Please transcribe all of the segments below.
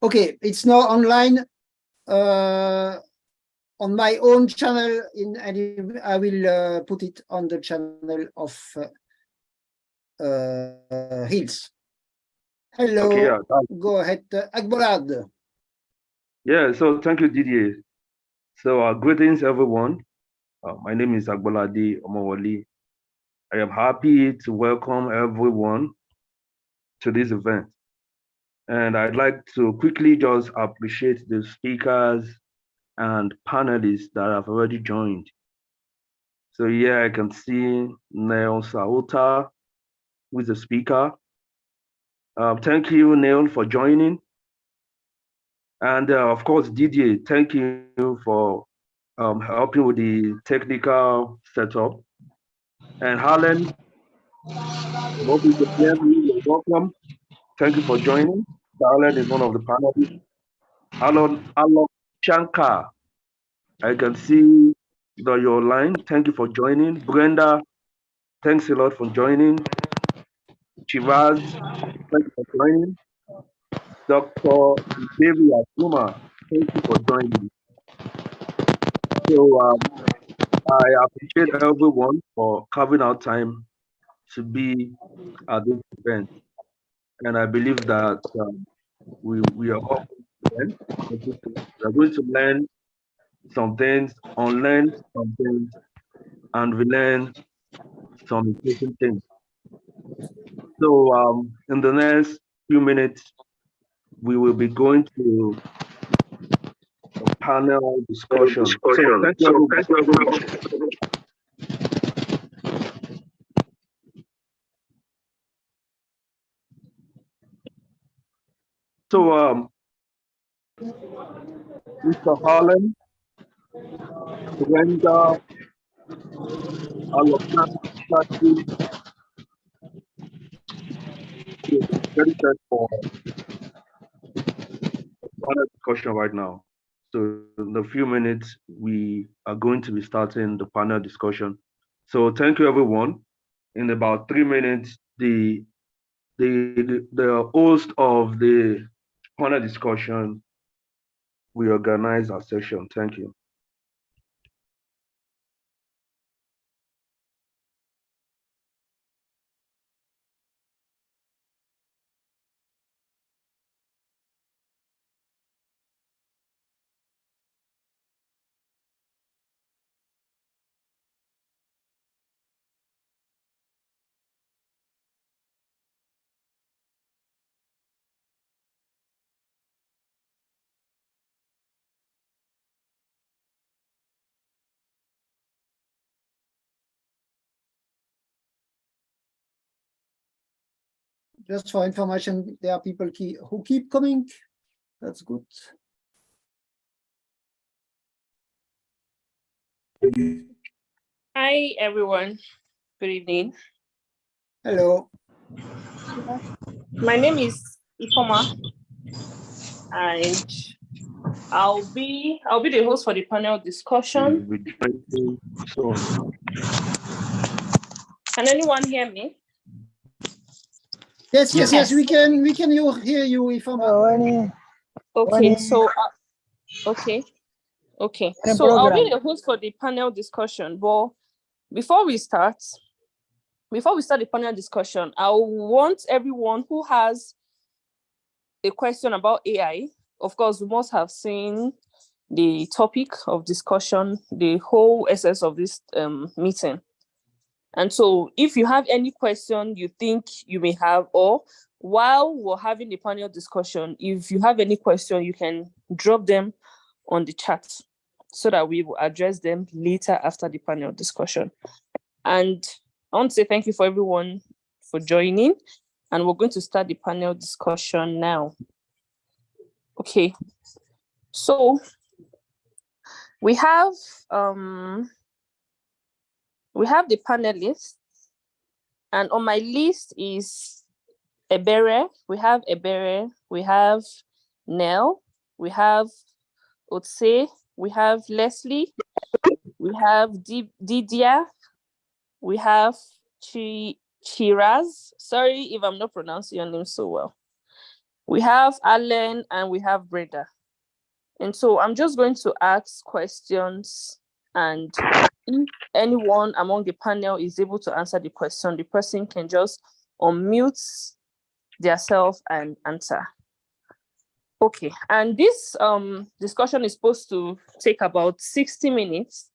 Okay, it's now online on my own channel, and I will put it on the channel of Hills. Hello, Okay, yeah. Go ahead, Agbolad. Yeah, so thank you, Didier. So greetings, everyone. My name is Agbolade Omowoli. I am happy to welcome everyone to this event. And I'd like to quickly just appreciate the speakers and panelists that have already joined. So here I can see Neil Sauta, who is the speaker. Thank you, Neil, for joining. And of course, Didier, thank you for helping with the technical setup. And Harlan, welcome. Thank you for joining. Harlan is one of the panelists. Alok Shankar, I can see that you're online. Thank you for joining. Brenda, thanks a lot for joining. Chivaz, thank you for joining. Dr. Devi Asuma, thank you for joining. So I appreciate everyone for carving out time to be at this event. And I believe that we are all going to learn some things, unlearn some things, and relearn some important things. So in the next few minutes, we will be going to a panel discussion. So thank you everyone. So Mr. Harlan, Brenda, Alok, very set for panel discussion right now. So in a few minutes, we are going to be starting the panel discussion. So thank you, everyone. In about 3 minutes, the host of the panel discussion will organize our session. Thank you. Just for information, there are people who keep coming. That's good. Hi, everyone. Good evening. Hello. My name is Ifoma, and I'll be the host for the panel discussion. Can anyone hear me? Yes, we can hear you, Ifoma. Okay, so okay. So I'll be the host for the panel discussion. But before we start the panel discussion, I want everyone who has a question about AI. Of course, we must have seen the topic of discussion, the whole essence of this meeting. And so if you have any question you think you may have, or while we're having the panel discussion, if you have any question, you can drop them on the chat so that we will address them later after the panel discussion. And I want to say thank you for everyone for joining, and we're going to start the panel discussion now. Okay, so we have the panelists, and on my list is Ebere. We have Ebere, we have Nell, we have Otse, we have Leslie, we have Didia, we have Chiraz. Sorry if I'm not pronouncing your name so well. We have Alan and we have Brenda. And so I'm just going to ask questions, and if anyone among the panel is able to answer the question, the person can just unmute themselves and answer. Okay, and this discussion is supposed to take about 60 minutes.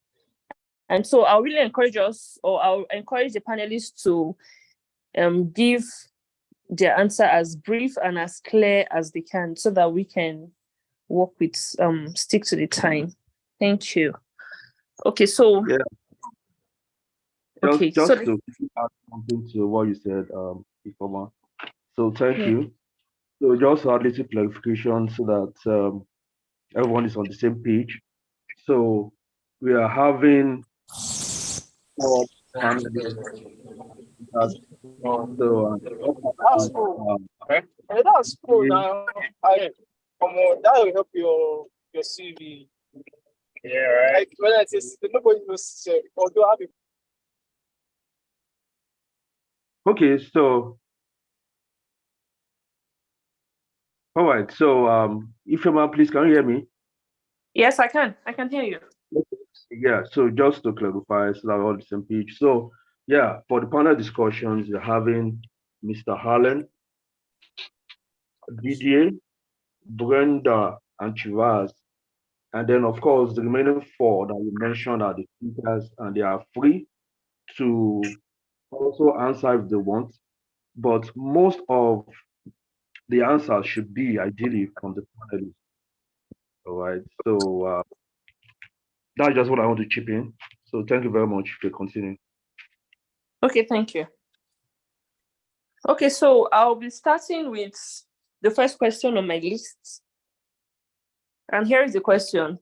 And so I'll really encourage us, or I'll encourage the panelists to give their answer as brief and as clear as they can, so that we can work with, stick to the time. Thank you. Okay, so. Yeah. Okay, Just so to add something to what you said, Ifeoma. So thank you. So just add little clarification so that everyone is on the same page. So we are having 4 panelists. That's cool. That's cool. Now, that will help your CV. Yeah, right. Like, when I say nobody knows, although I have Okay, so all right. So Ifeoma, please, can you hear me? yes, I can hear you. Yeah, so just to clarify, so that we're all on the same page. So yeah, for the panel discussions, you're having Mr. Harlan, Didier, Brenda, and Chivas. And then, of course, the remaining 4 that you mentioned are the speakers, and they are free to also answer if they want. But most of the answers should be ideally from the panelists. All right. So that's just what I want to chip in. So thank you very much for continuing. Okay, thank you. Okay, so I'll be starting with the first question on my list. And here is the question.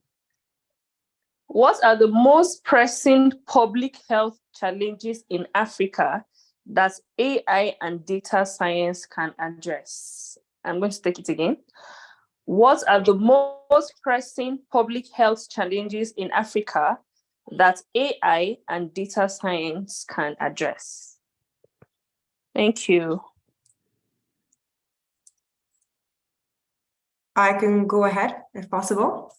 What are the most pressing public health challenges in Africa that AI and data science can address? I'm going to take it again. What are the most pressing public health challenges in Africa that AI and data science can address? Thank you. I can go ahead if possible.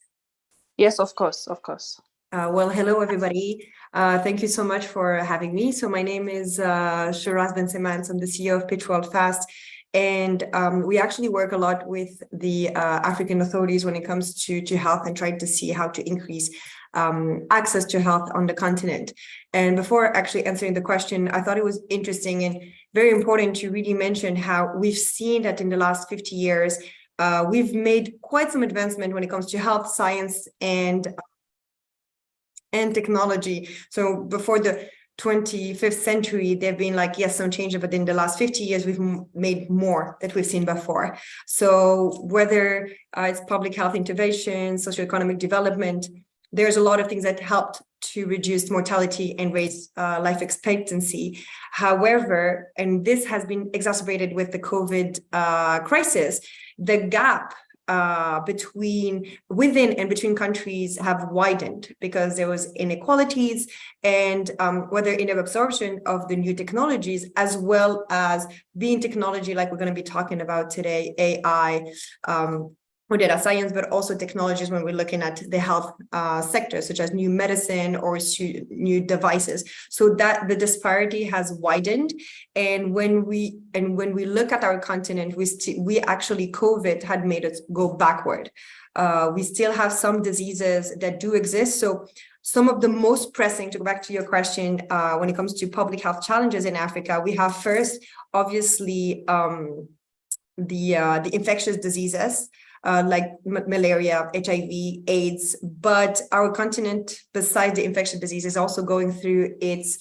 Yes, of course, of course. Well, hello, everybody. Thank you so much for having me. So my name is Shiraz Ben-Semans. I'm the CEO of Pitch World Fast. And we actually work a lot with the African authorities when it comes to health and trying to see how to increase access to health on the continent. And before actually answering the question, I thought it was interesting and very important to really mention how we've seen that in the last 50 years, we've made quite some advancement when it comes to health science and technology. So before the 25th century, there have been like, yes, some change, but in the last 50 years, we've made more that we've seen before. So whether it's public health intervention, socioeconomic development, there's a lot of things that helped to reduce mortality and raise life expectancy. However, and this has been exacerbated with the COVID crisis, the gap within and between countries have widened because there was inequalities and whether in absorption of the new technologies, as well as being technology like we're going to be talking about today, AI, or data science, but also technologies when we're looking at the health sector, such as new medicine or new devices. So that the disparity has widened. And when we look at our continent, we actually, COVID had made us go backward. We still have some diseases that do exist. So some of the most pressing, to go back to your question, when it comes to public health challenges in Africa, we have first, obviously, the infectious diseases, like malaria, HIV, AIDS, but our continent, besides the infectious disease, is also going through its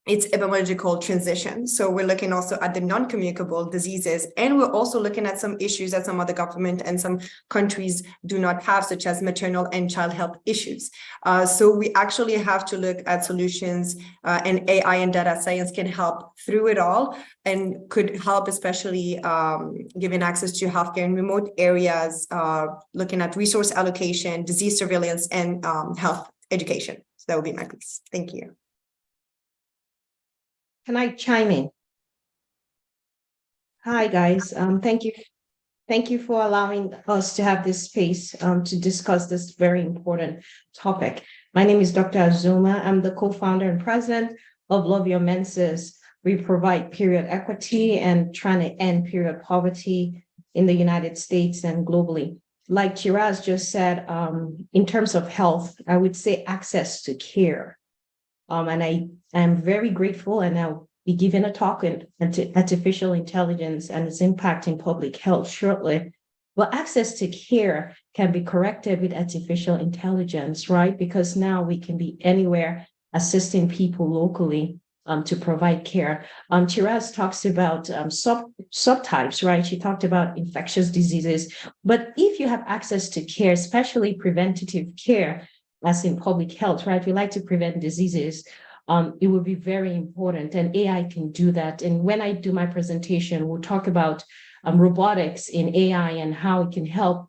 epidemiological transition. So we're looking also at the non-communicable diseases, and we're also looking at some issues that some other government and some countries do not have, such as maternal and child health issues. So we actually have to look at solutions, and AI and data science can help through it all and could help, especially giving access to healthcare in remote areas, looking at resource allocation, disease surveillance, and health education. So that would be my piece. Thank you. Can I chime in? Hi, guys. Thank you for allowing us to have this space to discuss this very important topic. My name is Dr. Azuma. I'm the co-founder and president of Love Your Menses. We provide period equity and trying to end period poverty in the United States and globally. Like Chiraz just said, in terms of health, I would say access to care. And I am very grateful, and I'll be giving a talk on artificial intelligence and its impact in public health shortly. Well, access to care can be corrected with artificial intelligence, right? Because now we can be anywhere assisting people locally to provide care. Chiraz talks about subtypes, right? She talked about infectious diseases. But if you have access to care, especially preventative care, as in public health, right? We like to prevent diseases. It would be very important, and AI can do that. And when I do my presentation, we'll talk about robotics in AI and how it can help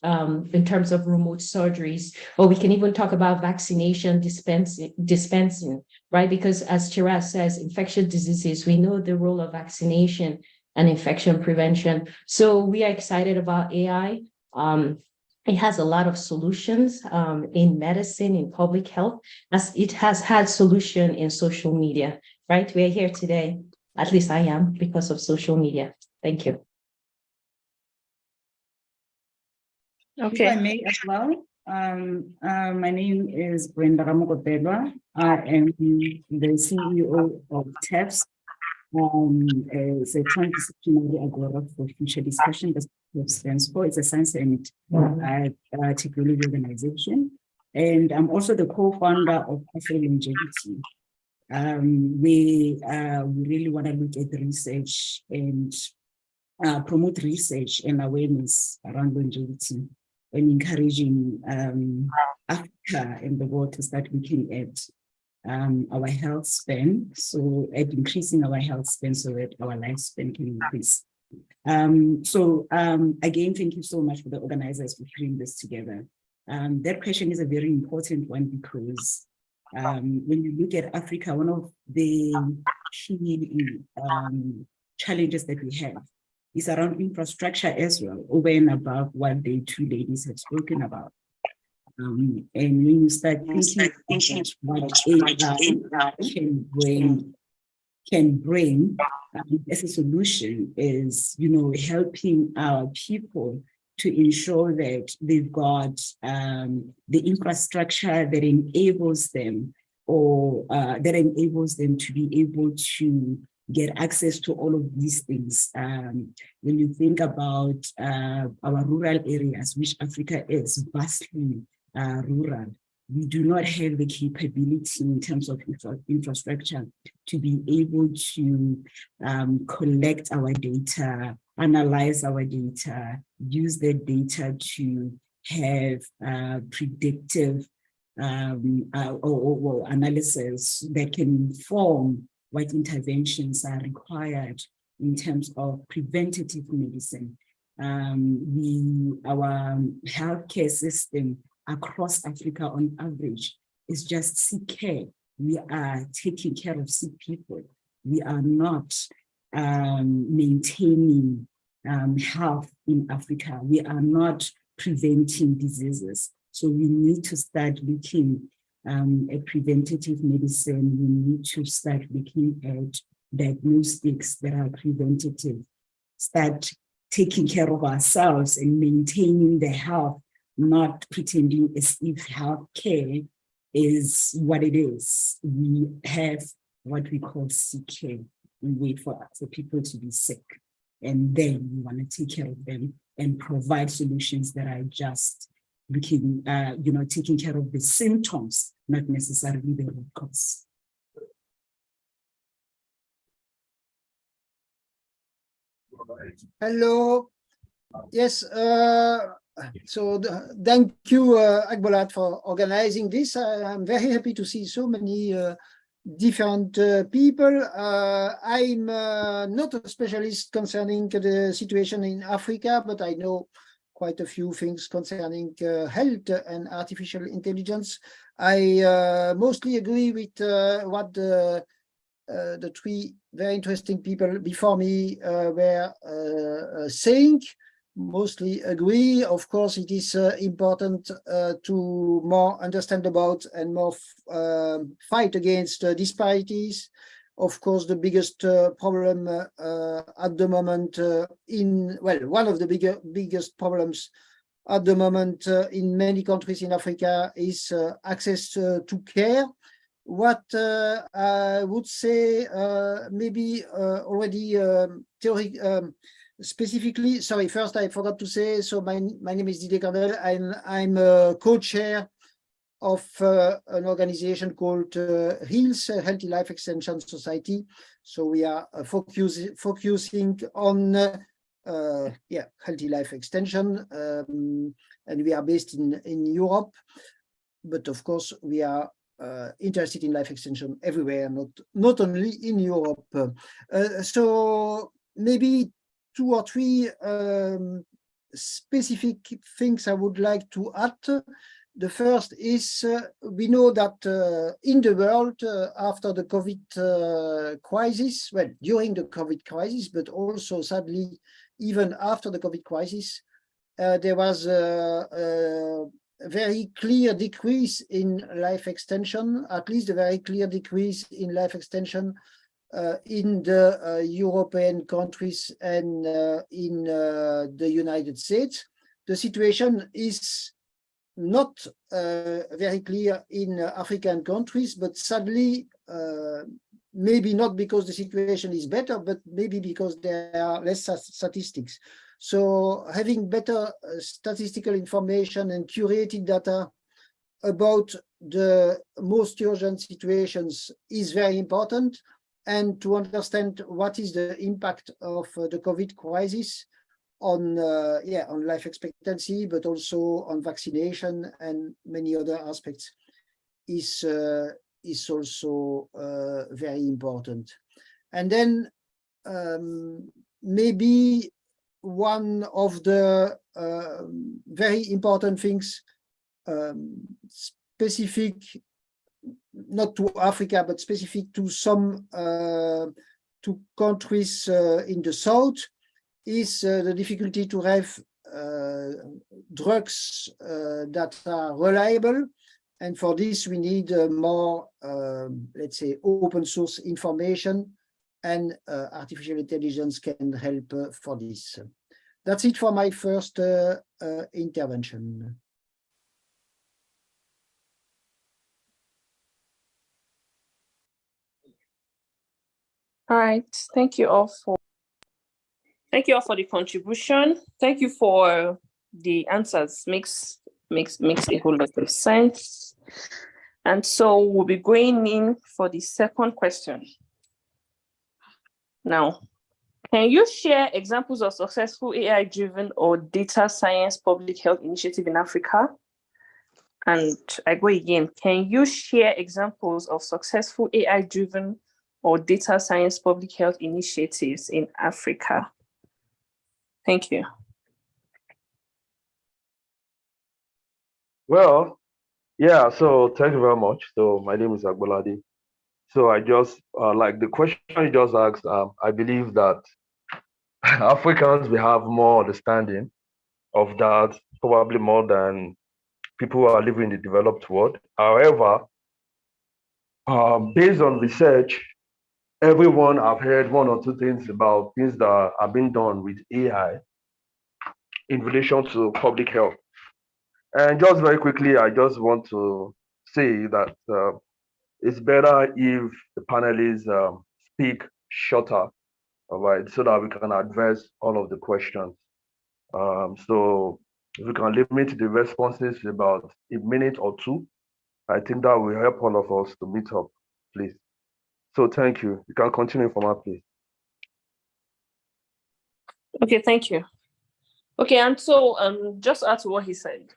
in terms of remote surgeries, or we can even talk about vaccination dispensing, right? Because as Chiraz says, infectious diseases, we know the role of vaccination and infection prevention. So we are excited about AI. It has a lot of solutions in medicine, in public health, as it has had solution in social media, right? We're here today, at least I am, because of social media. Thank you. Okay. If I may as well, my name is Brenda Ramokopelwa. I am the CEO of TEPS. It's a transdisciplinary agora for future discussion. That's what it stands for. It's a science and technology organization. And I'm also the co-founder of Afro-Longevity. We really want to look at the research and promote research and awareness around longevity and encouraging Africa and the world to start looking at our health span, so at increasing our health span so that our lifespan can increase. Again, thank you so much for the organizers for putting this together. That question is a very important one because when you look at Africa, one of the key challenges that we have is around infrastructure as well, over and above what the two ladies have spoken about. And when you start thinking what AI can bring as a solution is, helping our people to ensure that they've got the infrastructure that enables them to be able to get access to all of these things. When you think about our rural areas, which Africa is vastly rural, we do not have the capability in terms of infrastructure to be able to collect our data, analyze our data, use the data to have predictive or analysis that can inform what interventions are required in terms of preventative medicine. Our healthcare system across Africa on average is just sick care. We are taking care of sick people. We are not maintaining health in Africa. We are not preventing diseases. So we need to start looking at preventative medicine. We need to start looking at diagnostics that are preventative, start taking care of ourselves and maintaining the health, not pretending as if healthcare is what it is. We have what we call sick care. We wait for people to be sick, and then we want to take care of them and provide solutions that are just looking, taking care of the symptoms, not necessarily the root cause. Hello. Yes. Thank you, Agbolat, for organizing this. I'm very happy to see so many different people. I'm not a specialist concerning the situation in Africa, but I know quite a few things concerning health and artificial intelligence. I mostly agree with what the the three very interesting people before me were saying, mostly agree. Of course, it is important to more understand about and more fight against disparities. Of course, the biggest problem at the moment one of the biggest problems at the moment in many countries in Africa is access to care. What I would say, maybe already theory, specifically, sorry, first I forgot to say, so my name is Didier Cardel, and I'm a co-chair of an organization called HEALS, Healthy Life Extension Society. So we are focusing on healthy life extension, and we are based in Europe, but of course we are interested in life extension everywhere, not only in Europe. So maybe 2 or 3 specific things I would like to add. The first is we know that in the world after the COVID crisis, well, during the COVID crisis, but also sadly, even after the COVID crisis, there was a very clear decrease in life extension, at least a very clear decrease in life extension in the European countries and in the United States. The situation is not very clear in African countries, but sadly, maybe not because the situation is better, but maybe because there are less statistics. So having better statistical information and curated data about the most urgent situations is very important, and to understand what is the impact of the COVID crisis on life expectancy, but also on vaccination and many other aspects is also very important. And then maybe one of the very important things specific, not to Africa, but specific to some to countries in the south, is the difficulty to have drugs that are reliable. And for this, we need more, let's say, open source information, and artificial intelligence can help for this. That's it for my first intervention. All right, thank you all for the contribution. Thank you for the answers. Makes a whole lot of sense. And so we'll be going in for the second question. Now, can you share examples of successful AI-driven or data science public health initiative in Africa? And I go again, can you share examples of successful AI-driven or data science public health initiatives in Africa? Thank you. Well, yeah, so thank you very much. So my name is Agbolade. So I just, like the question you just asked, I believe that Africans will have more understanding of that, probably more than people who are living in the developed world. However, based on research, everyone have heard 1 or 2 things about things that are being done with AI in relation to public health. And just very quickly, I just want to say that it's better if the panelists speak shorter, all right, so that we can address all of the questions. So if we can limit the responses to about 1 minute or 2, I think that will help all of us to meet up, please. So thank you. You can continue from our please. Okay, thank you. Okay, and so just add to what he said.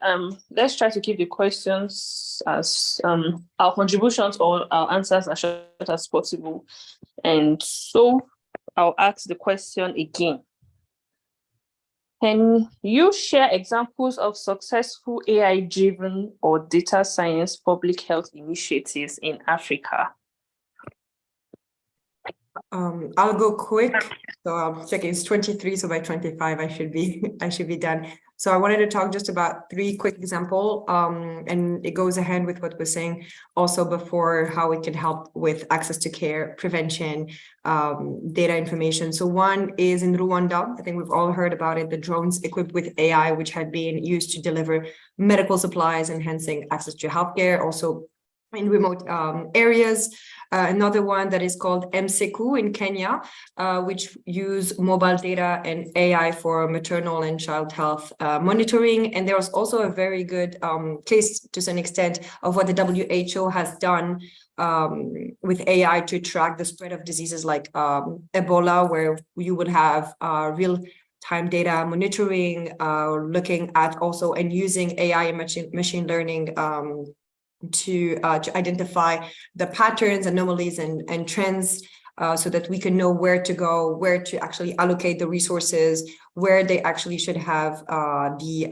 Let's try to keep the questions as our contributions or our answers as short as possible. And so I'll ask the question again. Can you share examples of successful AI-driven or data science public health initiatives in Africa? I'll go quick. So I'm checking, it's 23, so by 25 I should be done. So I wanted to talk just about 3 quick example, and it goes ahead with what we're saying also before, how it can help with access to care, prevention, data information. So one is in Rwanda. I think we've all heard about it, the drones equipped with AI, which had been used to deliver medical supplies, enhancing access to healthcare, also in remote areas. Another one that is called MSEKU in Kenya, which use mobile data and AI for maternal and child health monitoring. And there was also a very good case to some extent of what the WHO has done with AI to track the spread of diseases like Ebola, where you would have real-time data monitoring, looking at also and using AI and machine learning to identify the patterns, anomalies, and trends, so that we can know where to go, where to actually allocate the resources, where they actually should have the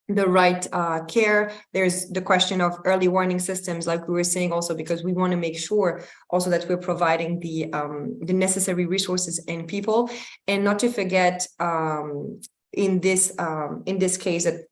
right care. There's the question of early warning systems, like we were saying, also because we want to make sure also that we're providing the necessary resources and people, and not to forget in this case that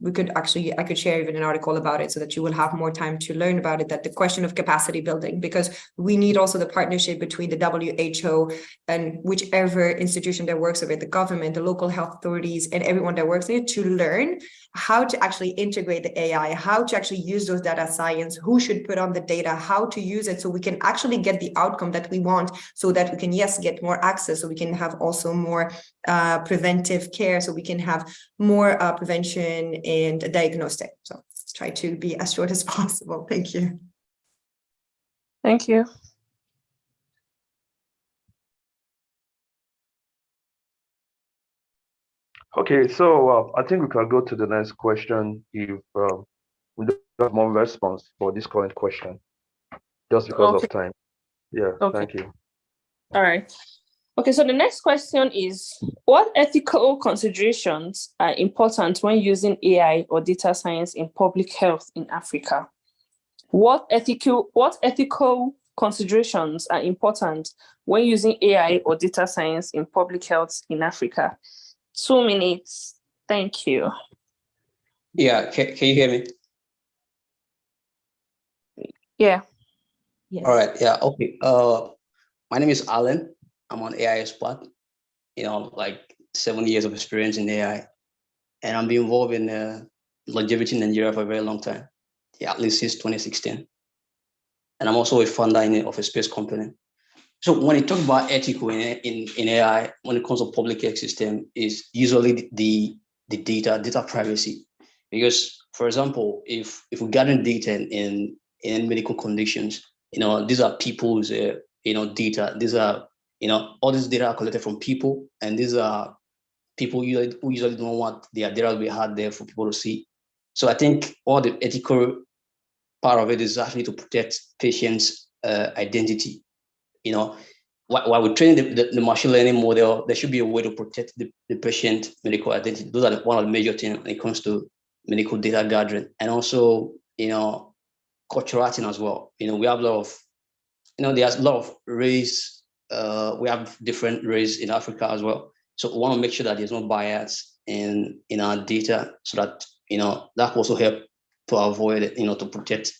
I could share even an article about it so that you will have more time to learn about it, that the question of capacity building, because we need also the partnership between the WHO and whichever institution that works with it, the government, the local health authorities, and everyone that works in it, to learn how to actually integrate the AI, how to actually use those data science, who should put on the data, how to use it so we can actually get the outcome that we want, so that we can, yes, get more access, so we can have also more preventive care, so we can have more prevention and diagnostic. So try to be as short as possible. Thank you. Thank you. Okay, so I think we can go to the next question if we don't have more response for this current question, just because of time. Yeah, okay. Thank you. All right. Okay, so the next question is, what ethical considerations are important when using AI or data science in public health in Africa? What ethical considerations are important when using AI or data science in public health in Africa? 2 minutes. Thank you. Yeah, can you hear me? Yeah. Yes. All right, yeah, okay. My name is Alan. I'm an AI expert, like 7 years of experience in AI. And I've been involved in longevity in Nigeria for a very long time. Yeah, at least since 2016. And I'm also a founder of a space company. So when you talk about ethical in AI, when it comes to public health system, is usually the data privacy. Because, for example, if we gather data in medical conditions, these are people's data. These are all this data are collected from people, and these are people who usually don't want their data to be out there for people to see. So I think all the ethical part of it is actually to protect patients' identity. While we train the machine learning model, there should be a way to protect the patient medical identity. Those are one of the major things when it comes to medical data gathering, and also culturality as well. We have a lot of there's a lot of race. We have different race in Africa as well. So we want to make sure that there's no bias in our data, so that that also help to avoid to protect.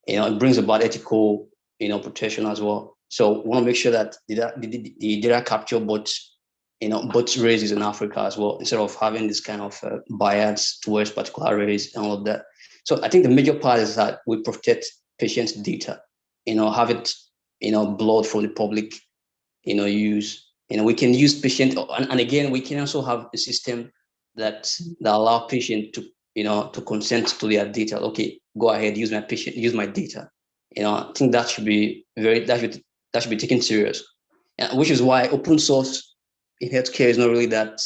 It brings about ethical protection as well. So we want to make sure that the data capture both races in Africa as well, instead of having this kind of bias towards particular race and all of that. So I think the major part is that we protect patients' data, have it, blood for the public, use. We can use patient, and again, we can also have a system that allow patient to, to consent to their data. Okay, go ahead, use my data. I think that should be taken serious, which is why open source in healthcare is not really that.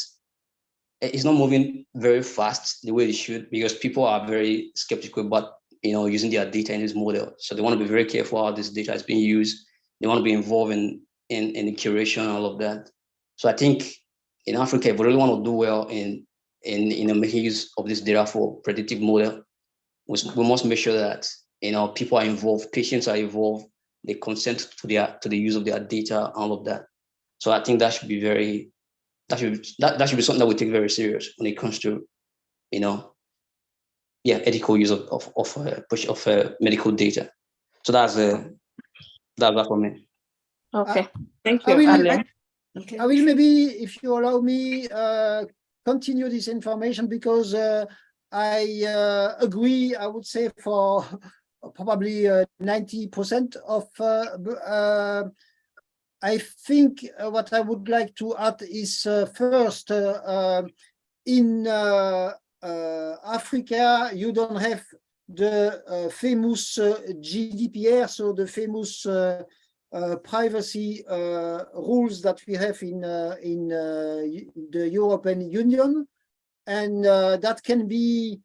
It's not moving very fast the way it should, because people are very skeptical about using their data in this model. So they want to be very careful how this data is being used. They want to be involved in the curation and all of that. So I think in Africa, if we really want to do well in making use of this data for predictive model, we must make sure that people are involved, patients are involved, they consent to the use of their data, all of that. So I think that should be that should be something that we take very serious when it comes to, ethical use of medical data. So that's that for me. Okay, thank you, I will, Alan. I will maybe, if you allow me, continue this information, because I agree, I would say, for probably 90% of, I think what I would like to add is first, in Africa, you don't have the famous GDPR, so the famous privacy rules that we have in the European Union, and that can be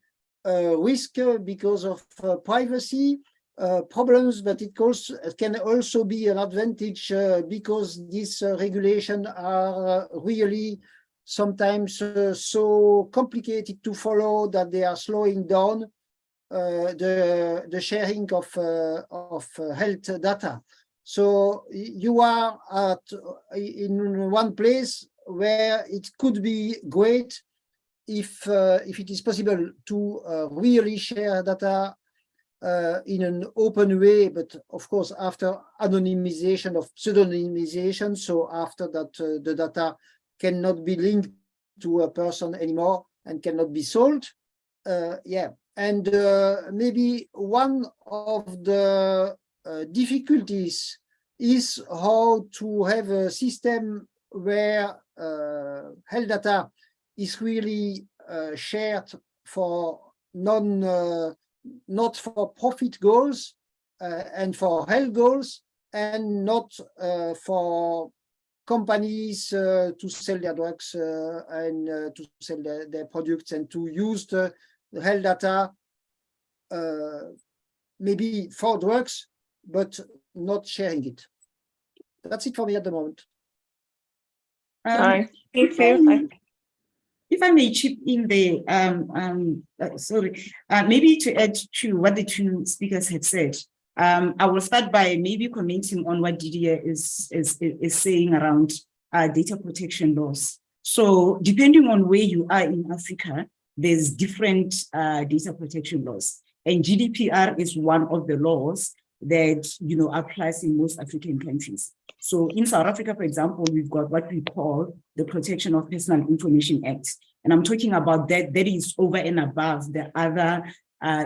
a risk because of privacy problems, but it can also be an advantage because these regulations are really sometimes so complicated to follow that they are slowing down the sharing of health data. So you are in one place where it could be great if it is possible to really share data in an open way, but of course after anonymization of pseudonymization. So after that, the data cannot be linked to a person anymore and cannot be sold. And maybe one of the difficulties is how to have a system where health data is really shared for not for profit goals and for health goals, and not for companies to sell their drugs and to sell their products, and to use the health data maybe for drugs, but not sharing it. That's it for me at the moment. Thank you. If I may chip in there, maybe to add to what the two speakers had said, I will start by maybe commenting on what Didier is saying around data protection laws. So depending on where you are in Africa, there's different data protection laws, and GDPR is one of the laws that applies in most African countries. So in South Africa, for example, we've got what we call the Protection of Personal Information Act. And I'm talking about that is over and above the other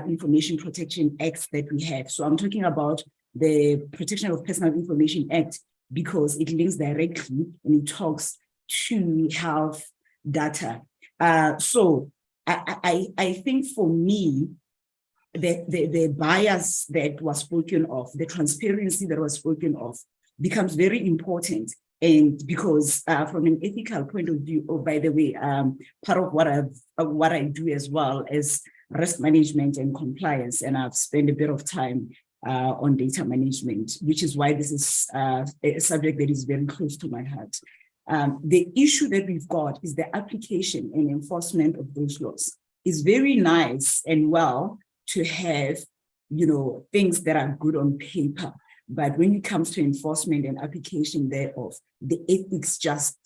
information protection acts that we have. So I'm talking about the Protection of Personal Information Act because it links directly and it talks to health data. So I think for me, the bias that was spoken of, the transparency that was spoken of, becomes very important. And because from an ethical point of view, by the way, part of what I do as well as risk management and compliance, and I've spent a bit of time on data management, which is why this is a subject that is very close to my heart. The issue that we've got is the application and enforcement of those laws. It's very nice and well to have, things that are good on paper. But when it comes to enforcement and application thereof, the ethics just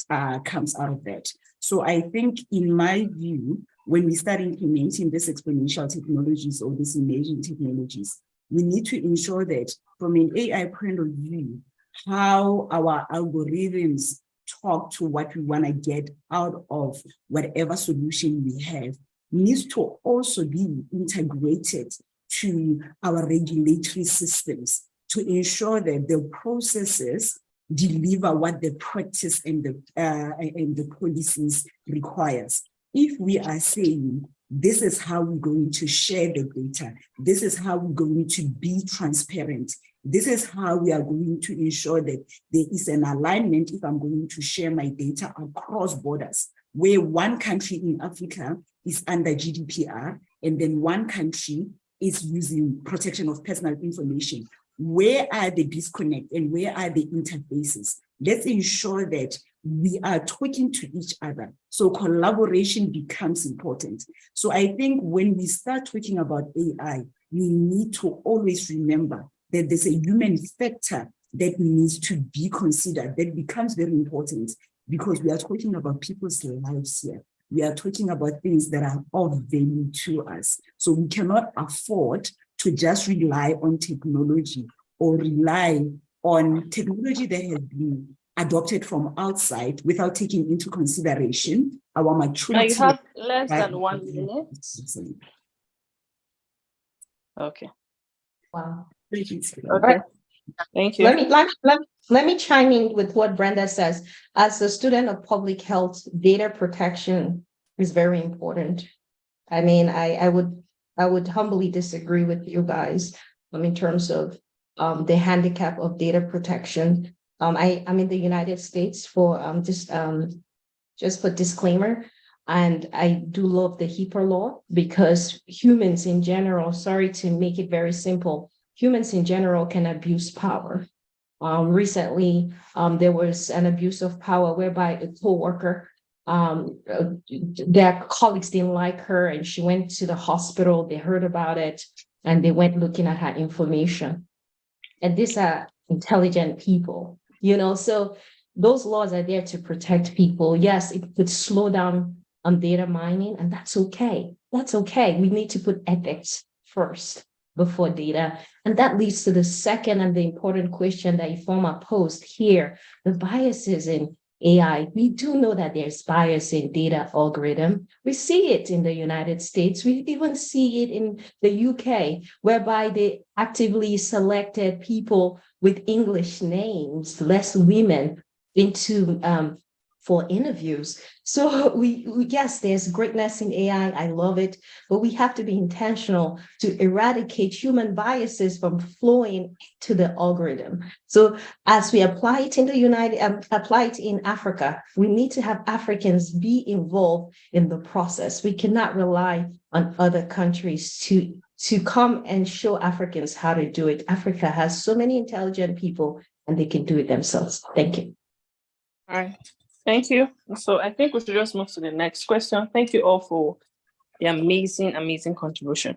comes out of that. So I think, in my view, when we start implementing these exponential technologies or these emerging technologies, we need to ensure that from an AI point of view, how our algorithms talk to what we want to get out of whatever solution we have needs to also be integrated to our regulatory systems to ensure that the processes deliver what the practice and the policies requires. If we are saying, this is how we're going to share the data, this is how we're going to be transparent, this is how we are going to ensure that there is an alignment if I'm going to share my data across borders, where one country in Africa is under GDPR and then one country is using protection of personal information. Where are the disconnect and where are the interfaces? Let's ensure that we are talking to each other. So collaboration becomes important. So I think when we start talking about AI, we need to always remember that there's a human factor that needs to be considered, that becomes very important, because we are talking about people's lives here. We are talking about things that are of value to us. So we cannot afford to just rely on technology or rely on technology that has been adopted from outside without taking into consideration our maturity. You have less than 1 minute. Okay. Wow. Okay. Thank you. Let me chime in with what Brenda says. As a student of public health, data protection is very important. I mean, I would humbly disagree with you guys in terms of the handicap of data protection. I'm in the United States for just for disclaimer. And I do love the HIPAA law because humans in general, sorry to make it very simple, humans in general can abuse power. Recently, there was an abuse of power whereby a coworker, their colleagues didn't like her and she went to the hospital, they heard about it, and they went looking at her information. And these are intelligent people, so those laws are there to protect people. Yes, it could slow down on data mining, and that's okay. That's okay. We need to put ethics first before data. And that leads to the second and the important question that Ifeoma posed here, the biases in AI. We do know that there's bias in data algorithm. We see it in the United States. We even see it in the UK, whereby they actively selected people with English names, less women, into for interviews. So yes, there's greatness in AI. I love it, but we have to be intentional to eradicate human biases from flowing to the algorithm. So as we apply it in the apply it in Africa, we need to have Africans be involved in the process. We cannot rely on other countries to come and show Africans how to do it. Africa has so many intelligent people and they can do it themselves. Thank you. All right. Thank you. So I think we should just move to the next question. Thank you all for the amazing contribution.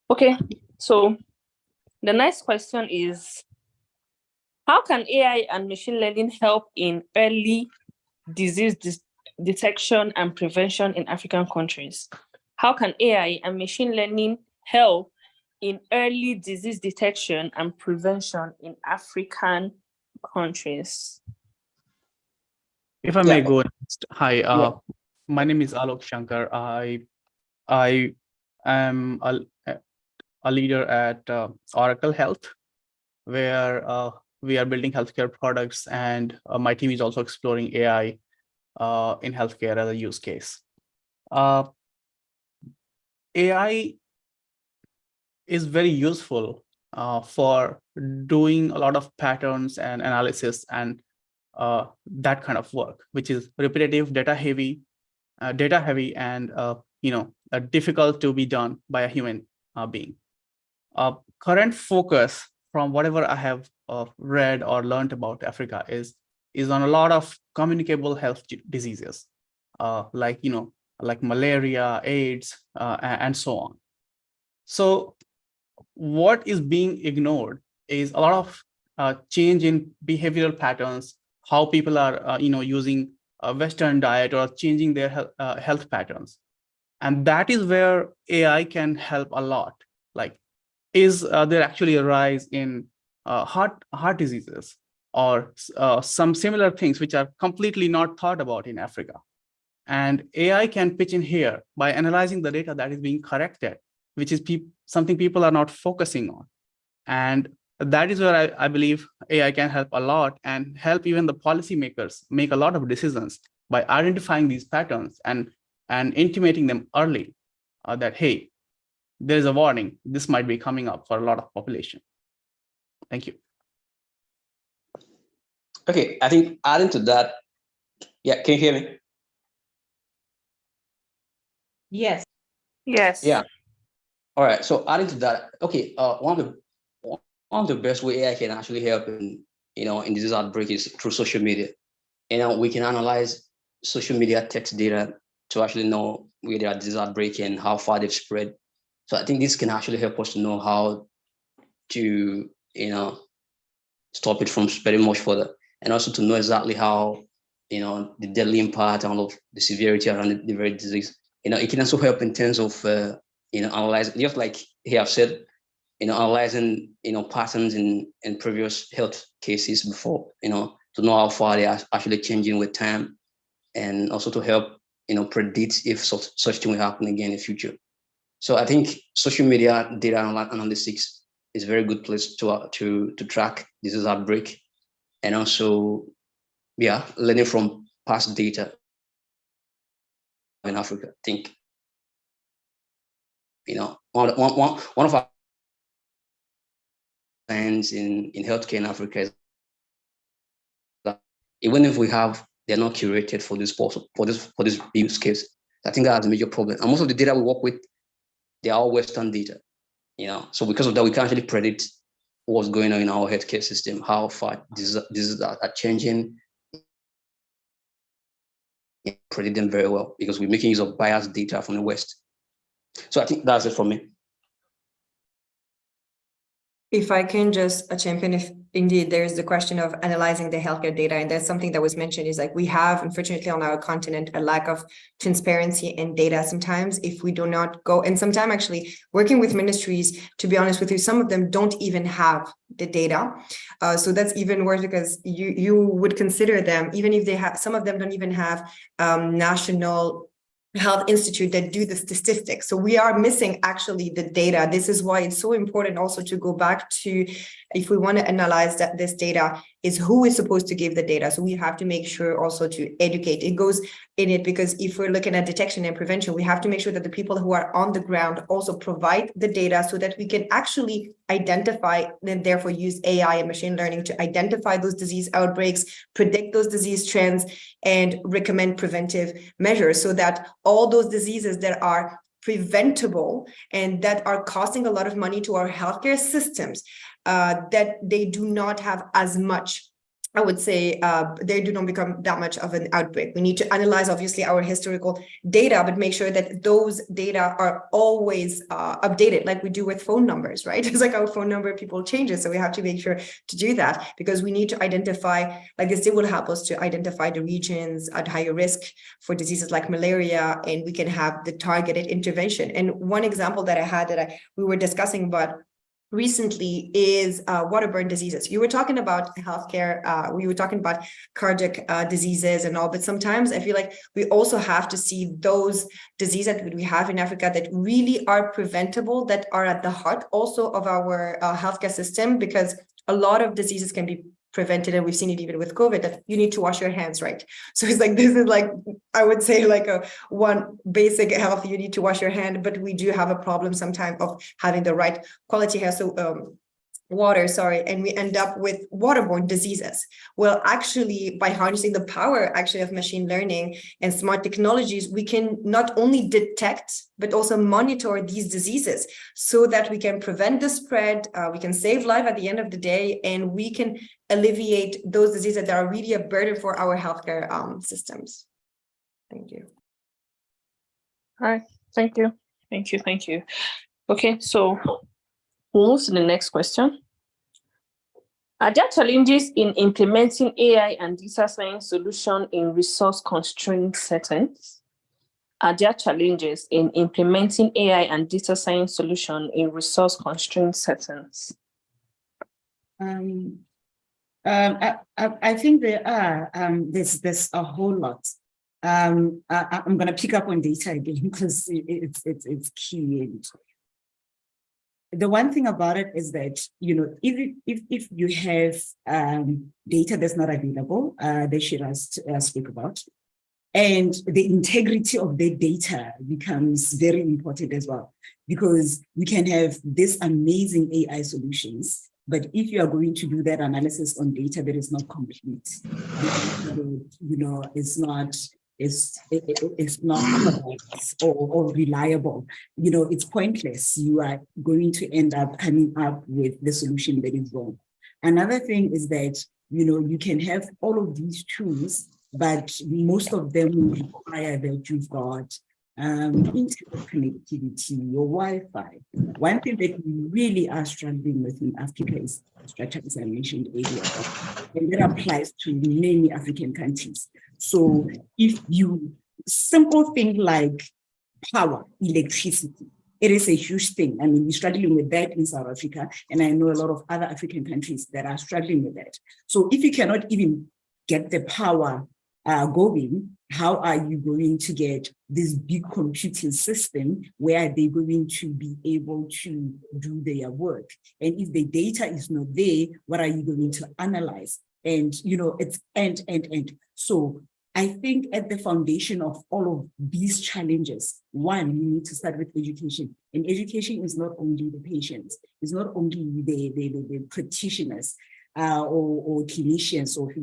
Okay, so the next question is, how can AI and machine learning help in early disease detection and prevention in African countries? How can AI and machine learning help in early disease detection and prevention in African countries? If I may go next. Hi, my name is Alok Shankar. I am a leader at Oracle Health, where we are building healthcare products, and my team is also exploring AI in healthcare as a use case. AI is very useful for doing a lot of patterns and analysis and that kind of work, which is repetitive, data heavy, and difficult to be done by a human being. Current focus, from whatever I have read or learned about Africa, is on a lot of communicable health diseases, like malaria, AIDS, and so on. So what is being ignored is a lot of change in behavioral patterns, how people are using a Western diet or changing their health patterns. And that is where AI can help a lot. Like, is there actually a rise in heart diseases or some similar things which are completely not thought about in Africa? And AI can pitch in here by analyzing the data that is being corrected, which is something people are not focusing on. And that is where I believe AI can help a lot, and help even the policymakers make a lot of decisions by identifying these patterns and intimating them early that, hey, there's a warning, this might be coming up for a lot of population. Thank you. Okay, I think adding to that, can you hear me? Yes. Yes. Yeah. All right. So adding to that, okay, one of the best way AI can actually help in disease outbreak is through social media. We can analyze social media text data to actually know where there are disease outbreak and how far they've spread. So I think this can actually help us to know how to stop it from spreading much further, and also to know exactly how, the deadly impact and all of the severity around the very disease. It can also help in terms of, analyzing, just like he have said, analyzing, patterns in previous health cases before, to know how far they are actually changing with time, and also to help, predict if such thing will happen again in the future. So I think social media data analytics is a very good place to track disease outbreak, and also, learning from past data in Africa. I think, one of our plans in healthcare in Africa is that even if they're not curated for this use case, I think that's a major problem. And most of the data we work with, they are all Western data, So because of that, we can actually predict what's going on in our healthcare system, how far diseases are changing, predict them very well, because we're making use of biased data from the West. So I think that's it for me. If I can just champion, if indeed there's the question of analyzing the healthcare data, and that's something that was mentioned, is like we have, unfortunately, on our continent, a lack of transparency and data sometimes if we do not go, and sometimes actually working with ministries, to be honest with you, some of them don't even have the data. So that's even worse, because you would consider them, even if they have, some of them don't even have national health institute that do the statistics. So we are missing actually the data. This is why it's so important also to go back to, if we want to analyze this data, is who is supposed to give the data. So we have to make sure also to educate. It goes in it, because if we're looking at detection and prevention, we have to make sure that the people who are on the ground also provide the data, so that we can actually identify and therefore use AI and machine learning to identify those disease outbreaks, predict those disease trends, and recommend preventive measures, so that all those diseases that are preventable and that are costing a lot of money to our healthcare systems, that they do not have as much, I would say, they do not become that much of an outbreak. We need to analyze, obviously, our historical data, but make sure that those data are always updated, like we do with phone numbers, right? It's like our phone number, people change it. So we have to make sure to do that, because we need to identify, like this, it will help us to identify the regions at higher risk for diseases like malaria, and we can have the targeted intervention. And one example that I had that we were discussing about recently is waterborne diseases. You were talking about healthcare, we were talking about cardiac diseases and all, but sometimes I feel like we also have to see those diseases that we have in Africa that really are preventable, that are at the heart also of our healthcare system, because a lot of diseases can be prevented, and we've seen it even with COVID, that you need to wash your hands, right? So it's like, this is like, I would say like a one basic health, you need to wash your hand, but we do have a problem sometimes of having the right quality hair, so water, and we end up with waterborne diseases. Well, actually, by harnessing the power actually of machine learning and smart technologies, we can not only detect, but also monitor these diseases, so that we can prevent the spread, we can save life at the end of the day, and we can alleviate those diseases that are really a burden for our healthcare systems. Thank you. All right, thank you. Okay, so we'll move to the next question. Are there challenges in implementing AI and data science solution in resource-constrained settings? Are there challenges in implementing AI and data science solution in resource-constrained settings? I think there are. There's a whole lot. I'm going to pick up on data again, because it's key. The one thing about it is that, if you have data that's not available, that Shiraz speak about, and the integrity of the data becomes very important as well, because we can have these amazing AI solutions, but if you are going to do that analysis on data that is not complete, it's not correct or reliable, it's pointless. You are going to end up coming up with the solution that is wrong. Another thing is that, you can have all of these tools, but most of them will require that you've got internet connectivity, your Wi-Fi. One thing that we really are struggling with in Africa is structure, as I mentioned earlier, and that applies to many African countries. So if you, simple thing like power, electricity, it is a huge thing. I mean, we're struggling with that in South Africa, and I know a lot of other African countries that are struggling with that. So if you cannot even get the power going, how are you going to get this big computing system where they're going to be able to do their work? And if the data is not there, what are you going to analyze? And, you know, it's and. So I think at the foundation of all of these challenges, one, we need to start with education. And education is not only the patients, it's not only the practitioners or clinicians, or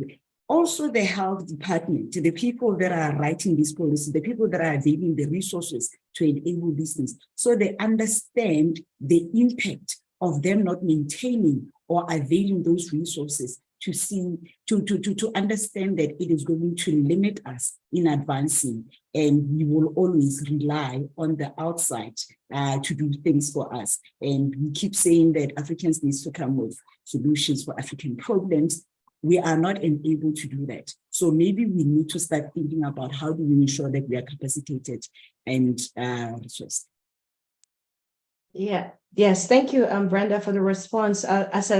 also the health department, the people that are writing these policies, the people that are availing the resources to enable these things, so they understand the impact of them not maintaining or availing those resources, to see, to understand that it is going to limit us in advancing, and we will always rely on the outside to do things for us. And we keep saying that Africans need to come with solutions for African problems. We are not able to do that. So maybe we need to start thinking about how do we ensure that we are capacitated and resourced. Yeah. Yes. Thank you, Brenda, for the response. As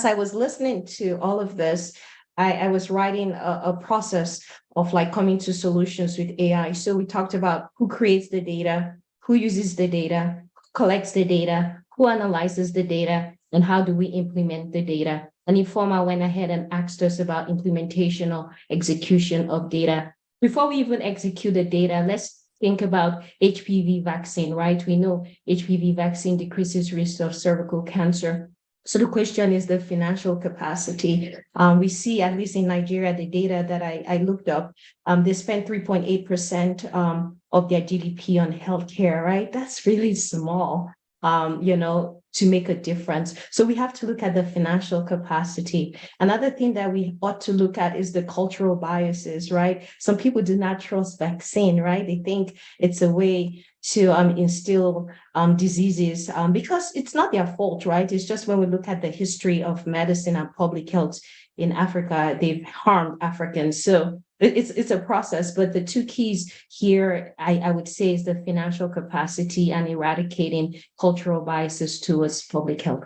I was listening to all of this, I was writing a process of like coming to solutions with AI. So we talked about who creates the data, who uses the data, who collects the data, who analyzes the data, and how do we implement the data. And Informa went ahead and asked us about implementation or execution of data. Before we even execute the data, let's think about HPV vaccine, right? We know HPV vaccine decreases risk of cervical cancer. So the question is the financial capacity. We see, at least in Nigeria, the data that I looked up, they spend 3.8% of their GDP on healthcare, right? That's really small, to make a difference. So we have to look at the financial capacity. Another thing that we ought to look at is the cultural biases, right? Some people do not trust vaccine, right? They think it's a way to instill diseases because it's not their fault, right? It's just when we look at the history of medicine and public health in Africa, they've harmed Africans. So it's a process, but the two keys here, I would say, is the financial capacity and eradicating cultural biases towards public health.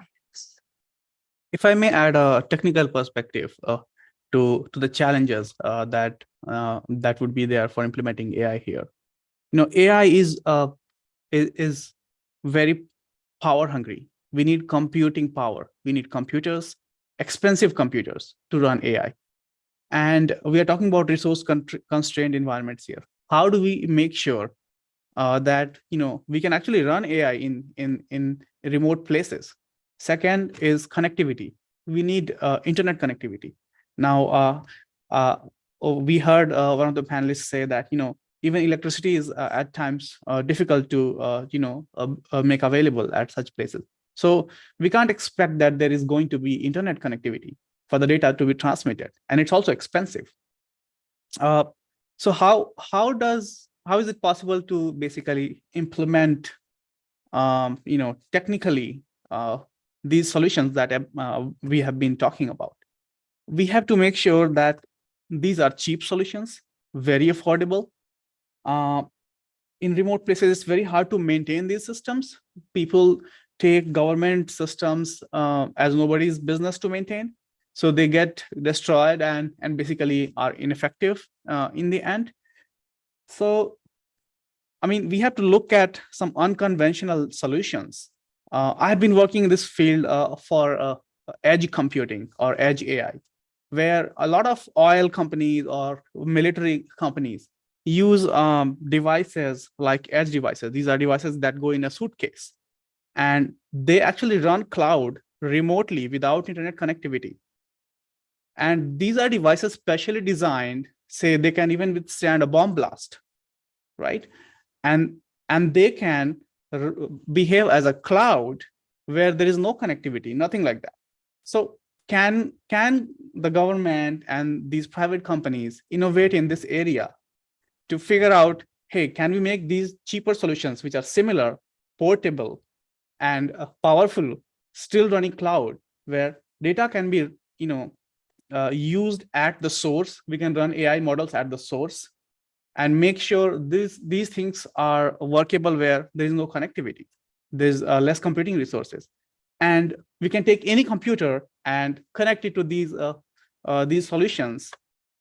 If I may add a technical perspective to the challenges that would be there for implementing AI here. AI is very power hungry. We need computing power. We need computers, expensive computers to run AI. And we are talking about resource constrained environments here. How do we make sure that we can actually run AI in remote places? Second is connectivity. We need internet connectivity. Now, we heard one of the panelists say that even electricity is at times difficult to make available at such places. So we can't expect that there is going to be internet connectivity for the data to be transmitted, and it's also expensive. So how is it possible to basically implement technically these solutions that we have been talking about? We have to make sure that these are cheap solutions, very affordable. In remote places, it's very hard to maintain these systems. People take government systems as nobody's business to maintain. So they get destroyed and basically are ineffective in the end. So, we have to look at some unconventional solutions. I've been working in this field for edge computing or edge AI, where a lot of oil companies or military companies use devices like edge devices. These are devices that go in a suitcase, and they actually run cloud remotely without internet connectivity. And these are devices specially designed, say they can even withstand a bomb blast, right? And they can behave as a cloud where there is no connectivity, nothing like that. So can the government and these private companies innovate in this area to figure out hey, can we make these cheaper solutions, which are similar, portable, and powerful, still running cloud, where data can be, used at the source. We can run AI models at the source and make sure these things are workable where there is no connectivity. There's less computing resources. And we can take any computer and connect it to these solutions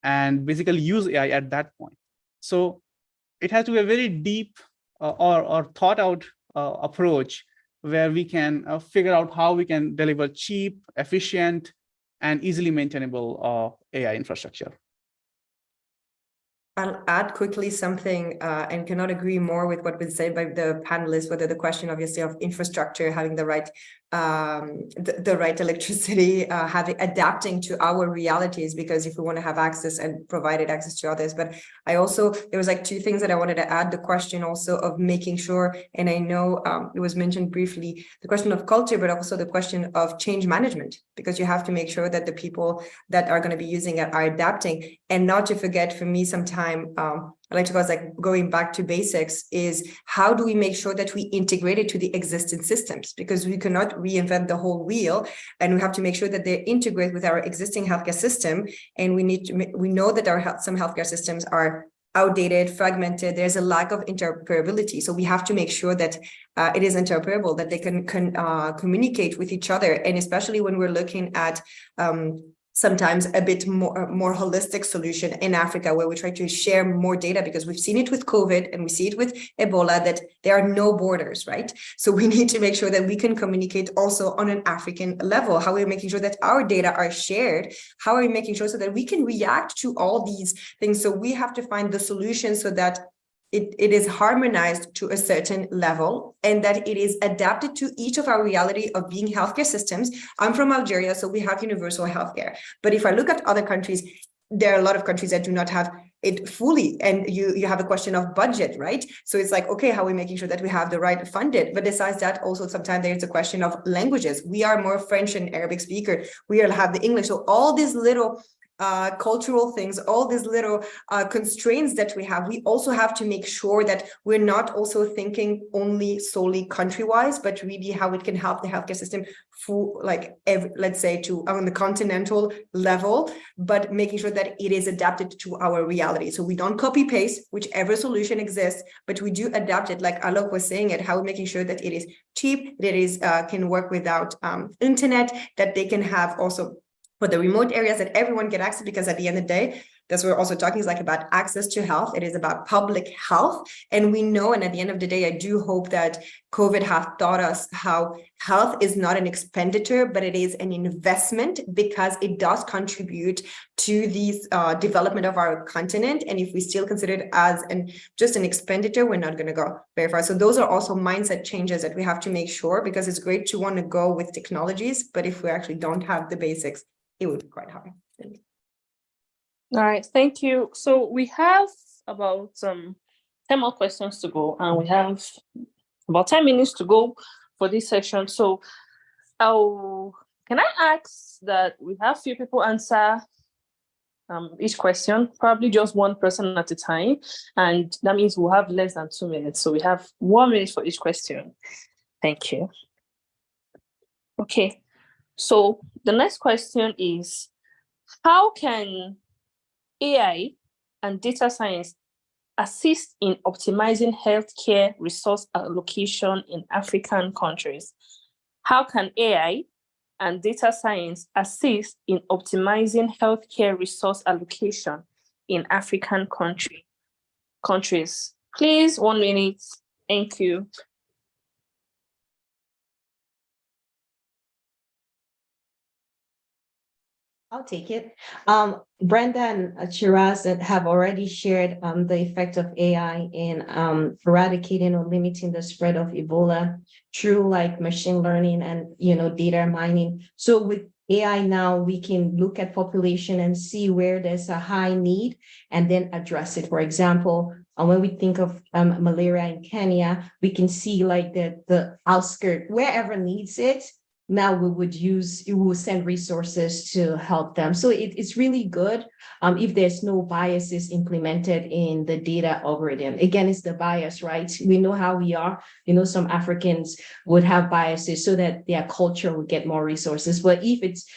and basically use AI at that point. So it has to be a very deep or thought out approach where we can figure out how we can deliver cheap, efficient, and easily maintainable AI infrastructure. I'll add quickly something and cannot agree more with what was said by the panelists, whether the question obviously of infrastructure, having the right the right electricity, adapting to our realities, because if we want to have access and provided access to others. But I also, there was like two things that I wanted to add, the question also of making sure, and I know it was mentioned briefly, the question of culture, but also the question of change management, because you have to make sure that the people that are going to be using it are adapting. And not to forget, for me, sometime I like to call it like going back to basics, is how do we make sure that we integrate it to the existing systems? Because we cannot reinvent the whole wheel, and we have to make sure that they integrate with our existing healthcare system. And we know that some healthcare systems are outdated, fragmented. There's a lack of interoperability. So we have to make sure that it is interoperable, that they can communicate with each other. And especially when we're looking at sometimes a bit more holistic solution in Africa, where we try to share more data, because we've seen it with COVID and we see it with Ebola, that there are no borders, right? So we need to make sure that we can communicate also on an African level. How are we making sure that our data are shared? How are we making sure so that we can react to all these things? So we have to find the solution so that it is harmonized to a certain level, and that it is adapted to each of our reality of being healthcare systems. I'm from Algeria, so we have universal healthcare. But if I look at other countries, there are a lot of countries that do not have it fully, and you have a question of budget, right? So it's like, okay, how are we making sure that we have the right funded? But besides that, also sometimes there's a question of languages. We are more French and Arabic speaker. We have the English. So all these little cultural things, all these little constraints that we have, we also have to make sure that we're not also thinking only solely country-wise, but really how it can help the healthcare system let's say on the continental level, but making sure that it is adapted to our reality. So we don't copy paste whichever solution exists, but we do adapt it, like Alok was saying it, how we're making sure that it is cheap, that it is can work without internet, that they can have also for the remote areas, that everyone get access, because at the end of the day, that's what we're also talking is like about access to health. It is about public health. And we know, and at the end of the day, I do hope that COVID has taught us how health is not an expenditure, but it is an investment, because it does contribute to the development of our continent. And if we still consider it as just an expenditure, we're not going to go very far. So those are also mindset changes that we have to make sure, because it's great to want to go with technologies, but if we actually don't have the basics, it would be quite hard. All right, thank you. So we have about 10 more questions to go, and we have about 10 minutes to go for this section. So can I ask that we have few people answer each question, probably just one person at a time, and that means we'll have less than 2 minutes. So we have 1 minute for each question. Thank you. Okay. So the next question is, how can AI and data science assist in optimizing healthcare resource allocation in African countries? How can AI and data science assist in optimizing healthcare resource allocation in African countries? Please, 1 minute. Thank you. I'll take it. Brenda and Shiraz have already shared the effect of AI in eradicating or limiting the spread of Ebola through like machine learning and data mining. So with AI now, we can look at population and see where there's a high need and then address it. For example, when we think of malaria in Kenya, we can see like the outskirt, wherever needs it, now we will send resources to help them. So it's really good if there's no biases implemented in the data algorithm. Again, it's the bias, right? We know how we are. Some Africans would have biases so that their culture would get more resources. But if it's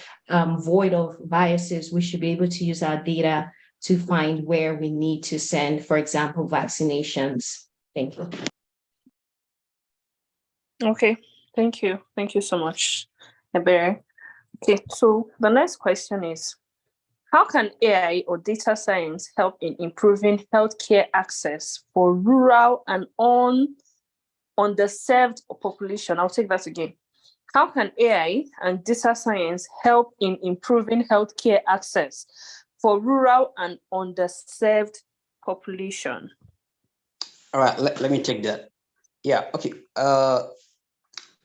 void of biases, we should be able to use our data to find where we need to send, for example, vaccinations. Thank you. Okay, thank you. Thank you so much, Ebere. Okay, so the next question is, how can AI or data science help in improving healthcare access for rural and underserved population? I'll take that again. How can AI and data science help in improving healthcare access for rural and underserved population? All right, let me take that. Yeah, okay.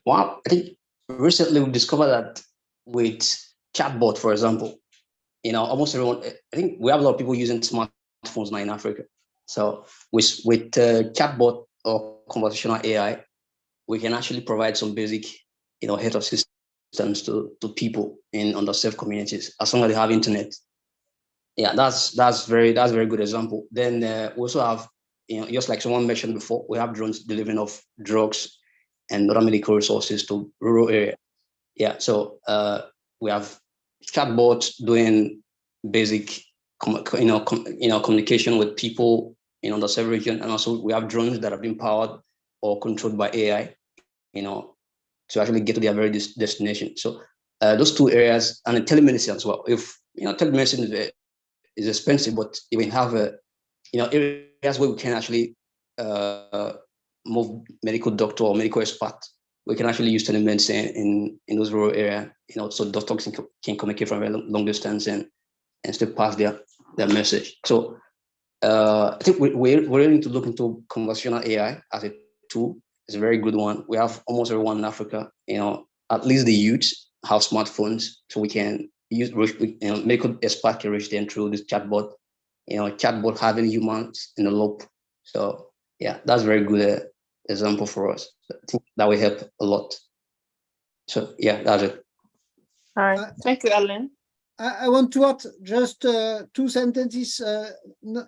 Well, I think recently we discovered that with chatbot, for example, almost everyone, I think we have a lot of people using smartphones now in Africa. So with chatbot or conversational AI, we can actually provide some basic, health assistance to people in underserved communities as long as they have internet. Yeah, that's very good example. Then we also have, just like someone mentioned before, we have drones delivering of drugs and other medical resources to rural area. Yeah, so we have chatbots doing basic, communication with people in underserved region, and also we have drones that have been powered or controlled by AI, to actually get to their very destination. So those two areas, and telemedicine as well. If telemedicine is expensive, but you can have areas where we can actually move medical doctor or medical expert. We can actually use telemedicine in those rural areas, so doctors can communicate from a long distance and still pass their message. So I think we're need to look into conversational AI as a tool. It's a very good one. We have almost everyone in Africa, at least the youth have smartphones, so we can use medical expert can reach them through this chatbot. Chatbot having humans in the loop. So yeah, that's very good example for us. I think that will help a lot. So yeah, that's it. All right, thank you, Alan. I want to add just 2 sentences.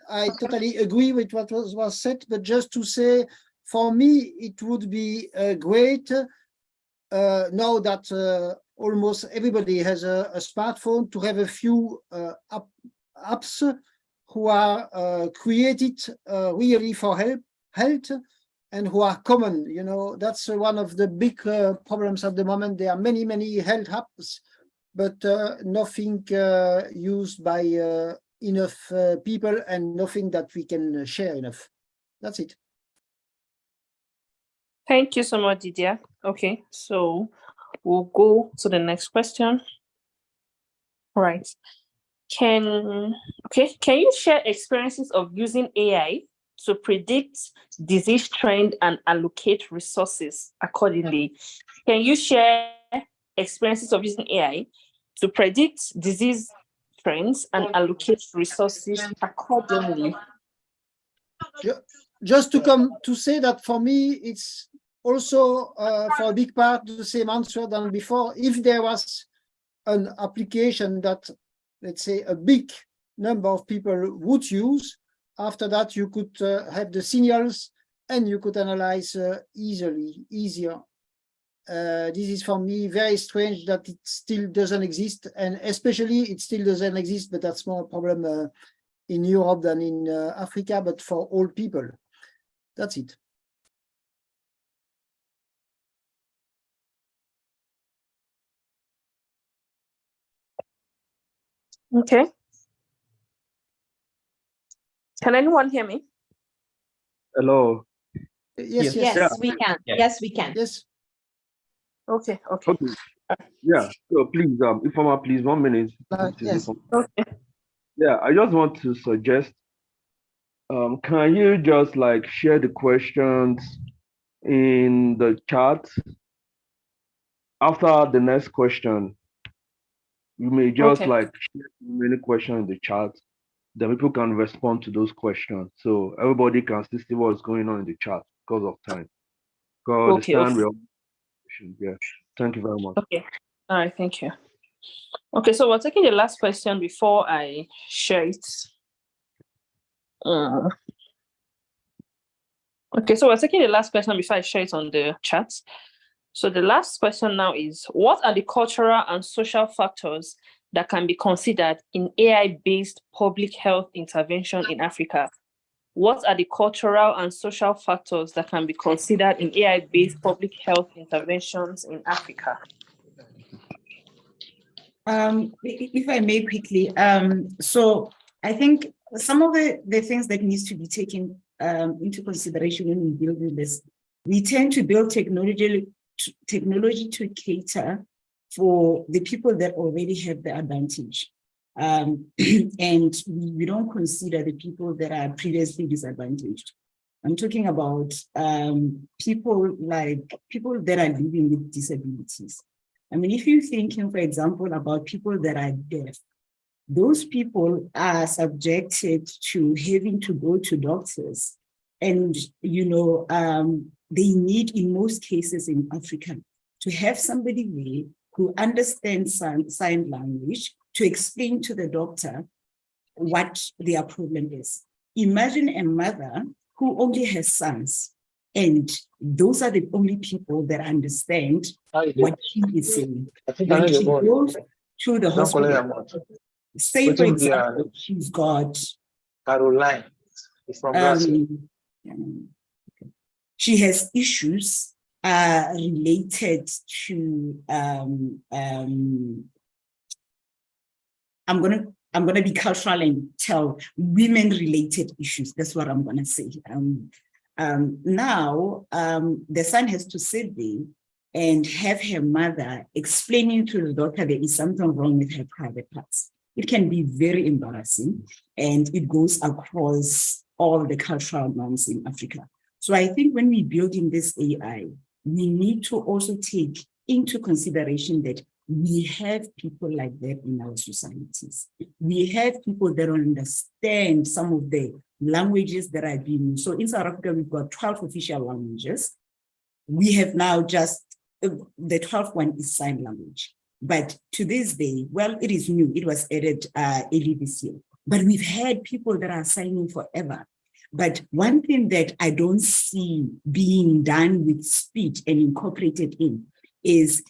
I totally agree with what was said, but just to say, for me, it would be great now that almost everybody has a smartphone to have a few apps who are created really for health and who are common. That's one of the big problems at the moment. There are many health apps, but nothing used by enough people and nothing that we can share enough. That's it. Thank you so much, Didier. Okay, so we'll go to the next question. All right. Can you share experiences of using AI to predict disease trend and allocate resources accordingly? Can you share experiences of using AI to predict disease trends and allocate resources accordingly? Just to say that for me, it's also for a big part the same answer than before. If there was an application that, let's say, a big number of people would use, after that you could have the signals and you could analyze easier. This is for me very strange that it still doesn't exist, and especially it still doesn't exist, but that's more a problem in Europe than in Africa, but for all people. That's it. Okay. Can anyone hear me? Hello. Yes, we can. Yes, we can. Yes. Okay. Yeah. So please, Ifeoma, please, 1 minute. Yes. Okay. Yeah, I just want to suggest, can you just share the questions in the chat? After the next question, you may just share many questions in the chat. Then people can respond to those questions, so everybody can see what's going on in the chat because of time. Because Okay. yeah. Thank you very much. Okay. All right. Thank you. Okay, so we're taking the last question before I share it. Okay, so we're taking the last question before I share it on the chat. So the last question now is, what are the cultural and social factors that can be considered in AI-based public health intervention in Africa? What are the cultural and social factors that can be considered in AI-based public health interventions in Africa? If I may quickly, so I think some of the things that needs to be taken into consideration when we build this, we tend to build technology to cater for the people that already have the advantage. And we don't consider the people that are previously disadvantaged. I'm talking about people that are living with disabilities. I mean, if you're thinking, for example, about people that are deaf, those people are subjected to having to go to doctors. And, they need, in most cases in Africa, to have somebody there who understands sign language to explain to the doctor what their problem is. Imagine a mother who only has sons, and those are the only people that understand what she is saying. When she goes to the hospital, say for example, she's got Caroline from Brazil. She has issues related to I'm gonna be cultural and tell women-related issues. That's what I'm gonna say. Now, the son has to sit there and have her mother explaining to the doctor there is something wrong with her private parts. It can be very embarrassing, and it goes across all the cultural norms in Africa. So I think when we build in this AI, we need to also take into consideration that we have people like that in our societies. We have people that understand some of the languages that are being used. So in South Africa, we've got 12 official languages. We have now just, the 12th one is sign language. But to this day, well, it is new. It was added early this year. But we've had people that are signing forever. But one thing that I don't see being done with speech and incorporated in is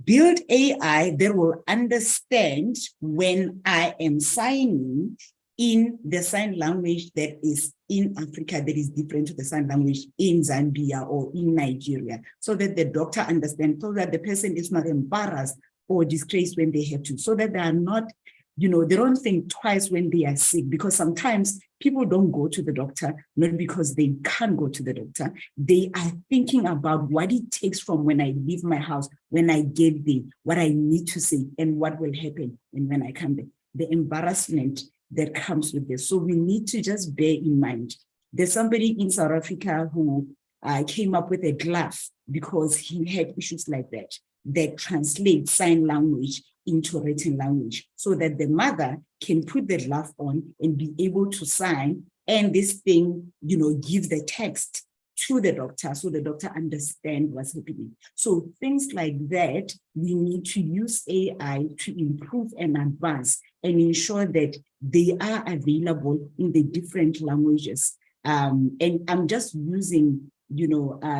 build AI that will understand when I am signing in the sign language that is in Africa that is different to the sign language in Zambia or in Nigeria, so that the doctor understands, so that the person is not embarrassed or disgraced when they have to, so that they are not, they don't think twice when they are sick, because sometimes people don't go to the doctor, not because they can't go to the doctor. They are thinking about what it takes from when I leave my house, when I get there, what I need to say, and what will happen and when I come back. The embarrassment that comes with this. So we need to just bear in mind. There's somebody in South Africa who came up with a glove because he had issues like that translates sign language into written language, so that the mother can put the glove on and be able to sign, and this thing, give the text to the doctor so the doctor understands what's happening. So things like that, we need to use AI to improve and advance and ensure that they are available in the different languages. And I'm just using,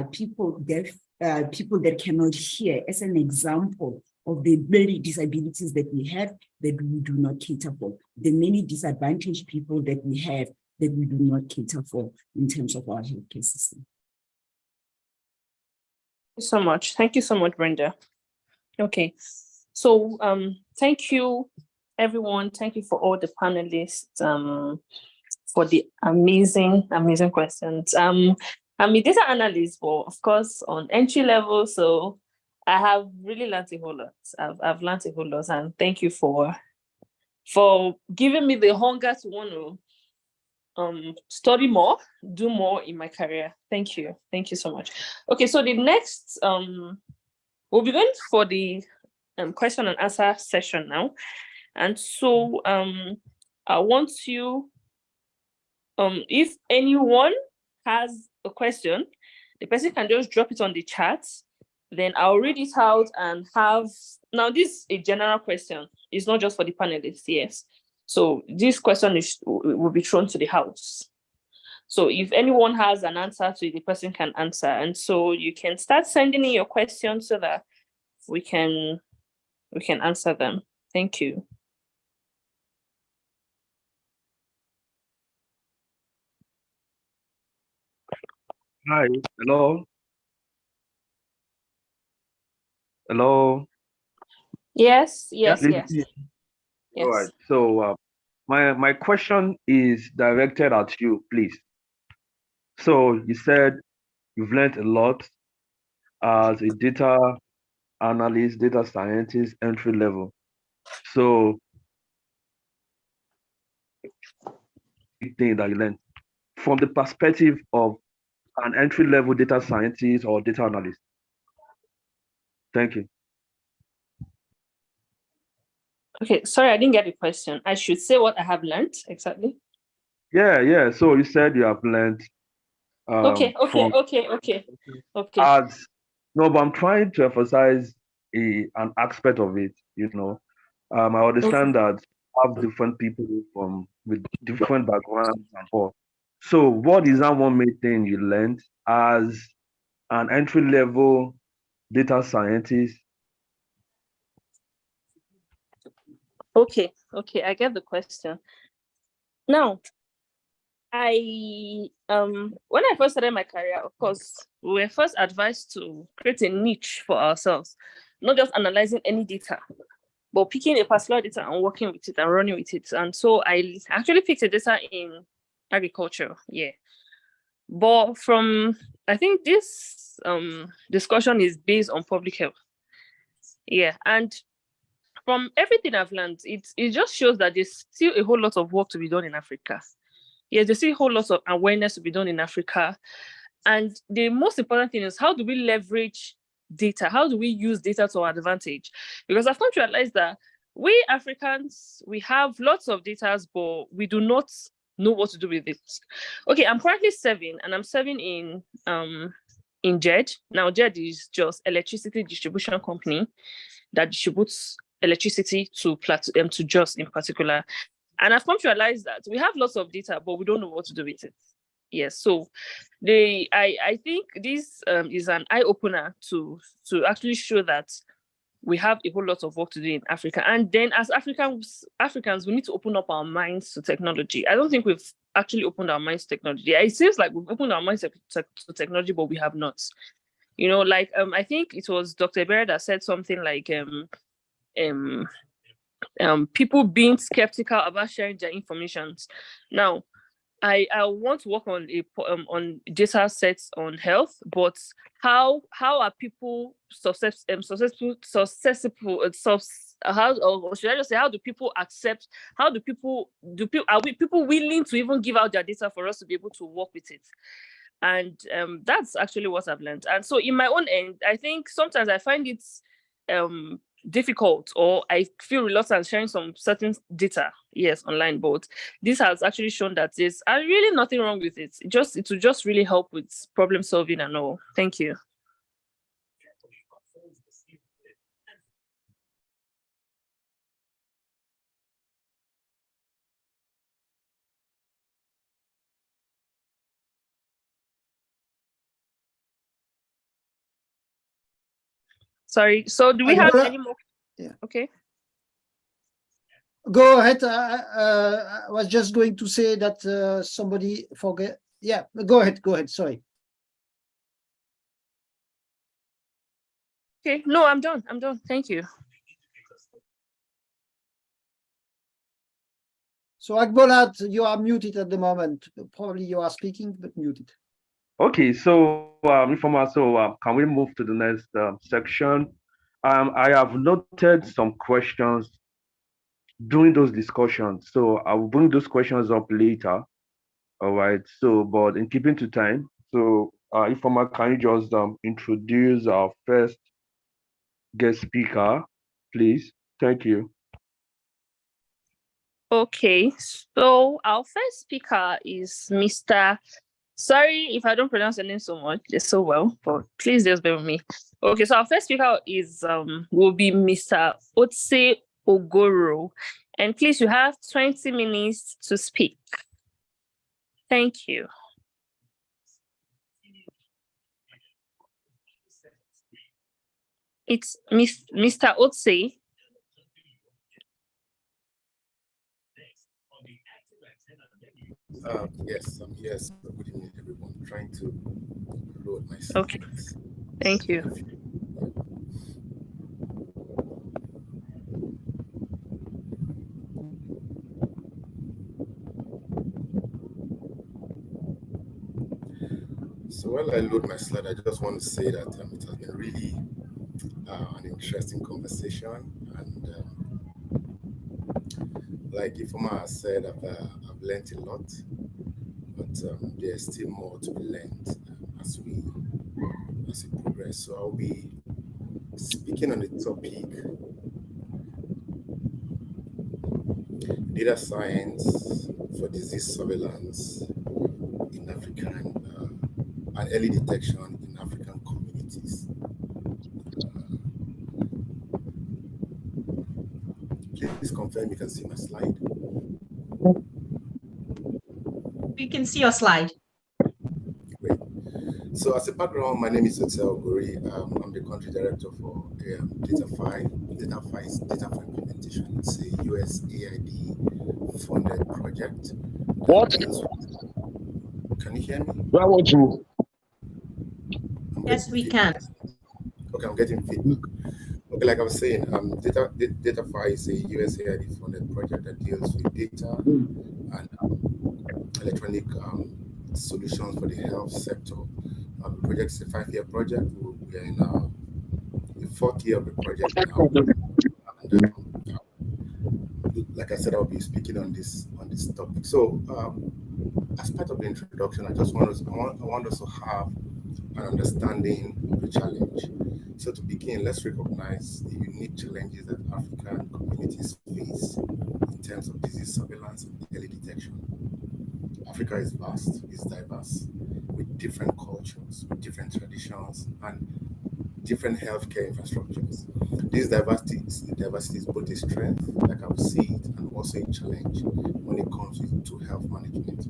people that cannot hear as an example of the many disabilities that we have that we do not cater for, the many disadvantaged people that we have that we do not cater for in terms of our healthcare system. Thank you so much. Thank you so much, Brenda. Okay, so thank you, everyone. Thank you for all the panelists for the amazing questions. I'm a data analyst, but of course on entry level, so I have really learned a whole lot. I've learned a whole lot, and thank you for giving me the hunger to want to study more, do more in my career. Thank you so much. Okay, so the next we'll be going for the question and answer session now, and so I want you, if anyone has a question, the person can just drop it on the chat. Then I'll read it out and have, now this is a general question. It's not just for the panelists, yes. So this question will be thrown to the house. So if anyone has an answer to it, the person can answer. And so you can start sending in your questions so that we can answer them. Thank you. Hi, hello. Hello. Yes. All right. So my question is directed at you, please. So you said you've learned a lot as a data analyst, data scientist, entry level. So thing that you learned from the perspective of an entry level data scientist or data analyst. Thank you. Okay, sorry, I didn't get the question. I should say what I have learned exactly. Yeah. So you said you have learned. Okay. As no, but I'm trying to emphasize an aspect of it. I understand that have different people with different backgrounds and all. So, what is that one main thing you learned as an entry level data scientist? Okay, I get the question. Now, when I first started my career, of course, we were first advised to create a niche for ourselves, not just analyzing any data, but picking a particular data and working with it and running with it. And so I actually picked a data in agriculture, yeah. But I think this discussion is based on public health. Yeah, and from everything I've learned, it just shows that there's still a whole lot of work to be done in Africa. Yeah, there's still a whole lot of awareness to be done in Africa. And the most important thing is, how do we leverage data? How do we use data to our advantage? Because I've come to realize that we Africans, we have lots of data, but we do not know what to do with it. Okay, I'm currently serving, and I'm serving in JED. Now, JED is just electricity distribution company that distributes electricity to Jos in particular. And I've come to realize that we have lots of data, but we don't know what to do with it. Yes, so I think this is an eye-opener to actually show that we have a whole lot of work to do in Africa. And then as Africans, we need to open up our minds to technology. I don't think we've actually opened our minds to technology. It seems like we've opened our minds to technology, but we have not. I think it was Dr. Ebere that said something like people being skeptical about sharing their information. Now, I want to work on data sets on health, but how are people susceptible? Or should I just say, how do people accept? Are people willing to even give out their data for us to be able to work with it? And that's actually what I've learned. And so in my own end, I think sometimes I find it difficult, or I feel reluctant sharing some certain data, yes, online, but this has actually shown that there's really nothing wrong with it. It will just really help with problem solving and all. Thank you. Sorry, so do we have any more? Yeah. Okay. Go ahead. I was just going to say that somebody forget. Yeah, go ahead. Sorry. Okay, no, I'm done. Thank you. So Agbolat, you are muted at the moment. Probably you are speaking, but muted. Okay, so can we move to the next section? I have noted some questions during those discussions, so I will bring those questions up later. All right. So, but in keeping to time, so Ifeoma, can you just introduce our first guest speaker, please? Thank you. Okay, so our first speaker is Mr. Sorry if I don't pronounce your name so well, but please just bear with me. Okay, so our first speaker will be Mr. Otse Ogoro. And please, you have 20 minutes to speak. Thank you. It's Mr. Otse. Yes, yes. Good evening, everyone. I'm trying to load my slides. Okay, thank you. So while I load my slide, I just want to say that it has been really an interesting conversation, and like Ifoma has said, I've learned a lot, but there's still more to be learned as we progress. So I'll be speaking on the topic data science for disease surveillance in African and early detection in African communities. Please confirm you can see my slide. We can see your slide. Great. So as a background, my name is Otse Ogoro. I'm the country director for DataFi implementation. It's a USAID funded project. What? Can you hear me? Where would you? Yes, we can. Okay, I'm getting feedback. Okay, like I was saying, DataFi is a USAID funded project that deals with data and electronic solutions for the health sector. The project is a 5-year project. We are in the 4th year of the project now. And, like I said, I'll be speaking on this topic. So, as part of the introduction, I want us to have an understanding of the challenge. So to begin, let's recognize the unique challenges that African communities face in terms of disease surveillance and early detection. Africa is vast, is diverse, with different cultures, with different traditions, and different healthcare infrastructures. This diversity is both a strength, like I would see it, and also a challenge when it comes to health management.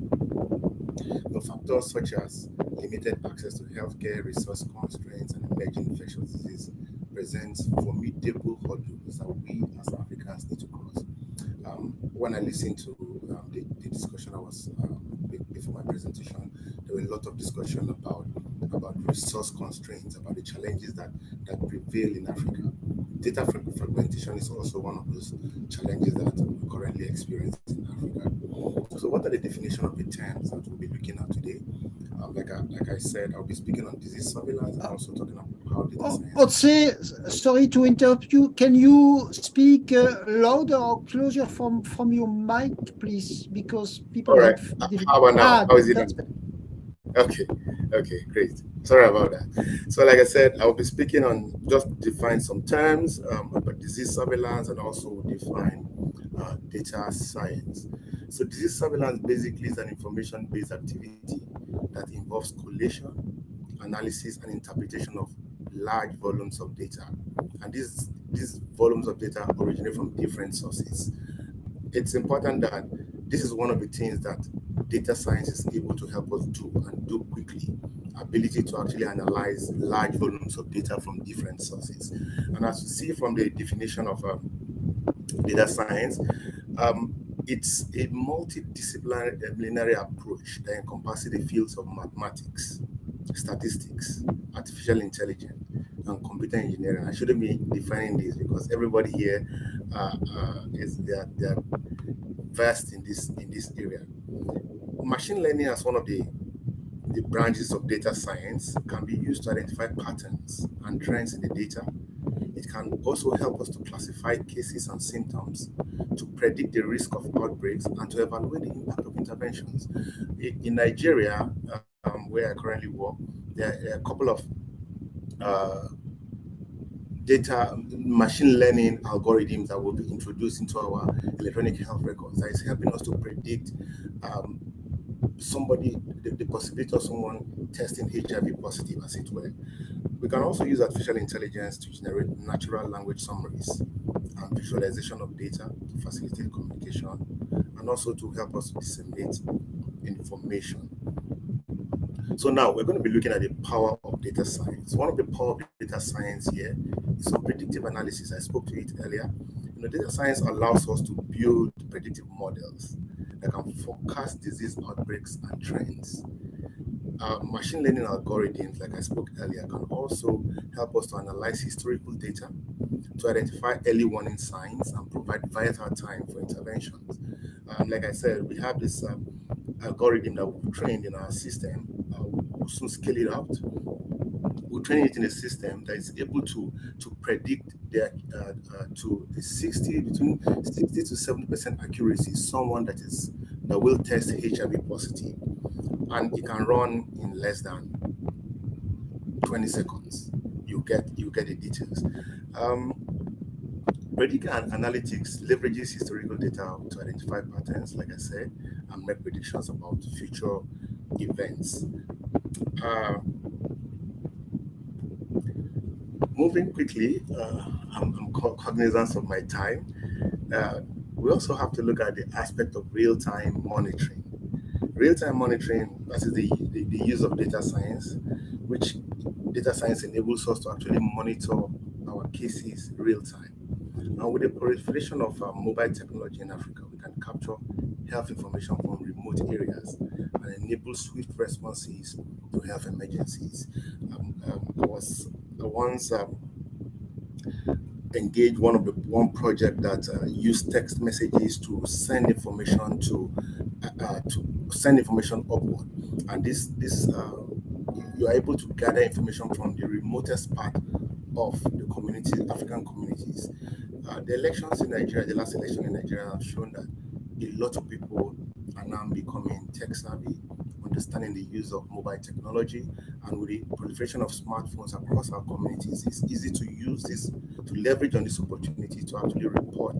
The factors such as limited access to healthcare, resource constraints, and emerging infectious disease present formidable hurdles that we as Africans need to cross. When I listened to the discussion before my presentation, there were a lot of discussion about resource constraints, about the challenges that prevail in Africa. Data fragmentation is also one of those challenges that we currently experience in Africa. So what are the definition of the terms that we'll be looking at today? Like I said, I'll be speaking on disease surveillance and also talking about how data science. Otse, sorry to interrupt you. Can you speak louder or closer from your mic, please? Because people All right. How about now? How is it? Okay, great. Sorry about that. So like I said, I'll be speaking on just define some terms about disease surveillance and also define data science. So disease surveillance basically is an information-based activity that involves collation, analysis, and interpretation of large volumes of data. And these volumes of data originate from different sources. It's important that this is one of the things that data science is able to help us do and do quickly. Ability to actually analyze large volumes of data from different sources. And as you see from the definition of data science, it's a multidisciplinary approach that encompasses the fields of mathematics, statistics, artificial intelligence, and computer engineering. I shouldn't be defining this because everybody here they're versed in this area. Machine learning as one of the branches of data science can be used to identify patterns and trends in the data. It can also help us to classify cases and symptoms, to predict the risk of outbreaks, and to evaluate the impact of interventions. In Nigeria, where I currently work, there are a couple of data machine learning algorithms that will be introduced into our electronic health records that is helping us to predict somebody, the possibility of someone testing HIV positive, as it were. We can also use artificial intelligence to generate natural language summaries and visualization of data to facilitate communication and also to help us disseminate information. So now we're going to be looking at the power of data science. One of the power of data science here is some predictive analysis. I spoke to it earlier. Data science allows us to build predictive models that can forecast disease outbreaks and trends. Machine learning algorithms, like I spoke earlier, can also help us to analyze historical data to identify early warning signs and provide vital time for interventions. Like I said, we have this algorithm that we've trained in our system. We'll soon scale it out. We'll train it in a system that is able to predict to between 60 to 70% accuracy someone that will test HIV positive, and it can run in less than 20 seconds. You get the details. Predictive analytics leverages historical data to identify patterns, like I said, and make predictions about future events. Moving quickly, I'm cognizant of my time. We also have to look at the aspect of real-time monitoring. Real-time monitoring, that is the use of data science, which data science enables us to actually monitor our cases real-time. Now, with the proliferation of mobile technology in Africa, we can capture health information from remote areas and enable swift responses to health emergencies. I was once engaged one project that used text messages to send information upward, and this you are able to gather information from the remotest part of the community, African communities. The elections in Nigeria, the last election in Nigeria, have shown that a lot of people are now becoming tech savvy, understanding the use of mobile technology, and with the proliferation of smartphones across our communities, it's easy to use this, to leverage on this opportunity to actually report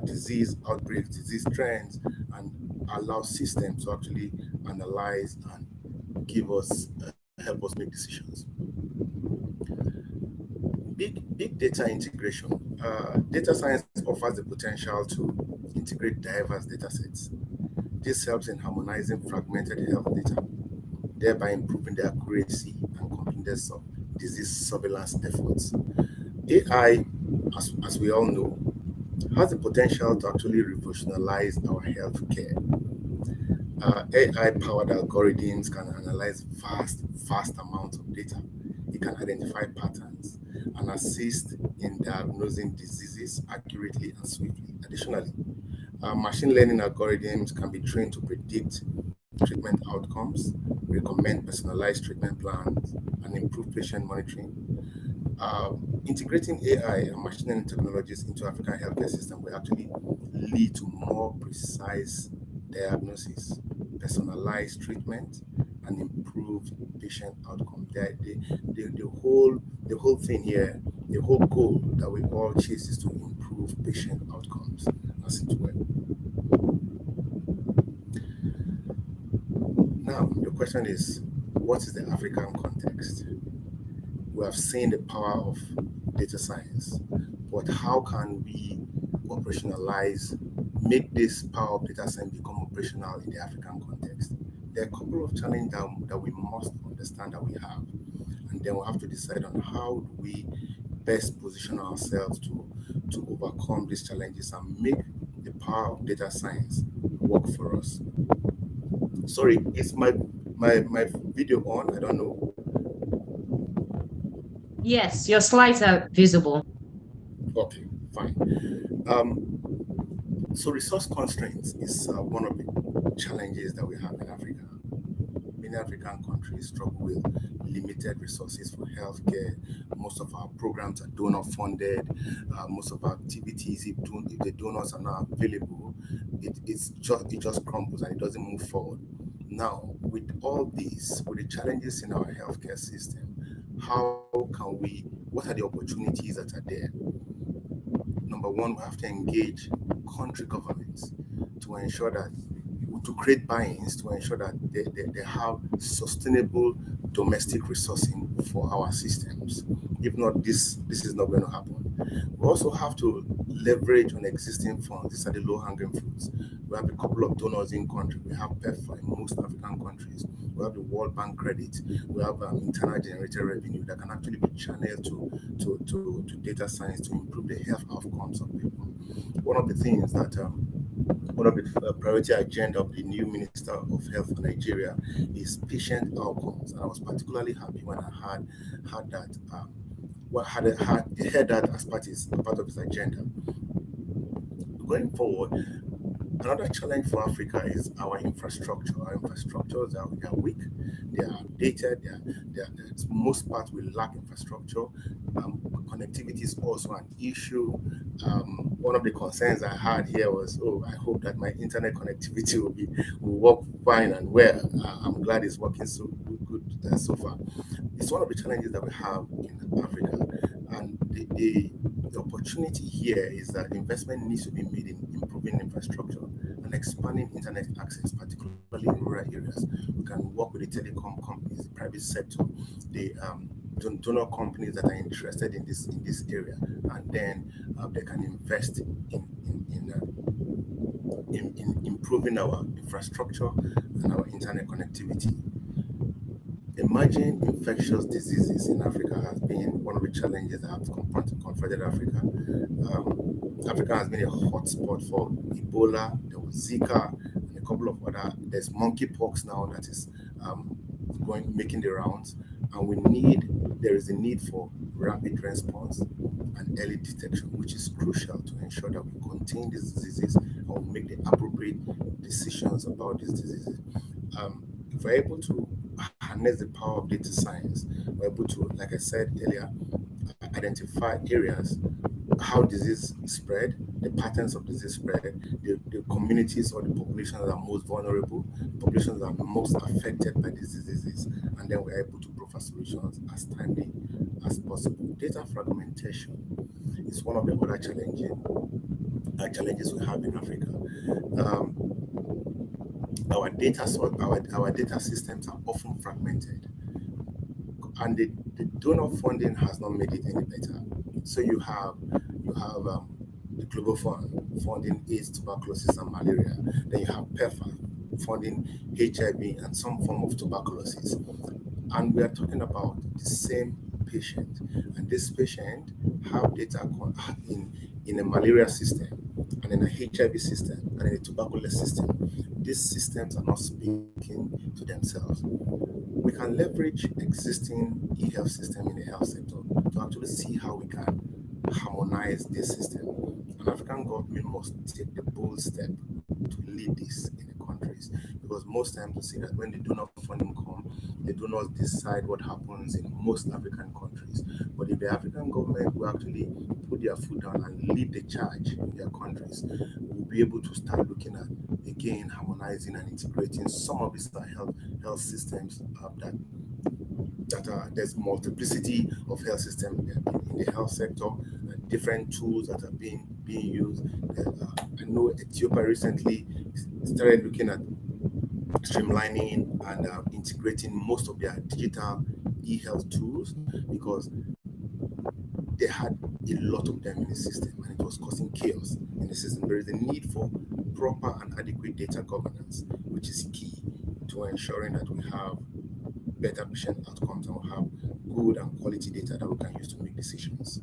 disease outbreaks, disease trends, and allow systems to actually analyze and give us, help us make decisions. Big data integration. Data science offers the potential to integrate diverse data sets. This helps in harmonizing fragmented health data, thereby improving the accuracy and completeness of disease surveillance efforts. AI, as we all know, has the potential to actually revolutionize our healthcare. AI-powered algorithms can analyze vast amounts of data. It can identify patterns and assist in diagnosing diseases accurately and swiftly. Additionally, machine learning algorithms can be trained to predict treatment outcomes, recommend personalized treatment plans, and improve patient monitoring. Integrating AI and machine learning technologies into African healthcare system will actually lead to more precise diagnosis, personalized treatment, and improved patient outcome. The whole thing here, the whole goal that we all chase is to improve patient outcomes, as it were. Now, the question is, what is the African context? We have seen the power of data science, but how can we operationalize, make this power of data science become operational in the African context? There are a couple of challenges that we must understand that we have, and then we'll have to decide on how do we best position ourselves to overcome these challenges and make the power of data science work for us. Sorry, is my video on? I don't know. Yes, your slides are visible. Okay, fine. So resource constraints is one of the challenges that we have in Africa. Many African countries struggle with limited resources for healthcare. Most of our programs are donor funded. Most of our activities, if the donors are not available, it just crumbles and it doesn't move forward. Now, with all these, with the challenges in our healthcare system, what are the opportunities that are there? Number one, we have to engage country governments to ensure that to create buy-ins to ensure that they have sustainable domestic resourcing for our systems. If not, this is not going to happen. We also have to leverage on existing funds. These are the low-hanging fruits. We have a couple of donors in country. We have PEPFAR in most African countries. We have the World Bank credit. We have internal generated revenue that can actually be channeled to data science to improve the health outcomes of people. One of the things that one of the priority agenda of the new Minister of Health for Nigeria is patient outcomes. And I was particularly happy when I heard that heard that as part of his agenda. Going forward, another challenge for Africa is our infrastructure. Our infrastructures are weak, they are outdated, most part we lack infrastructure. Connectivity is also an issue. One of the concerns I had here was, I hope that my internet connectivity will work fine and well. I'm glad it's working so good so far. It's one of the challenges that we have in Africa, and the opportunity here is that investment needs to be made in improving infrastructure and expanding internet access, particularly in rural areas. We can work with the telecom companies, the private sector, the donor companies that are interested in this area, and then they can invest in improving our infrastructure and our internet connectivity. Emerging infectious diseases in Africa has been one of the challenges that have confronted Africa. Africa has been a hotspot for Ebola, there was Zika, and a couple of other. There's monkeypox now that is making the rounds, and there is a need for rapid response and early detection, which is crucial to ensure that we contain these diseases and we make the appropriate decisions about these diseases. If we're able to harness the power of data science, we're able to, like I said earlier, identify areas, how disease spread, the patterns of disease spread, the communities or the populations that are most vulnerable, populations that are most affected by these diseases, and then we're able to profile solutions as timely as possible. Data fragmentation is one of the other challenges we have in Africa. Our data systems are often fragmented, and the donor funding has not made it any better. So you have the Global Fund funding AIDS, tuberculosis, and malaria. Then you have PEPFAR funding HIV and some form of tuberculosis. And we are talking about the same patient, and this patient have data in a malaria system, and in a HIV system, and in a tuberculosis system. These systems are not speaking to themselves. We can leverage existing e-health system in the health sector to actually see how we can harmonize this system. An African government must take the bold step to lead this in the countries, because most times we see that when the donor funding come, they do not decide what happens in most African countries. But if the African government will actually put their foot down and lead the charge in their countries, we'll be able to start looking at, again, harmonizing and integrating some of these health systems there's multiplicity of health systems in the health sector, different tools that are being used. I know Ethiopia recently started looking at streamlining and integrating most of their digital e-health tools, because they had a lot of them in the system and it was causing chaos in the system. There is a need for proper and adequate data governance, which is key to ensuring that we have better patient outcomes and we have good and quality data that we can use to make decisions.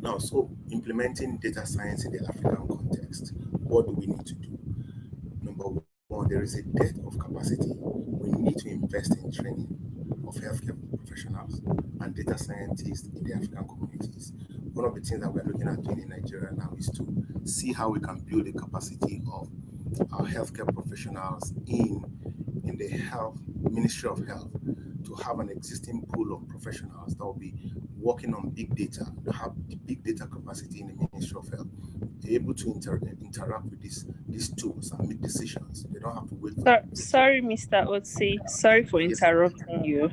Now, so implementing data science in the African context, what do we need to do? Number one, there is a dearth of capacity. We need to invest in training of healthcare professionals and data scientists in the African communities. One of the things that we're looking at doing in Nigeria now is to see how we can build the capacity of our healthcare professionals in the Ministry of Health, to have an existing pool of professionals that will be working on big data, to have the big data capacity in the Ministry of Health, be able to interact with these tools and make decisions. They don't have to wait. Sorry, Mr. Otsi. Sorry for interrupting you.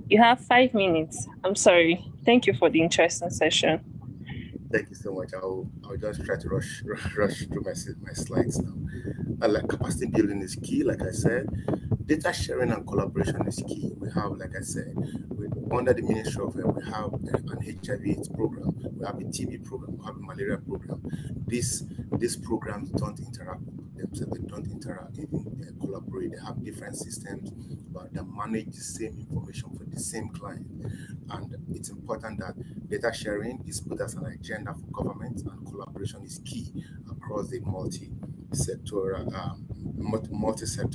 You have 5 minutes. I'm sorry. Thank you for the interesting session. Thank you so much. I'll just try to rush through my slides now. Like capacity building is key, like I said. Data sharing and collaboration is key. We have, like I said, under the Ministry of Health, we have an HIV/AIDS program, we have a TB program, we have a malaria program. These programs don't interact themselves, they don't interact, they collaborate. They have different systems, but they manage the same information for the same client. And it's important that data sharing is put as an agenda for government, and collaboration is key across the multi-sector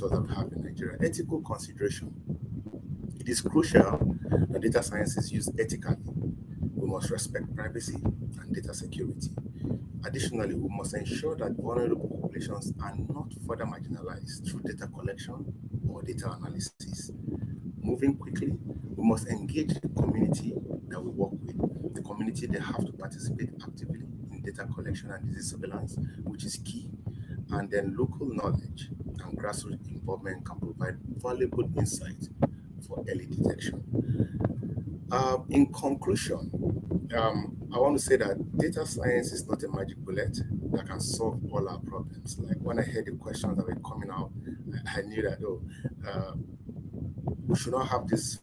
that we have in Nigeria. Ethical consideration. It is crucial that data science is used ethically. We must respect privacy and data security. Additionally, we must ensure that vulnerable populations are not further marginalized through data collection or data analysis. Moving quickly, we must engage the community that we work with. The community, they have to participate actively in data collection and disease surveillance, which is key. And then local knowledge and grassroots involvement can provide valuable insight for early detection. In conclusion, I want to say that data science is not a magic bullet that can solve all our problems. Like when I heard the questions that were coming out, I knew that, we should not have this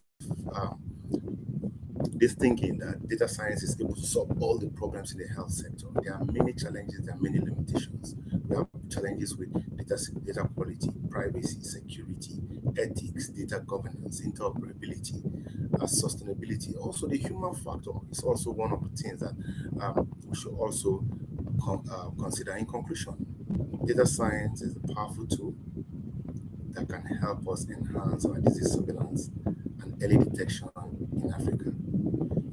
thinking that data science is able to solve all the problems in the health sector. There are many challenges, there are many limitations. We have challenges with data quality, privacy, security, ethics, data governance, interoperability, sustainability. Also, the human factor is also one of the things that we should also consider. In conclusion, data science is a powerful tool that can help us enhance our disease surveillance and early detection in Africa.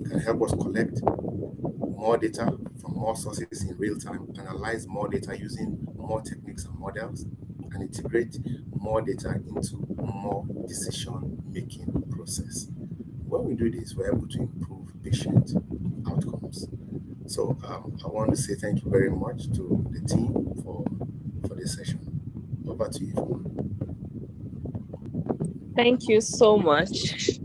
It can help us collect more data from more sources in real time, analyze more data using more techniques and models, and integrate more data into more decision-making process. When we do this, we're able to improve patient outcomes. So I want to say thank you very much to the team for this session. Over to you. Thank you so much.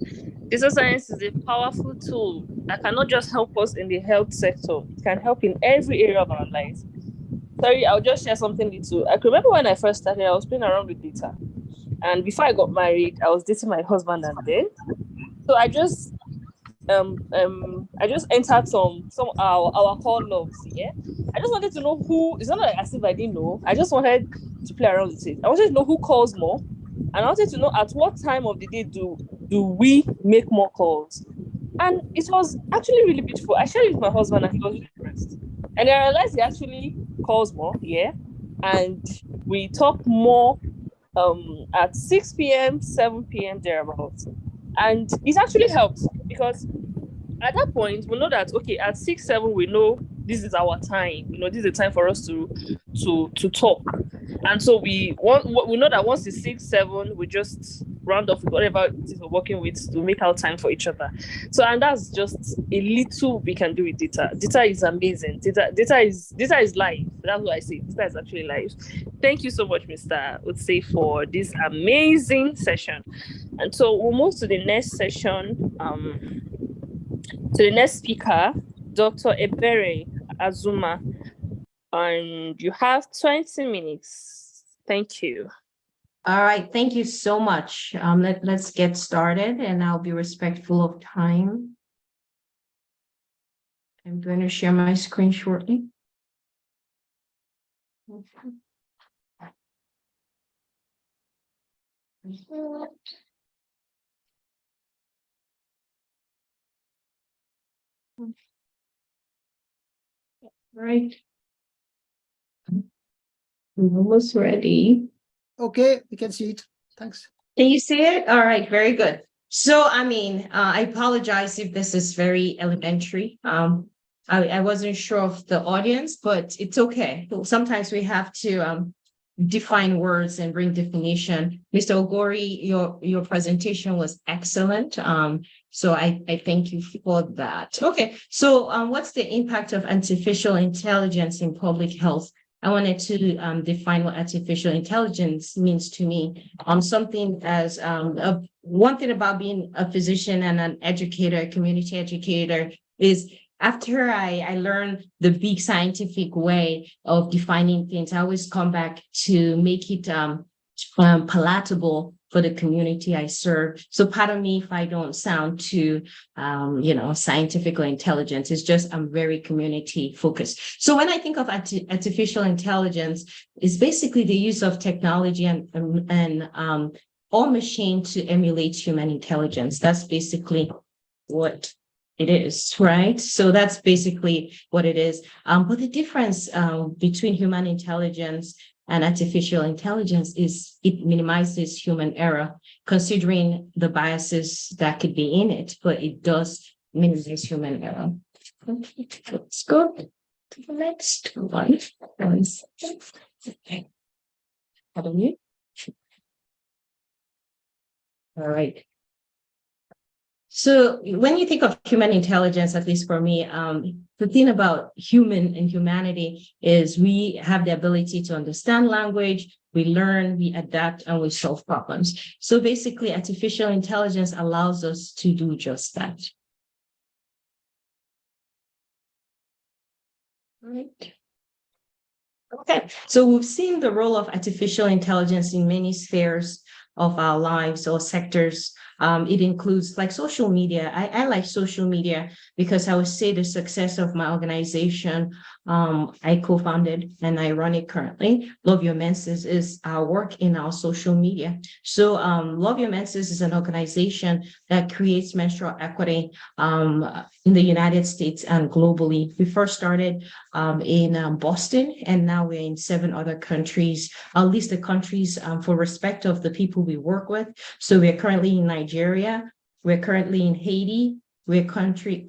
Data science is a powerful tool that cannot just help us in the health sector. It can help in every area of our lives. Sorry, I'll just share something little. I can remember when I first started, I was playing around with data. And before I got married, I was dating my husband and then. So I just entered some our call logs, yeah. I just wanted to know who, it's not like as if I didn't know. I just wanted to play around with it. I wanted to know who calls more. And I wanted to know at what time of the day do we make more calls. And it was actually really beautiful. I shared it with my husband and he was really impressed. And I realized he actually calls more, yeah. And we talk more at 6 p.m., 7 p.m. thereabouts. And it actually helps because at that point, we know that, okay, at 6, 7, we know this is our time. You know, this is the time for us to talk. And so we know that once it's 6, 7, we just round off whatever it is we're working with to make our time for each other. So, and that's just a little we can do with data. Data is amazing. Data is life. That's what I say. Data is actually life. Thank you so much, Mr. Utse, for this amazing session. And so we'll move to the next session, to the next speaker, Dr. Ebere Azuma. And you have 20 minutes. Thank you. All right, thank you so much. Let's get started and I'll be respectful of time. I'm going to share my screen shortly. Right. I'm almost ready. Okay, we can see it. Thanks. Can you see it? All right, very good. So, I apologize if this is very elementary. I wasn't sure of the audience, but it's okay. Sometimes we have to define words and bring definition. Mr. Ogori, your presentation was excellent. So I thank you for that. Okay, so what's the impact of artificial intelligence in public health? I wanted to define what artificial intelligence means to me. Something as one thing about being a physician and an educator, a community educator, is after I learned the big scientific way of defining things, I always come back to make it palatable for the community I serve. So pardon me if I don't sound too, scientific or intelligent. It's just I'm very community focused. So when I think of artificial intelligence, it's basically the use of technology and or machine to emulate human intelligence. That's basically what it is, right? So that's basically what it is. But the difference between human intelligence and artificial intelligence is it minimizes human error, considering the biases that could be in it, but it does minimize human error. Okay, let's go to the next one. Okay. Pardon you. All right. So when you think of human intelligence, at least for me, the thing about human and humanity is we have the ability to understand language, we learn, we adapt, and we solve problems. So basically, artificial intelligence allows us to do just that. All right. Okay, so we've seen the role of artificial intelligence in many spheres of our lives or sectors. It includes like social media. I like social media because I would say the success of my organization I co-founded and I run it currently. Love Your Menses is our work in our social media. So Love Your Menses is an organization that creates menstrual equity in the United States and globally. We first started in Boston, and now we're in 7 other countries. I'll list the countries for respect of the people we work with. So we're currently in Nigeria, we're currently in Haiti, we're currently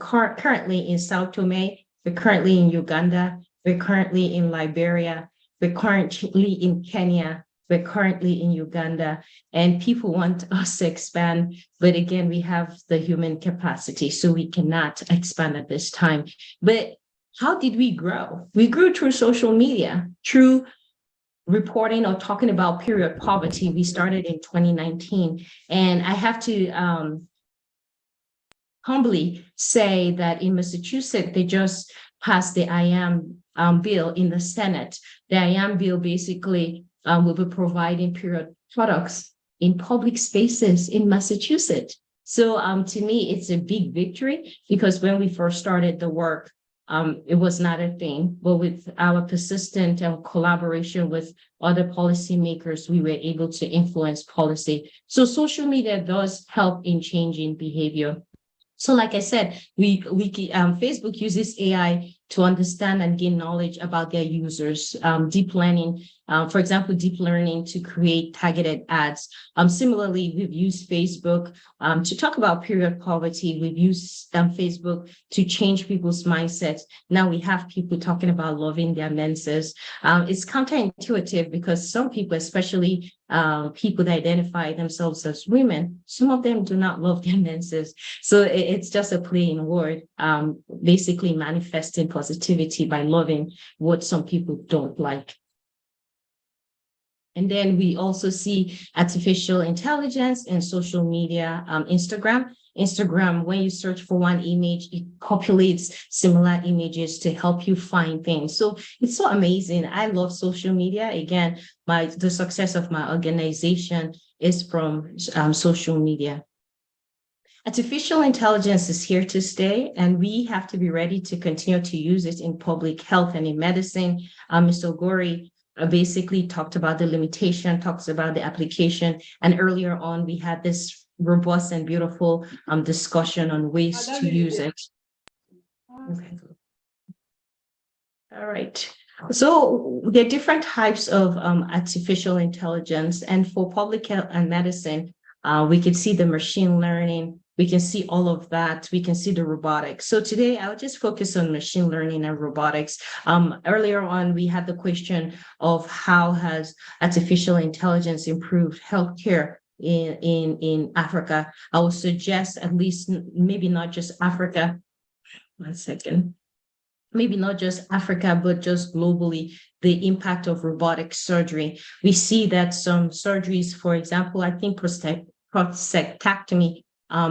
in Sao Tome, we're currently in Uganda, we're currently in Liberia, we're currently in Kenya, we're currently in Uganda, and people want us to expand, but again, we have the human capacity, so we cannot expand at this time. But how did we grow? We grew through social media, through reporting or talking about period poverty. We started in 2019, and I have to humbly say that in Massachusetts, they just passed the IAM bill in the Senate. The IAM bill basically will be providing period products in public spaces in Massachusetts. So to me, it's a big victory because when we first started the work, it was not a thing, but with our persistent collaboration with other policymakers, we were able to influence policy. So social media does help in changing behavior. So like I said, Facebook uses AI to understand and gain knowledge about their users, deep learning, for example, deep learning to create targeted ads. Similarly, we've used Facebook to talk about period poverty. We've used Facebook to change people's mindsets. Now we have people talking about loving their menses. It's counterintuitive because some people, especially people that identify themselves as women, some of them do not love their menses. So it's just a plain word, basically manifesting positivity by loving what some people don't like. And then we also see artificial intelligence and social media, Instagram, when you search for one image, it populates similar images to help you find things. So it's so amazing. I love social media. Again, the success of my organization is from social media. Artificial intelligence is here to stay, and we have to be ready to continue to use it in public health and in medicine. Mr. Ogori basically talked about the limitation, talks about the application, and earlier on we had this robust and beautiful discussion on ways to use it. Okay. All right. So there are different types of artificial intelligence, and for public health and medicine, we can see the machine learning, we can see all of that, we can see the robotics. So today I'll just focus on machine learning and robotics. Earlier on, we had the question of how has artificial intelligence improved healthcare in Africa. I would suggest at least maybe not just Africa. One second. Maybe not just Africa, but just globally, the impact of robotic surgery. We see that some surgeries, for example, I think prostatectomy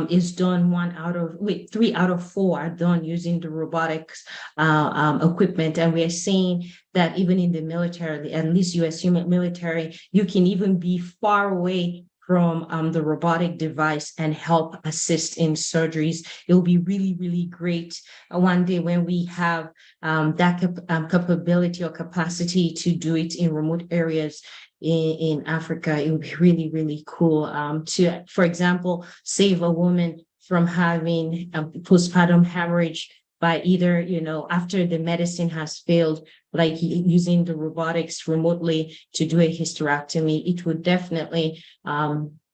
is done 3 out of 4 are done using the robotics equipment. And we are seeing that even in the military, at least US military, you can even be far away from the robotic device and help assist in surgeries. It will be really, really great one day when we have that capability or capacity to do it in remote areas in Africa. It would be really, really cool to, for example, save a woman from having a postpartum hemorrhage by either, after the medicine has failed, like using the robotics remotely to do a hysterectomy. It would definitely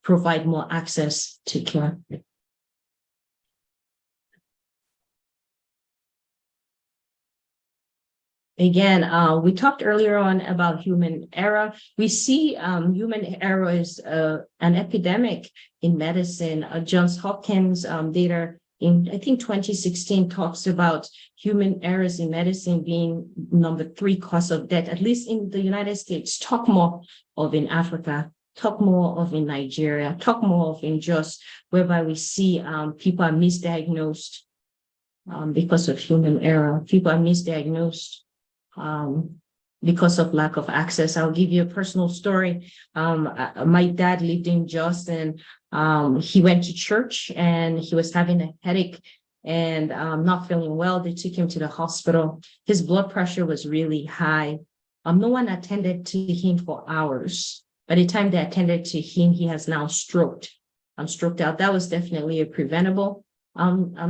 provide more access to care. Again, we talked earlier on about human error. We see human error is an epidemic in medicine. Johns Hopkins data in, I think, 2016 talks about human errors in medicine being number 3 cause of death, at least in the United States. Talk more of in Africa, talk more of in Nigeria, talk more of in JOS, whereby we see people are misdiagnosed because of human error. People are misdiagnosed because of lack of access. I'll give you a personal story. My dad lived in JOS, and he went to church and he was having a headache and not feeling well. They took him to the hospital. His blood pressure was really high. No one attended to him for hours. By the time they attended to him, he has now stroked out. That was definitely a preventable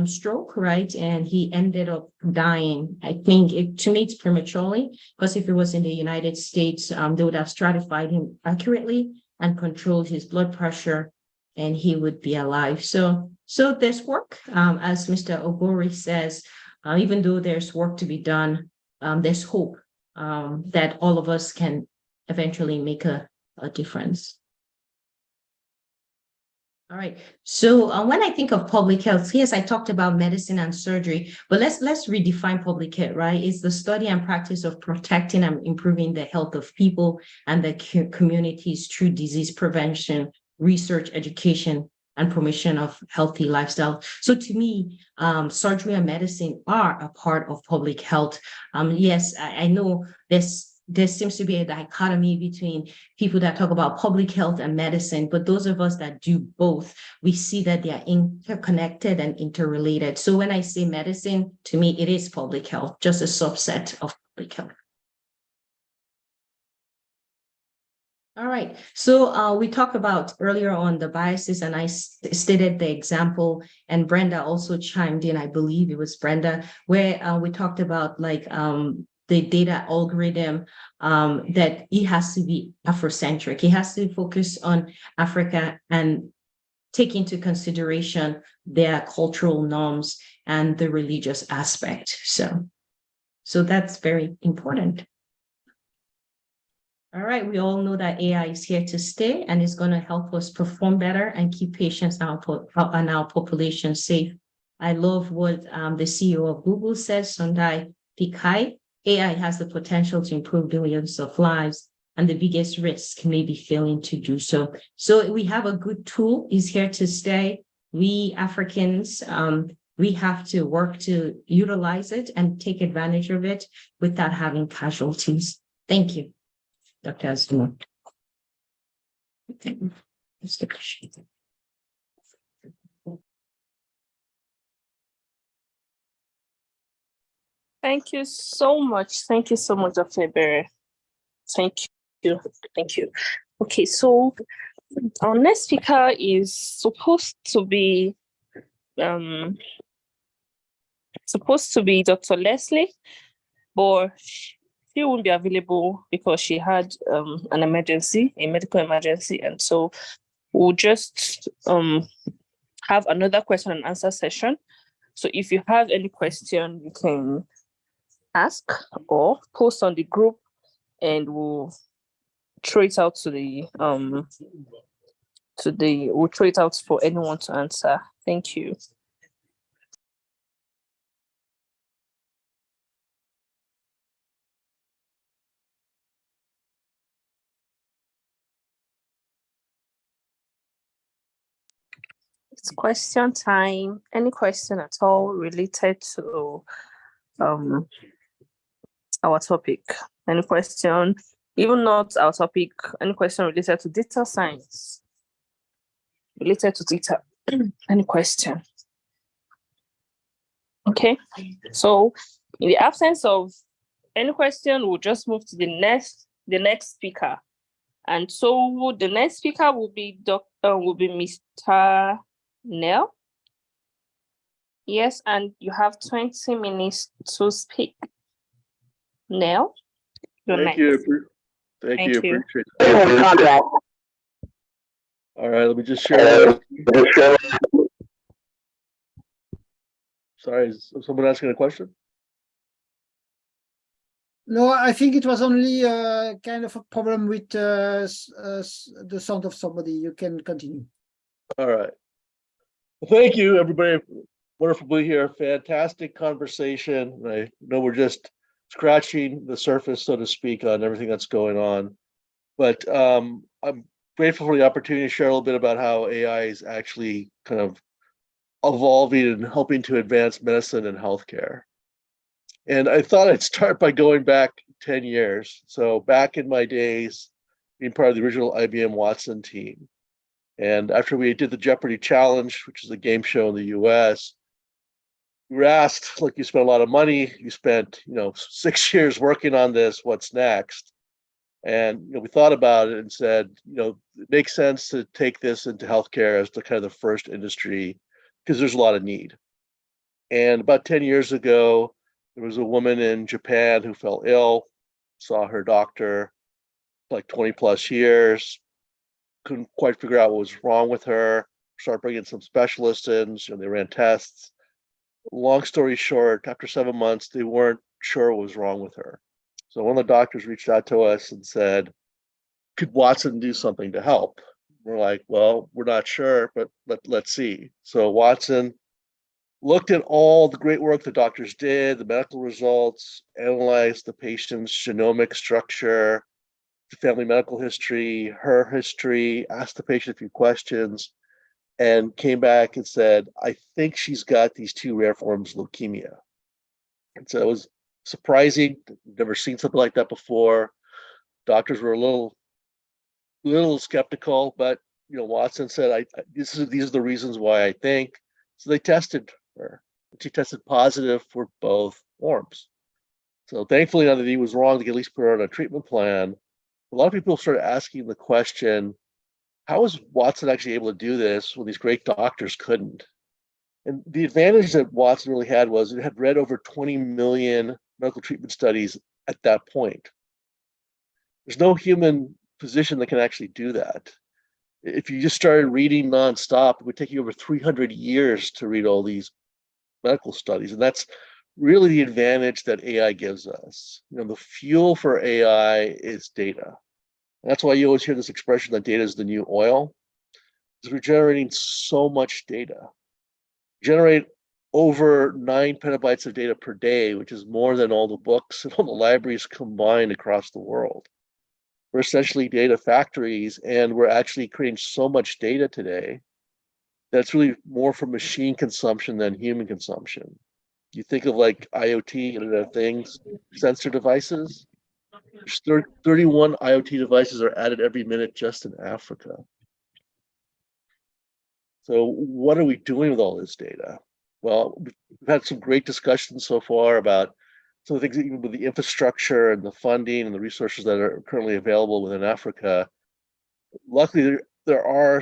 stroke, right? And he ended up dying. I think to me it's prematurely, because if it was in the United States, they would have stratified him accurately and controlled his blood pressure, and he would be alive. So there's work, as Mr. Ogori says, even though there's work to be done, there's hope that all of us can eventually make a difference. All right. So when I think of public health, yes, I talked about medicine and surgery, but let's redefine public health, right? It's the study and practice of protecting and improving the health of people and the communities through disease prevention, research, education, and promotion of healthy lifestyle. So to me, surgery and medicine are a part of public health. Yes, I know there seems to be a dichotomy between people that talk about public health and medicine, but those of us that do both, we see that they are interconnected and interrelated. So when I say medicine, to me, it is public health, just a subset of public health. All right, so we talked about earlier on the biases, and I stated the example, and Brenda also chimed in, I believe it was Brenda, where we talked about like the data algorithm, that it has to be Afrocentric. It has to focus on Africa and take into consideration their cultural norms and the religious aspect. So that's very important. All right, we all know that AI is here to stay and is going to help us perform better and keep patients and our population safe. I love what the CEO of Google says, Sundar Pichai. AI has the potential to improve billions of lives, and the biggest risk may be failing to do so. So we have a good tool, is here to stay. We Africans, we have to work to utilize it and take advantage of it without having casualties. Thank you, Dr. Azuma. Thank you so much. Thank you so much, Dr. Ebere. Thank you. Thank you. Okay, so our next speaker is supposed to be Dr. Leslie, but she won't be available because she had an emergency, a medical emergency, and so we'll just have another question and answer session. So if you have any question, you can ask or post on the group, and we'll throw it out to the we'll throw it out for anyone to answer. Thank you. It's question time. Any question at all related to our topic? Any question, even not our topic, any question related to data science? Related to data, any question? Okay, so in the absence of any question, we'll just move to the next speaker. And so the next speaker will be Mr. Nell. Yes, and you have 20 minutes to speak. Nell, Thank you. Thank you. you. Appreciate it. All right, let me just share. Sorry, is someone asking a question? No, I think it was only kind of a problem with the sound of somebody. You can continue. All right. Well, thank you, everybody. Wonderful to be here. Fantastic conversation. I know we're just scratching the surface, so to speak, on everything that's going on. But I'm grateful for the opportunity to share a little bit about how AI is actually kind of evolving and helping to advance medicine and healthcare. And I thought I'd start by going back 10 years. So back in my days, being part of the original IBM Watson team. And after we did the Jeopardy Challenge, which is a game show in the US, we were asked, look, you spent a lot of money, you spent 6 years working on this, what's next? And we thought about it and said, it makes sense to take this into healthcare as the kind of the first industry, because there's a lot of need. And about 10 years ago, there was a woman in Japan who fell ill, saw her doctor like 20 plus years, couldn't quite figure out what was wrong with her, started bringing some specialists in, they ran tests. Long story short, after 7 months, they weren't sure what was wrong with her. So one of the doctors reached out to us and said, could Watson do something to help? We're like, well, we're not sure, but let's see. So Watson looked at all the great work the doctors did, the medical results, analyzed the patient's genomic structure, the family medical history, her history, asked the patient a few questions, and came back and said, I think she's got these 2 rare forms of leukemia. And so it was surprising. Never seen something like that before. Doctors were a little skeptical, but Watson said, these are the reasons why I think. So they tested her. She tested positive for both forms. So thankfully, none of he was wrong to at least put her on a treatment plan. A lot of people started asking the question, how is Watson actually able to do this when these great doctors couldn't? And the advantage that Watson really had was it had read over 20 million medical treatment studies at that point. There's no human physician that can actually do that. If you just started reading nonstop, it would take you over 300 years to read all these medical studies. And that's really the advantage that AI gives us. The fuel for AI is data. And that's why you always hear this expression that data is the new oil, because we're generating so much data. We generate over 9 petabytes of data per day, which is more than all the books and all the libraries combined across the world. We're essentially data factories, and we're actually creating so much data today that's really more for machine consumption than human consumption. You think of like IoT, Internet of Things, sensor devices. 31 IoT devices are added every minute just in Africa. So what are we doing with all this data? Well, we've had some great discussions so far about some of the things, even with the infrastructure and the funding and the resources that are currently available within Africa. Luckily, there are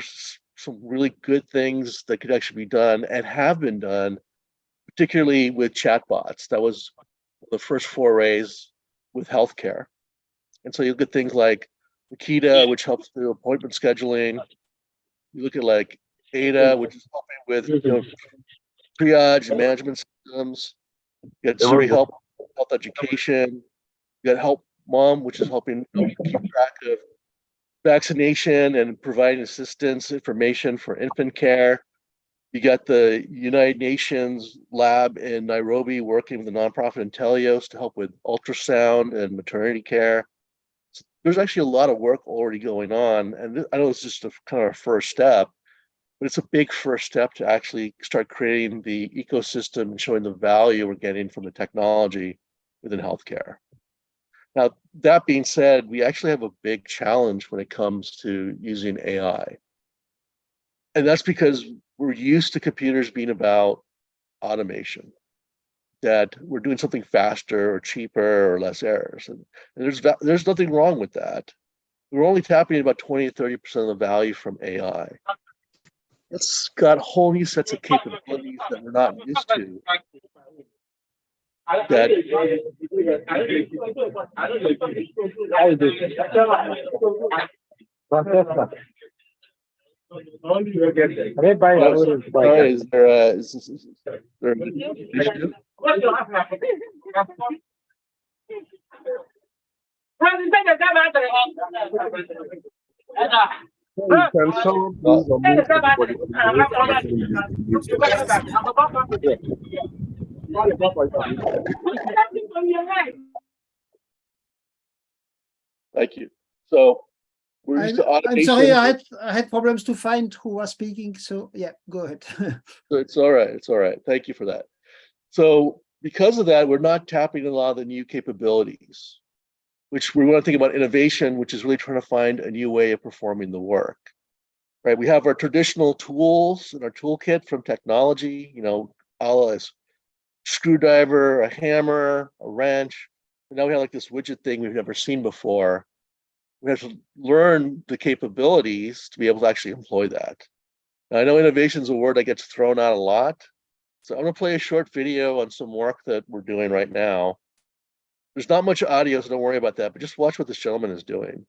some really good things that could actually be done and have been done, particularly with chatbots. That was the first forays with healthcare. And so you look at things like Akita, which helps do appointment scheduling. You look at like Ada, which is helping with triage and management systems. You got Siri Help, health education. You got Help Mom, which is helping keep track of vaccination and providing assistance information for infant care. You got the United Nations lab in Nairobi working with the nonprofit Intellios to help with ultrasound and maternity care. There's actually a lot of work already going on, and I know it's just a kind of a first step, but it's a big first step to actually start creating the ecosystem and showing the value we're getting from the technology within healthcare. Now, that being said, we actually have a big challenge when it comes to using AI. And that's because we're used to computers being about automation, that we're doing something faster or cheaper or less errors. And there's nothing wrong with that. We're only tapping about 20 to 30% of the value from AI. It's got whole new sets of capabilities that we're not used to. That is there an issue? Can someone please unmute everybody on Thank you. So we're used to I'm automation. sorry, I had problems to find who was speaking. So yeah, go ahead. It's all right. It's all right. Thank you for that. So because of that, we're not tapping a lot of the new capabilities, which we want to think about innovation, which is really trying to find a new way of performing the work, right? We have our traditional tools in our toolkit from technology, you know, a screwdriver, a hammer, a wrench. And now we have like this widget thing we've never seen before. We have to learn the capabilities to be able to actually employ that. Now, I know innovation is a word that gets thrown out a lot. So I'm going to play a short video on some work that we're doing right now. There's not much audio, so don't worry about that, but just watch what this gentleman is doing.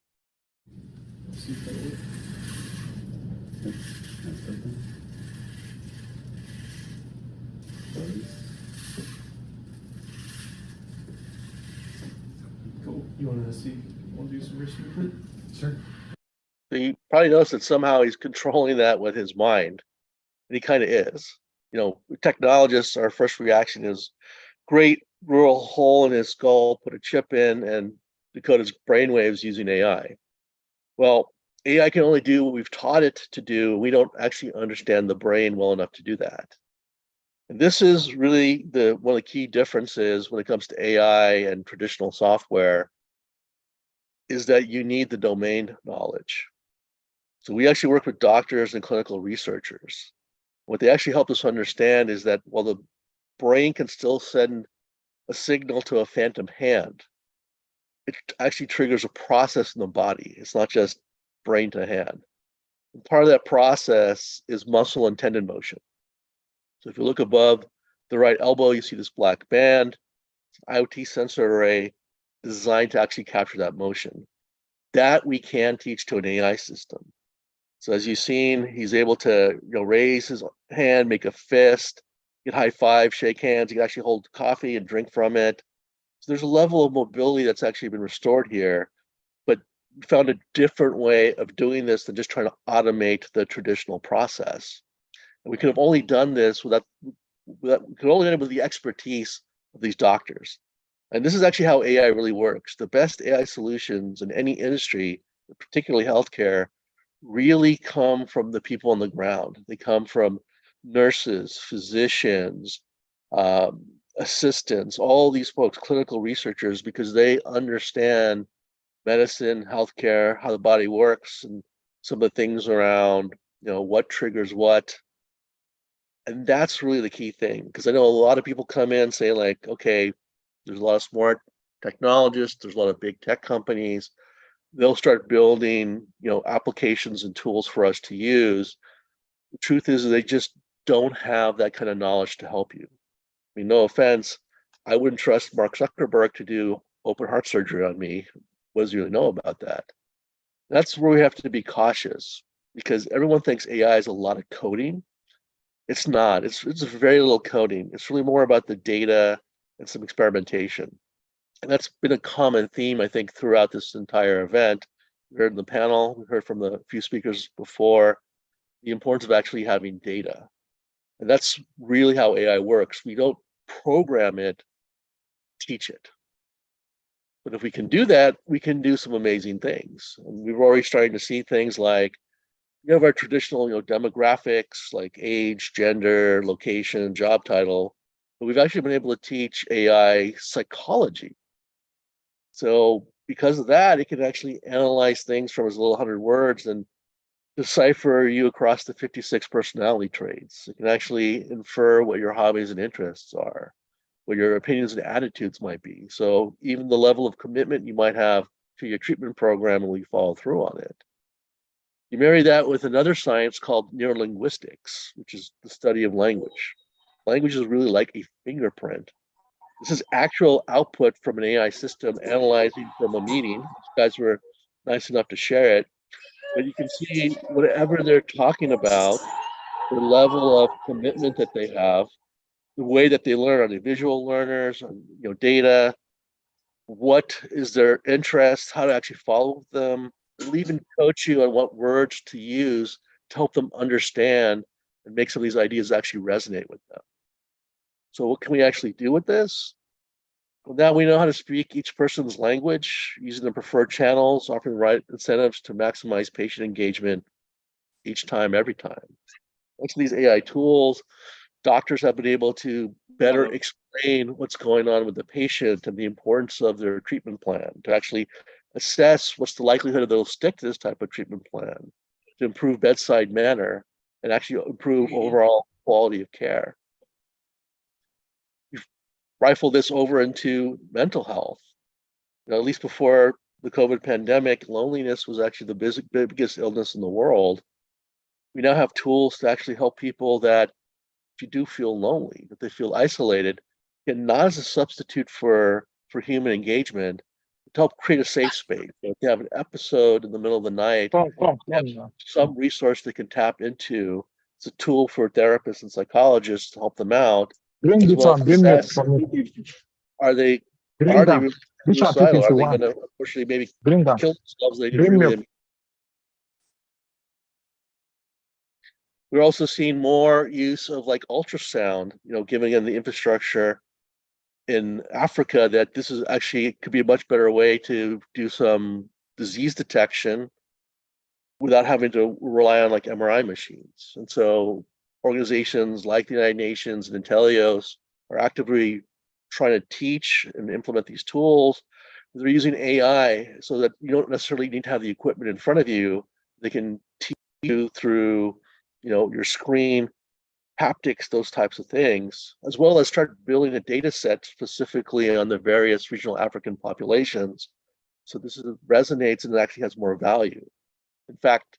Cool. You want to do some wrist movement? Sure. So you probably noticed that somehow he's controlling that with his mind, and he kind of is. You know, technologists, our first reaction is great, drill a hole in his skull, put a chip in, and decode his brainwaves using AI. Well, AI can only do what we've taught it to do. We don't actually understand the brain well enough to do that. And this is really one of the key differences when it comes to AI and traditional software, is that you need the domain knowledge. So we actually work with doctors and clinical researchers. What they actually help us understand is that while the brain can still send a signal to a phantom hand, it actually triggers a process in the body. It's not just brain to hand. And part of that process is muscle and tendon motion. So if you look above the right elbow, you see this black band. It's an IoT sensor array designed to actually capture that motion. That we can teach to an AI system. So as you've seen, he's able to raise his hand, make a fist, get high five, shake hands. He can actually hold coffee and drink from it. So there's a level of mobility that's actually been restored here, but we found a different way of doing this than just trying to automate the traditional process. And we could have only done this with the expertise of these doctors. And this is actually how AI really works. The best AI solutions in any industry, particularly healthcare, really come from the people on the ground. They come from nurses, physicians, assistants, all these folks, clinical researchers, because they understand medicine, healthcare, how the body works, and some of the things around, what triggers what. And that's really the key thing, because I know a lot of people come in saying like, okay, there's a lot of smart technologists, there's a lot of big tech companies. They'll start building, applications and tools for us to use. The truth is they just don't have that kind of knowledge to help you. I mean, no offense, I wouldn't trust Mark Zuckerberg to do open heart surgery on me. What does he really know about that? That's where we have to be cautious, because everyone thinks AI is a lot of coding. It's not. It's very little coding. It's really more about the data and some experimentation. And that's been a common theme, I think, throughout this entire event. We heard in the panel, we heard from the few speakers before, the importance of actually having data. And that's really how AI works. We don't program it, teach it. But if we can do that, we can do some amazing things. And we're already starting to see things like, we have our traditional, demographics like age, gender, location, job title, but we've actually been able to teach AI psychology. So because of that, it can actually analyze things from as little 100 words and decipher you across the 56 personality traits. It can actually infer what your hobbies and interests are, what your opinions and attitudes might be. So even the level of commitment you might have to your treatment program and will you follow through on it. You marry that with another science called neurolinguistics, which is the study of language. Language is really like a fingerprint. This is actual output from an AI system analyzing from a meeting. These guys were nice enough to share it. But you can see whatever they're talking about, the level of commitment that they have, the way that they learn. Are they visual learners? Data? What is their interest? How to actually follow them? They'll even coach you on what words to use to help them understand and make some of these ideas actually resonate with them. So what can we actually do with this? Well, now we know how to speak each person's language, using the preferred channels, offering the right incentives to maximize patient engagement each time, every time. Thanks to these AI tools, doctors have been able to better explain what's going on with the patient and the importance of their treatment plan, to actually assess what's the likelihood that they'll stick to this type of treatment plan, to improve bedside manner, and actually improve overall quality of care. You rifle this over into mental health. At least before the COVID pandemic, loneliness was actually the biggest illness in the world. We now have tools to actually help people that if you do feel lonely, that they feel isolated, and not as a substitute for human engagement, to help create a safe space. If they have an episode in the middle of the night, some resource they can tap into. It's a tool for therapists and psychologists to help them out. Bring it on, bring it for me. Are they Bring them. really Which are suicidal? Are they one? going to unfortunately maybe Bring them. kill themselves? They Bring really them. We're also seeing more use of like ultrasound, giving them the infrastructure in Africa that this is actually could be a much better way to do some disease detection without having to rely on like MRI machines. And so organizations like the United Nations and Intellios are actively trying to teach and implement these tools. They're using AI so that you don't necessarily need to have the equipment in front of you. They can teach you through your screen, haptics, those types of things, as well as start building a data set specifically on the various regional African populations. So this resonates and it actually has more value. In fact,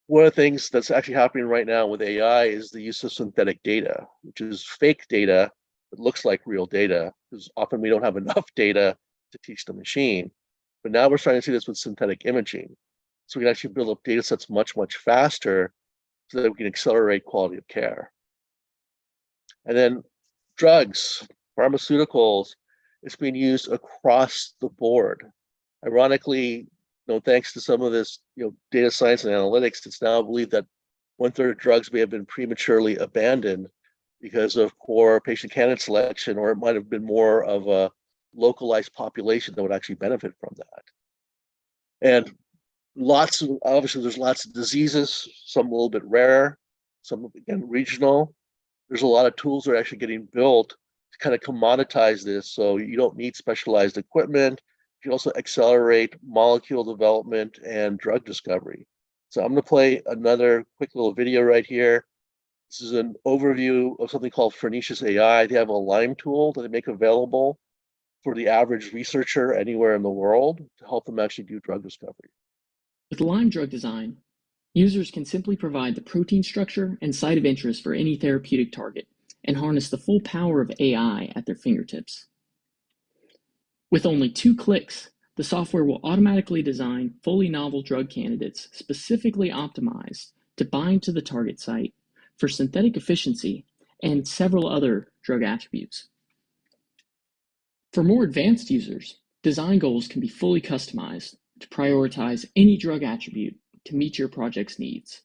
one of the things that's actually happening right now with AI is the use of synthetic data, which is fake data that looks like real data, because often we don't have enough data to teach the machine. But now we're starting to see this with synthetic imaging. So we can actually build up data sets much, much faster so that we can accelerate quality of care. And then drugs, pharmaceuticals, it's being used across the board. Ironically, thanks to some of this, data science and analytics, it's now believed that 1/3 of drugs may have been prematurely abandoned because of poor patient candidate selection, or it might have been more of a localized population that would actually benefit from that. And obviously there's lots of diseases, some a little bit rare, some again regional. There's a lot of tools that are actually getting built to kind of commoditize this, so you don't need specialized equipment. You can also accelerate molecule development and drug discovery. So I'm going to play another quick little video right here. This is an overview of something called Pernicious AI. They have a Lyme tool that they make available for the average researcher anywhere in the world to help them actually do drug discovery. With Lyme drug design, users can simply provide the protein structure and site of interest for any therapeutic target and harness the full power of AI at their fingertips. With only 2 clicks, the software will automatically design fully novel drug candidates specifically optimized to bind to the target site for synthetic efficiency and several other drug attributes. For more advanced users, design goals can be fully customized to prioritize any drug attribute to meet your project's needs.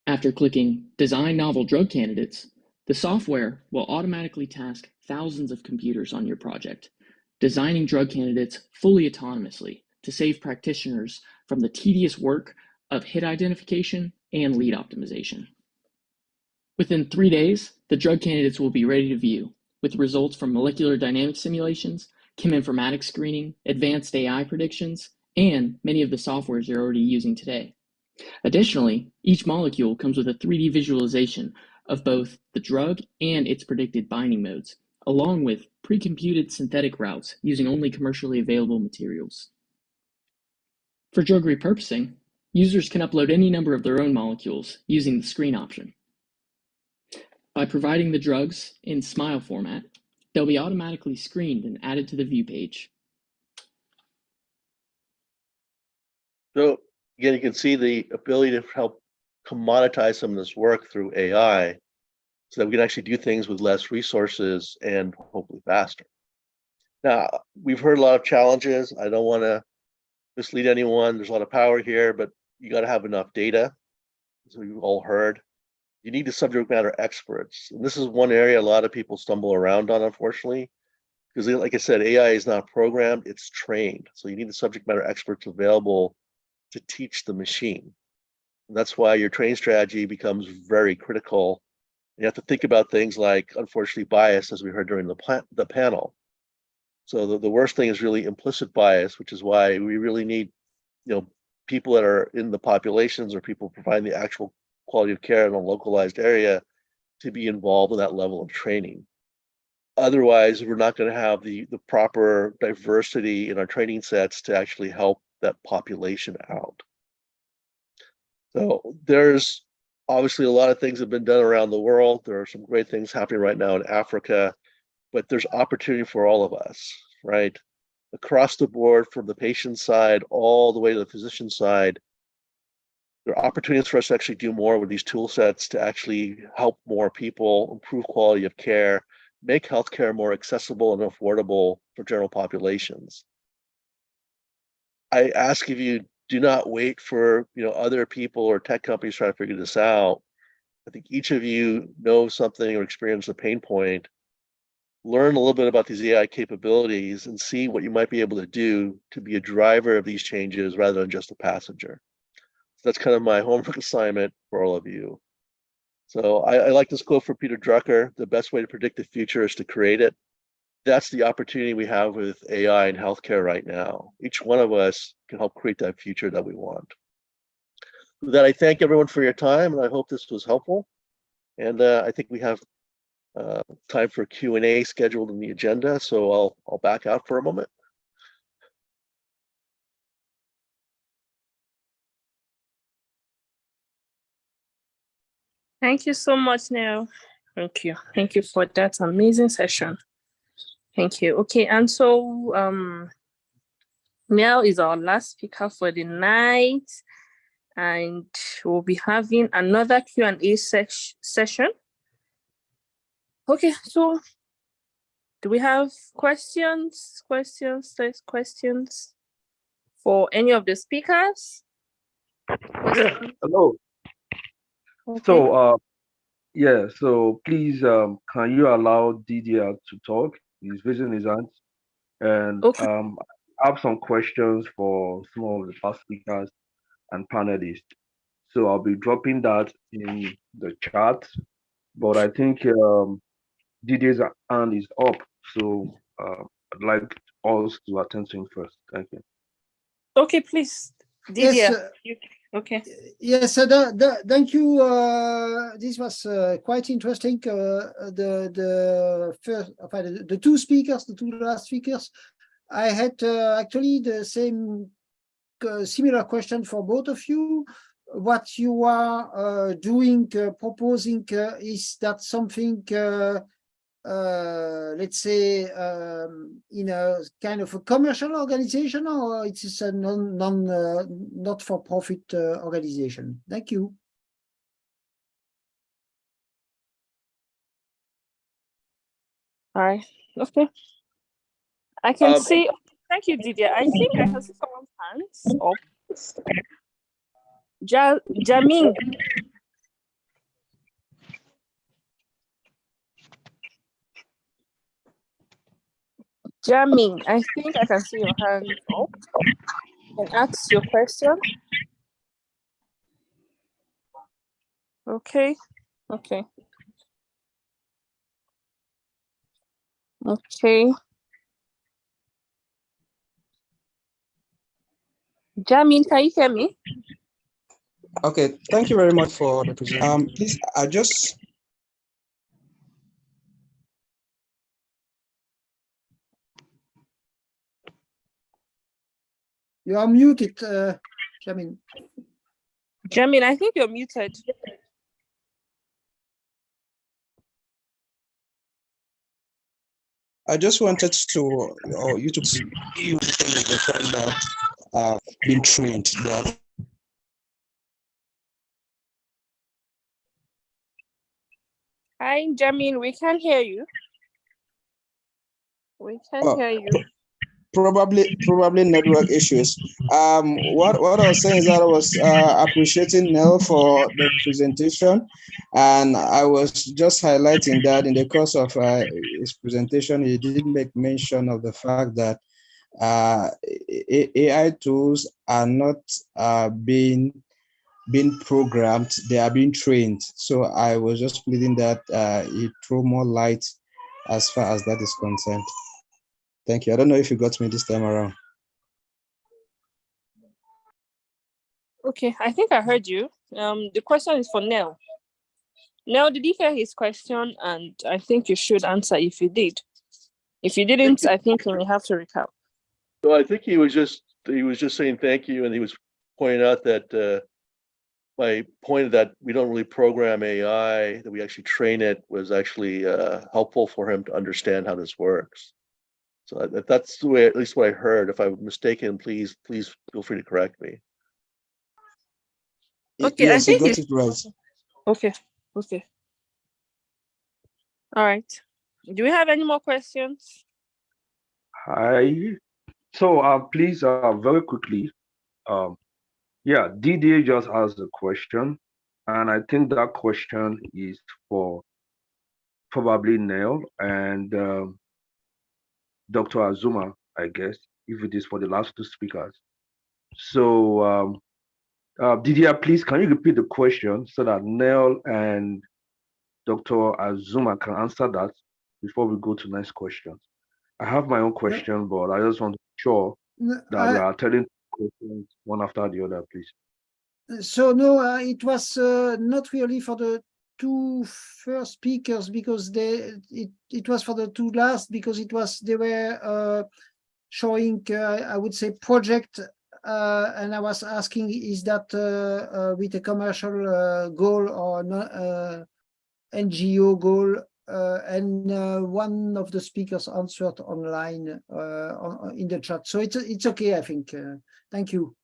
After clicking Design Novel Drug Candidates, the software will automatically task thousands of computers on your project, designing drug candidates fully autonomously to save practitioners from the tedious work of hit identification and lead optimization. Within 3 days, the drug candidates will be ready to view, with results from molecular dynamic simulations, cheminformatics screening, advanced AI predictions, and many of the softwares you're already using today. Additionally, each molecule comes with a 3D visualization of both the drug and its predicted binding modes, along with pre-computed synthetic routes using only commercially available materials. For drug repurposing, users can upload any number of their own molecules using the screen option. By providing the drugs in SMILE format, they'll be automatically screened and added to the view page. So again, you can see the ability to help commoditize some of this work through AI so that we can actually do things with less resources and hopefully faster. Now, we've heard a lot of challenges. I don't want to mislead anyone. There's a lot of power here, but you got to have enough data. As we've all heard. You need the subject matter experts. And this is one area a lot of people stumble around on, unfortunately, because like I said, AI is not programmed, it's trained. So you need the subject matter experts available to teach the machine. And that's why your training strategy becomes very critical. You have to think about things like, unfortunately, bias, as we heard during the panel. So the worst thing is really implicit bias, which is why we really need, people that are in the populations or people providing the actual quality of care in a localized area to be involved in that level of training. Otherwise, we're not going to have the proper diversity in our training sets to actually help that population out. So there's obviously a lot of things that have been done around the world. There are some great things happening right now in Africa, but there's opportunity for all of us, right? Across the board, from the patient side all the way to the physician side, there are opportunities for us to actually do more with these tool sets to actually help more people, improve quality of care, make healthcare more accessible and affordable for general populations. I ask of you, do not wait for other people or tech companies trying to figure this out. I think each of you know something or experience a pain point. Learn a little bit about these AI capabilities and see what you might be able to do to be a driver of these changes rather than just a passenger. So that's kind of my homework assignment for all of you. So I like this quote from Peter Drucker: the best way to predict the future is to create it. That's the opportunity we have with AI in healthcare right now. Each one of us can help create that future that we want. With that, I thank everyone for your time, and I hope this was helpful. And I think we have time for Q&A scheduled in the agenda, so I'll back out for a moment. Thank you so much, Neil. Thank you. Thank you for that amazing session. Thank you. Okay, and so Neil is our last speaker for the night, and we'll be having another Q&A session. Okay, so do we have questions for any of the speakers? Hello. Okay. So, so please, can you allow Didier to talk? He's raising his hand. And okay. I have some questions for some of the past speakers and panelists. So I'll be dropping that in the chat, but I think Didier's hand is up. So I'd like us to attend to him first. Thank you. Okay, please. Didier. Yes, okay. Yes, thank you. This was quite interesting. The two speakers, the two last speakers, I had actually the same similar question for both of you. What you are doing, proposing, is that something, let's say, in a kind of a commercial organization, or it is a not-for-profit organization? Thank you. All right. Okay. I can see. Thank you, Didier. I think I can see someone's hands up. Jamin. Jamin, I think I can see your hand up. can ask your question. Okay. Okay. Okay. Jamin, can you hear me? Okay, thank you very much for the presentation. Please, You are muted, Jamin. Jamin, I think you're muted. I just wanted to, or you to see the fact that been trained that. Hi, Jamin, we can't hear you. We can't hear you. Probably network issues. What I was saying is that I was appreciating Neil for the presentation, and I was just highlighting that in the course of his presentation, he did make mention of the fact that AI tools are not being programmed; they are being trained. So I was just pleading that he throw more light as far as that is concerned. Thank you. I don't know if you got me this time around. Okay, I think I heard you. The question is for Nell. Nell, did you hear his question? And I think you should answer if you did. If you didn't, I think you may have to recap. So I think he was just saying thank you, and he was pointing out that my point that we don't really program AI, that we actually train it, was actually helpful for him to understand how this works. So that's the way, at least what I heard. If I'm mistaken, please feel free to correct me. Okay, yes, I think you got it right. Okay. Okay. All right. Do we have any more questions? Hi. So please very quickly, yeah, Didier just asked a question, and I think that question is for probably Neil and Dr. Azuma, I guess, if it is for the last two speakers. So Didier, please, can you repeat the question so that Neil and Dr. Azuma can answer that before we go to next questions? I have my own question, but I just want to be sure that we are telling questions one after the other, please. So no, it was not really for the two first speakers because it was for the two last because they were showing I would say project and I was asking is that with a commercial goal or not, NGO goal, and one of the speakers answered online in the chat, so it's okay, I think. Thank you.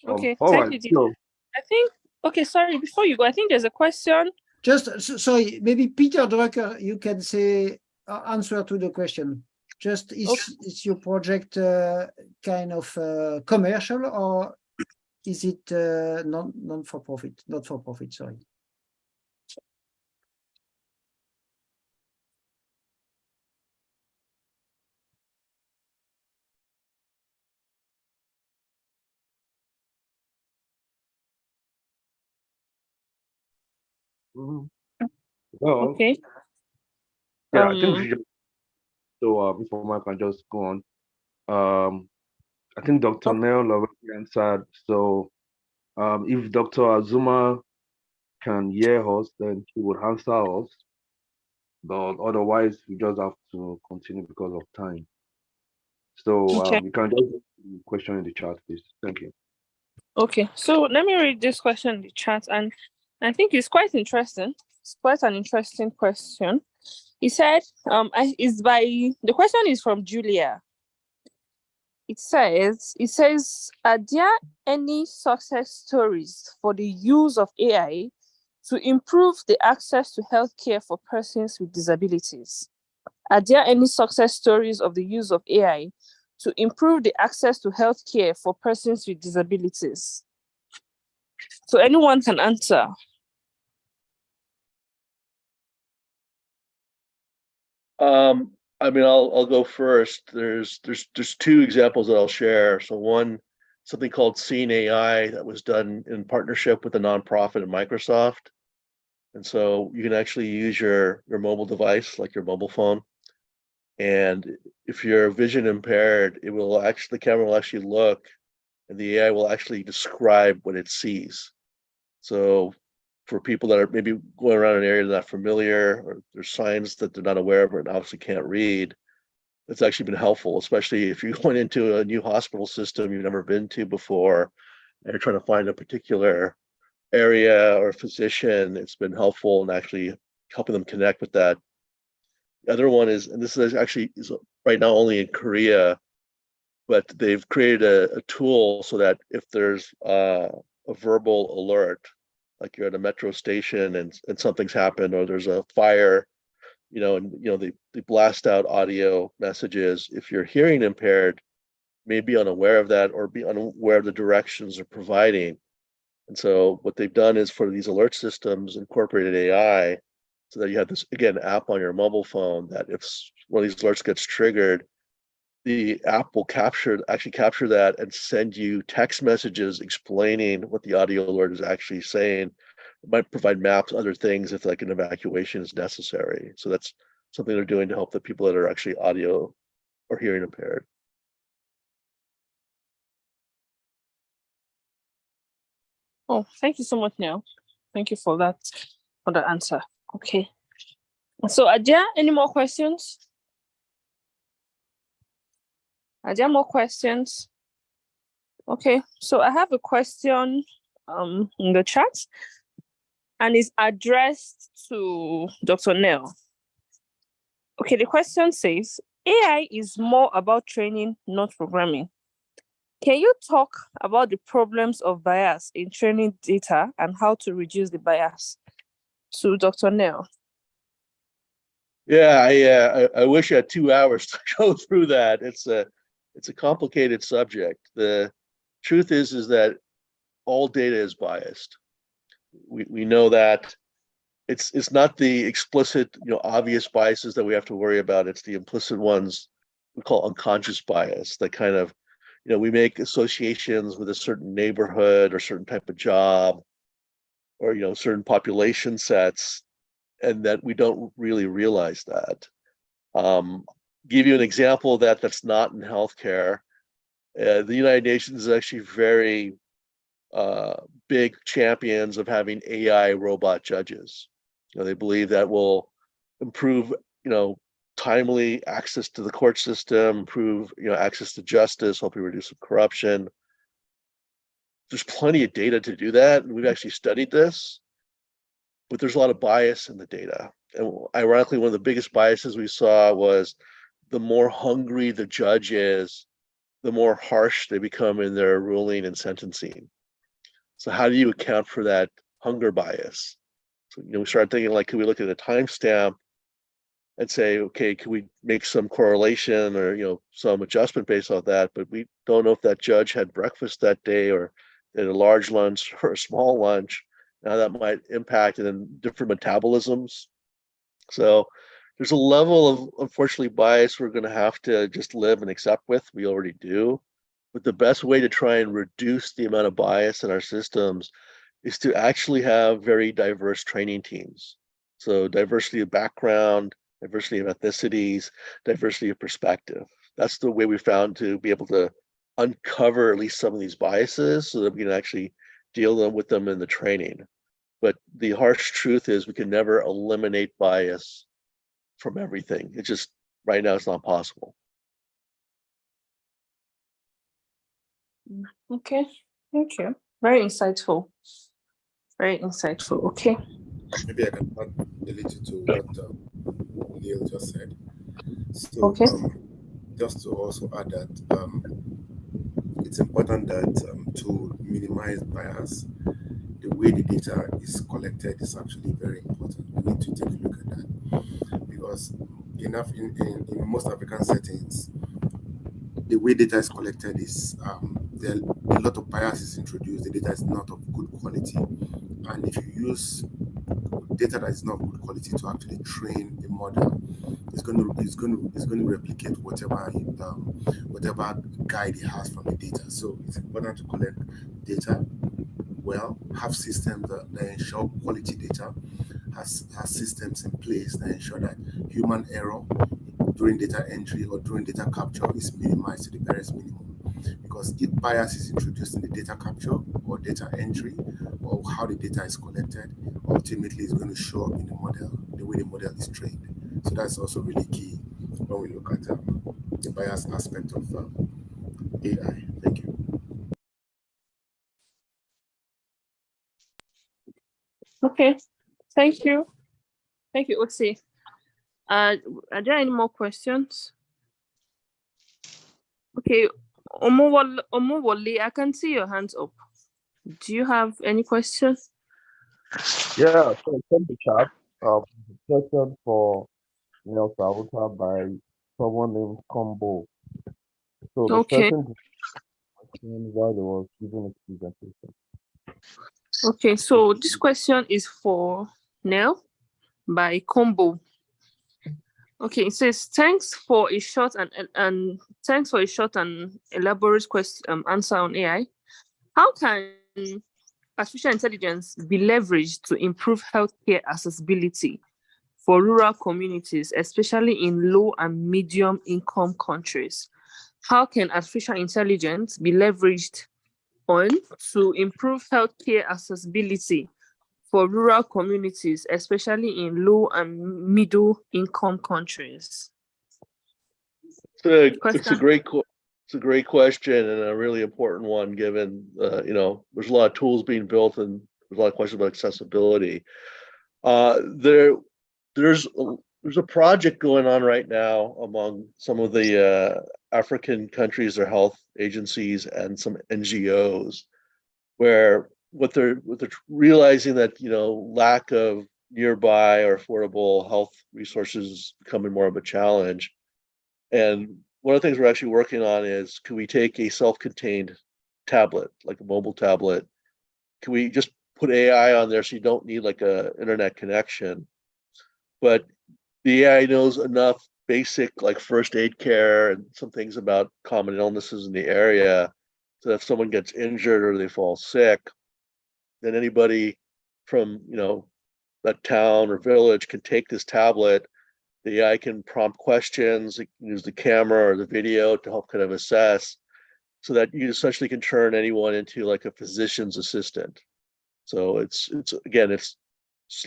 Okay, all thank right, you, Didier. I think, okay, sorry, before you go, I think there's a question. Just, sorry, maybe Peter Drucker, you can say, answer to the question. Just, is your project kind of commercial or is it non-for-profit? Not for profit, sorry. Well, okay. Yeah, I think we should just, so before Mike can just go on. I think Dr. Neil already answered. So if Dr. Azuma can hear us, then he would answer us. But otherwise, we just have to continue because of time. So Okay. we can just question in the chat, please. Thank you. Okay, so let me read this question in the chat, and I think it's quite interesting. It's quite an interesting question. He said, the question is from Julia. It says, are there any success stories for the use of AI to improve the access to healthcare for persons with disabilities? Are there any success stories of the use of AI to improve the access to healthcare for persons with disabilities? So anyone can answer. I mean, I'll go first. There's two examples that I'll share. So one, something called Seeing AI that was done in partnership with a nonprofit at Microsoft. And so you can actually use your mobile device, like your mobile phone. And if you're vision impaired, it will actually, the camera will actually look and the AI will actually describe what it sees. So for people that are maybe going around an area they're not familiar, or there's signs that they're not aware of or obviously can't read, it's actually been helpful, especially if you're going into a new hospital system you've never been to before and you're trying to find a particular area or physician. It's been helpful in actually helping them connect with that. The other one is, and this is actually right now only in Korea, but they've created a tool so that if there's a verbal alert, like you're at a metro station and something's happened or there's a fire, they blast out audio messages. If you're hearing impaired, may be unaware of that or be unaware of the directions they're providing. And so what they've done is for these alert systems incorporated AI so that you have this, again, app on your mobile phone that if one of these alerts gets triggered, the app will actually capture that and send you text messages explaining what the audio alert is actually saying. It might provide maps, other things if like an evacuation is necessary. So that's something they're doing to help the people that are actually audio or hearing impaired. Oh, thank you so much, Neil. Thank you for that, for the answer. Okay. So are there any more questions? Are there more questions? Okay, so I have a question in the chat and it's addressed to Dr. Neil. Okay, the question says, AI is more about training, not programming. Can you talk about the problems of bias in training data and how to reduce the bias? To Dr. Neil. Yeah, I wish I had 2 hours to go through that. It's a complicated subject. The truth is that all data is biased. We know that. It's not the explicit, obvious biases that we have to worry about. It's the implicit ones we call unconscious bias that kind of, we make associations with a certain neighborhood or certain type of job or, certain population sets, and that we don't really realize that. Give you an example of that's not in healthcare. The United Nations is actually very big champions of having AI robot judges. They believe that will improve, timely access to the court system, improve, access to justice, hopefully reduce some corruption. There's plenty of data to do that, and we've actually studied this, but there's a lot of bias in the data. And ironically, one of the biggest biases we saw was the more hungry the judge is, the more harsh they become in their ruling and sentencing. So how do you account for that hunger bias? So, we started thinking like, could we look at a timestamp and say, okay, can we make some correlation or, some adjustment based on that? But we don't know if that judge had breakfast that day or had a large lunch or a small lunch. Now that might impact and then different metabolisms. So there's a level of, unfortunately, bias we're going to have to just live and accept with. We already do. But the best way to try and reduce the amount of bias in our systems is to actually have very diverse training teams. So diversity of background, diversity of ethnicities, diversity of perspective. That's the way we found to be able to uncover at least some of these biases so that we can actually deal with them in the training. But the harsh truth is we can never eliminate bias from everything. It just, right now, it's not possible. Okay, thank you. Very insightful. Very insightful. Okay. Maybe I can add a little to what Neil just said. So, okay. Just to also add that it's important that to minimize bias, the way the data is collected is actually very important. We need to take a look at that because in most African settings, the way data is collected is there a lot of bias is introduced. The data is not of good quality, and if you use data that is not good quality to actually train a model. It's going to replicate whatever guide it has from the data. So it's important to collect data well, have systems that ensure quality data, has systems in place that ensure that human error during data entry or during data capture is minimized to the barest minimum. Because if bias is introduced in the data capture or data entry or how the data is collected, ultimately it's going to show up in the model, the way the model is trained. So that's also really key when we look at the bias aspect of AI. Thank you. Okay, thank you. Thank you, Otsi. Are there any more questions? Okay, Omowole, I can see your hands up. Do you have any questions? Yeah, so from the chat, question for Sauta by someone named Combo. So the Okay. person while they was giving his presentation. Okay, so this question is for Nell by Combo. Okay, it says thanks for a short and elaborate question answer on AI. How can artificial intelligence be leveraged to improve healthcare accessibility for rural communities, especially in low and medium income countries? How can artificial intelligence be leveraged to improve healthcare accessibility for rural communities, especially in low and middle income countries? It's a great question and a really important one, given there's a lot of tools being built and there's a lot of questions about accessibility. There's a project going on right now among some of the African countries, their health agencies, and some NGOs, where what they're realizing that lack of nearby or affordable health resources is becoming more of a challenge. And one of the things we're actually working on is, can we take a self-contained tablet, like a mobile tablet? Can we just put AI on there so you don't need like a internet connection? But the AI knows enough basic like first aid care and some things about common illnesses in the area, so that if someone gets injured or they fall sick, then anybody from that town or village can take this tablet. The AI can prompt questions, it can use the camera or the video to help kind of assess, so that you essentially can turn anyone into like a physician's assistant. So it's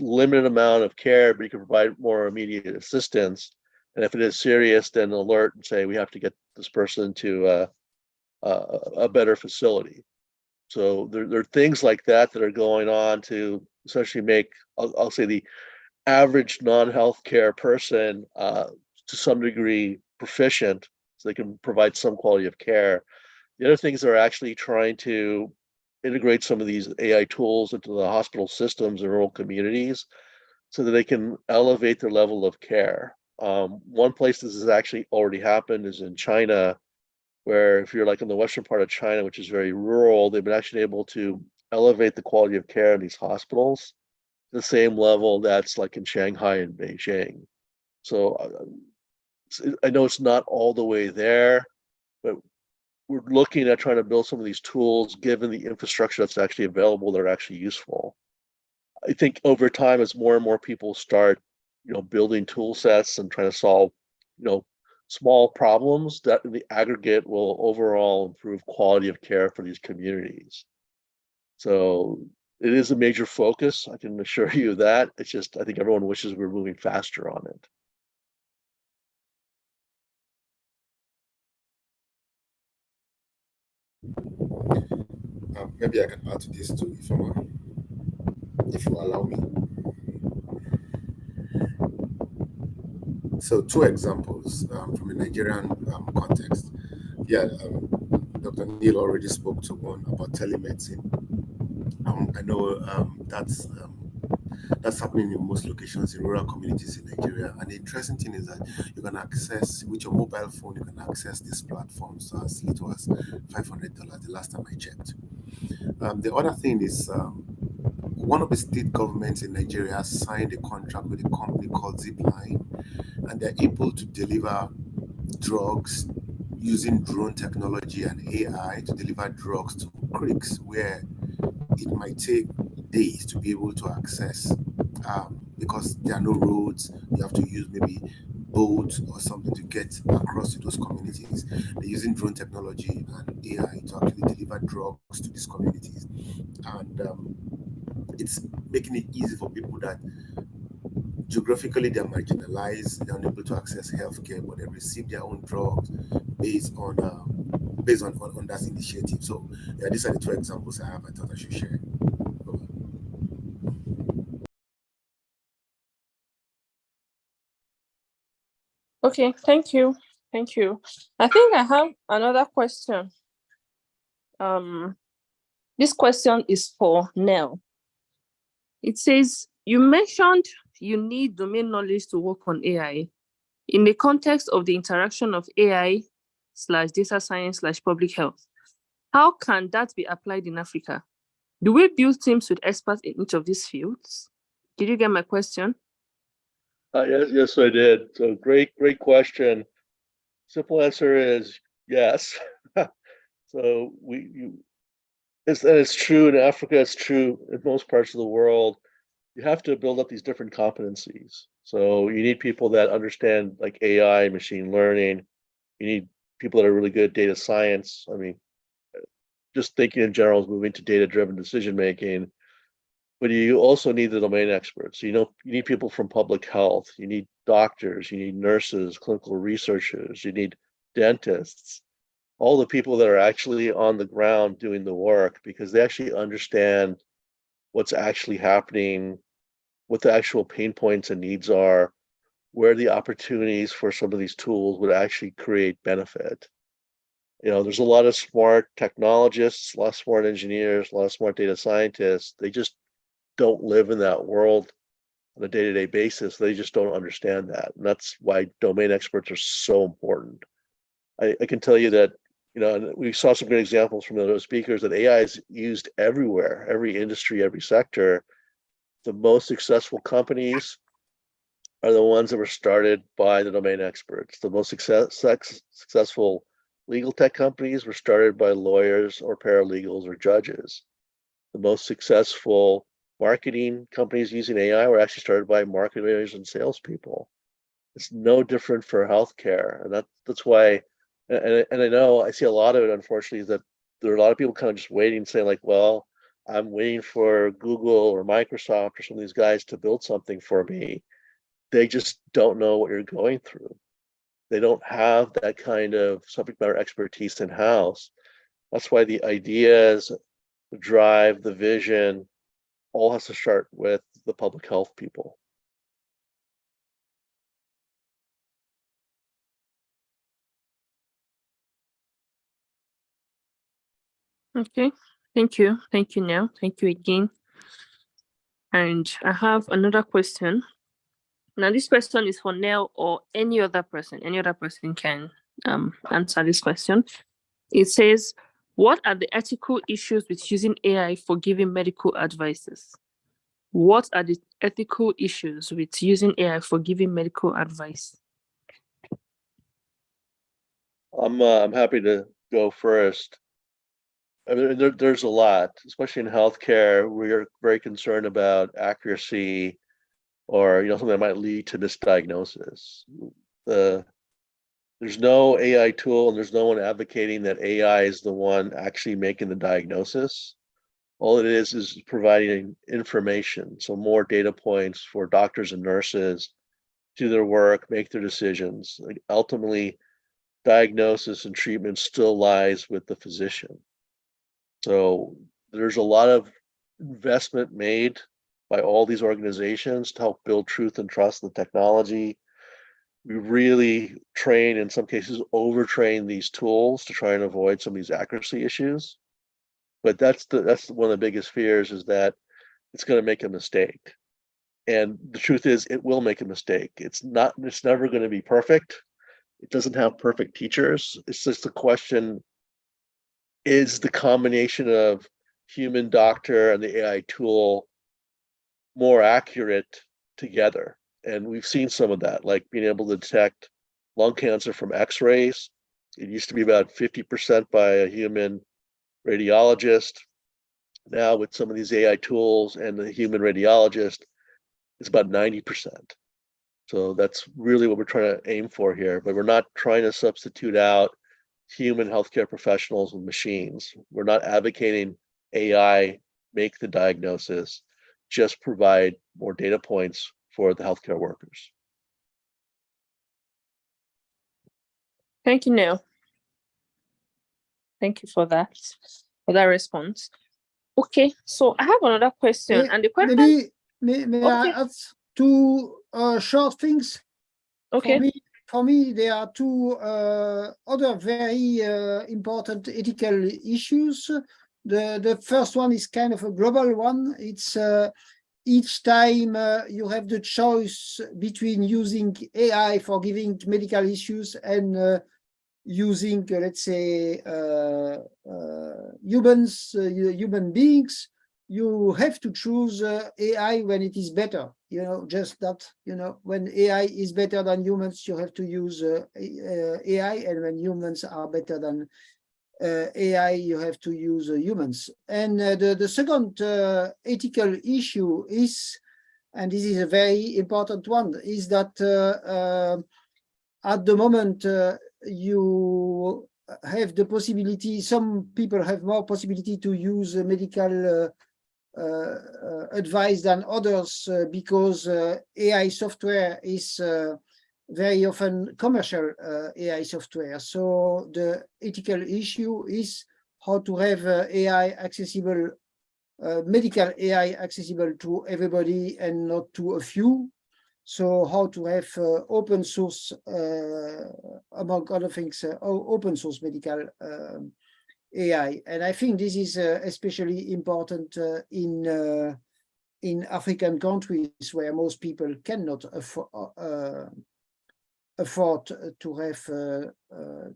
limited amount of care, but you can provide more immediate assistance. And if it is serious, then alert and say, we have to get this person to a better facility. So there are things like that that are going on to essentially make, I'll say, the average non-healthcare person to some degree proficient, so they can provide some quality of care. The other things are actually trying to integrate some of these AI tools into the hospital systems in rural communities so that they can elevate their level of care. One place this has actually already happened is in China, where if you're like in the western part of China, which is very rural, they've been actually able to elevate the quality of care in these hospitals to the same level that's like in Shanghai and Beijing. So I know it's not all the way there, but we're looking at trying to build some of these tools, given the infrastructure that's actually available, that are actually useful. I think over time, as more and more people start, building tool sets and trying to solve, small problems, that in the aggregate will overall improve quality of care for these communities. So it is a major focus, I can assure you that. It's just, I think everyone wishes we were moving faster on it. Maybe I can add to this too, if you allow me. So 2 examples from a Nigerian context. Yeah, Dr. Neil already spoke to one about telemedicine. I know that's happening in most locations in rural communities in Nigeria. And the interesting thing is that you can access, with your mobile phone, you can access these platforms as little as $500 the last time I checked. The other thing is one of the state governments in Nigeria has signed a contract with a company called Zipline, and they're able to deliver drugs using drone technology and AI to deliver drugs to creeks where it might take days to be able to access, because there are no roads. You have to use maybe boats or something to get across to those communities. They're using drone technology and AI to actually deliver drugs to these communities, and it's making it easy for people that geographically they're marginalized, they're unable to access healthcare, but they receive their own drugs based on that initiative. So yeah, these are the two examples I have. I thought I should share. Okay, thank you. Thank you. I think I have another question. This question is for Nell. It says, you mentioned you need domain knowledge to work on AI. In the context of the interaction of AI/data science/public health, how can that be applied in Africa? Do we build teams with experts in each of these fields? Did you get my question? Yes, I did. So great question. Simple answer is yes. So it's true in Africa, it's true in most parts of the world. You have to build up these different competencies. So you need people that understand like AI, machine learning. You need people that are really good at data science. I mean, just thinking in general is moving to data-driven decision making. But you also need the domain experts. You need people from public health. You need doctors. You need nurses, clinical researchers. You need dentists. All the people that are actually on the ground doing the work, because they actually understand what's actually happening, what the actual pain points and needs are, where the opportunities for some of these tools would actually create benefit. There's a lot of smart technologists, a lot of smart engineers, a lot of smart data scientists. They just don't live in that world on a day-to-day basis. They just don't understand that. And that's why domain experts are so important. I can tell you that, and we saw some good examples from those speakers, that AI is used everywhere, every industry, every sector. The most successful companies are the ones that were started by the domain experts. The most successful legal tech companies were started by lawyers or paralegals or judges. The most successful marketing companies using AI were actually started by marketers and salespeople. It's no different for healthcare, and that's why. And I know I see a lot of it, unfortunately, is that there are a lot of people kind of just waiting, saying like, "Well, I'm waiting for Google or Microsoft or some of these guys to build something for me." They just don't know what you're going through. They don't have that kind of subject matter expertise in-house. That's why the ideas, the drive, the vision, all has to start with the public health people. Okay, thank you. Thank you, Nell. Thank you again. And I have another question. Now, this question is for Nell or any other person. Any other person can answer this question. It says, what are the ethical issues with using AI for giving medical advices? What are the ethical issues with using AI for giving medical advice? I'm happy to go first. I mean, there's a lot, especially in healthcare. We're very concerned about accuracy, or something that might lead to misdiagnosis. There's no AI tool, and there's no one advocating that AI is the one actually making the diagnosis. All it is providing information, so more data points for doctors and nurses do their work, make their decisions. Like, ultimately, diagnosis and treatment still lies with the physician. So there's a lot of investment made by all these organizations to help build truth and trust in the technology. We really train, in some cases, overtrain these tools to try and avoid some of these accuracy issues. But that's one of the biggest fears, is that it's going to make a mistake. And the truth is, it will make a mistake. It's never going to be perfect. It doesn't have perfect teachers. It's just a question, is the combination of human doctor and the AI tool more accurate together. And we've seen some of that, like being able to detect lung cancer from x-rays. It used to be about 50% by a human radiologist. Now with some of these AI tools and the human radiologist, it's about 90%. So that's really what we're trying to aim for here, but we're not trying to substitute out human healthcare professionals with machines. We're not advocating AI make the diagnosis, just provide more data points for the healthcare workers. Thank you, Neil. Thank you for that response. Okay, so I have another question, and the question May I add two short things? Okay. For me, there are two other very important ethical issues. The first one is kind of a global one. It's each time you have the choice between using AI for giving medical issues and using, let's say, human beings, you have to choose AI when it is better. You know, just that, you know, when AI is better than humans, you have to use AI, and when humans are better than AI, you have to use humans. And the second ethical issue is, and this is a very important one, is that at the moment you have the possibility, some people have more possibility to use medical advice than others because AI software is very often commercial AI software. So the ethical issue is how to have AI accessible, medical AI accessible to everybody and not to a few. So how to have open source, among other things, open source medical AI. And I think this is especially important in African countries where most people cannot afford to have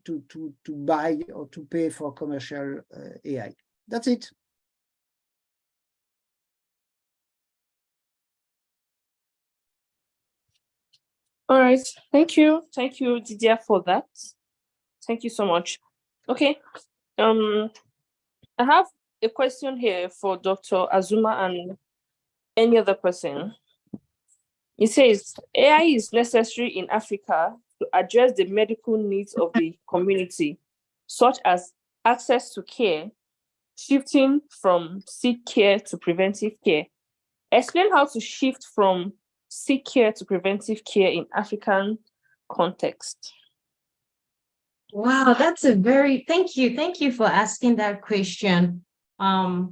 to buy or to pay for commercial AI. That's it. All right, thank you, Didier, for that. Thank you so much. Okay, I have a question here for Dr. Azuma and any other person. It says, AI is necessary in Africa to address the medical needs of the community, such as access to care, shifting from sick care to preventive care. Explain how to shift from sick care to preventive care in African context. Wow, that's a very, thank you for asking that question. I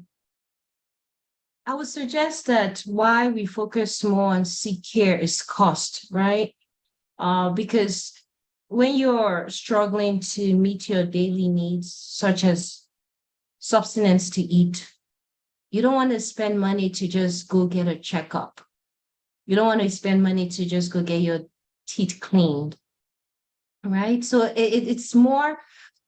would suggest that why we focus more on sick care is cost, right? Because when you're struggling to meet your daily needs, such as sustenance to eat, you don't want to spend money to just go get a checkup. You don't want to spend money to just go get your teeth cleaned, right? So it's more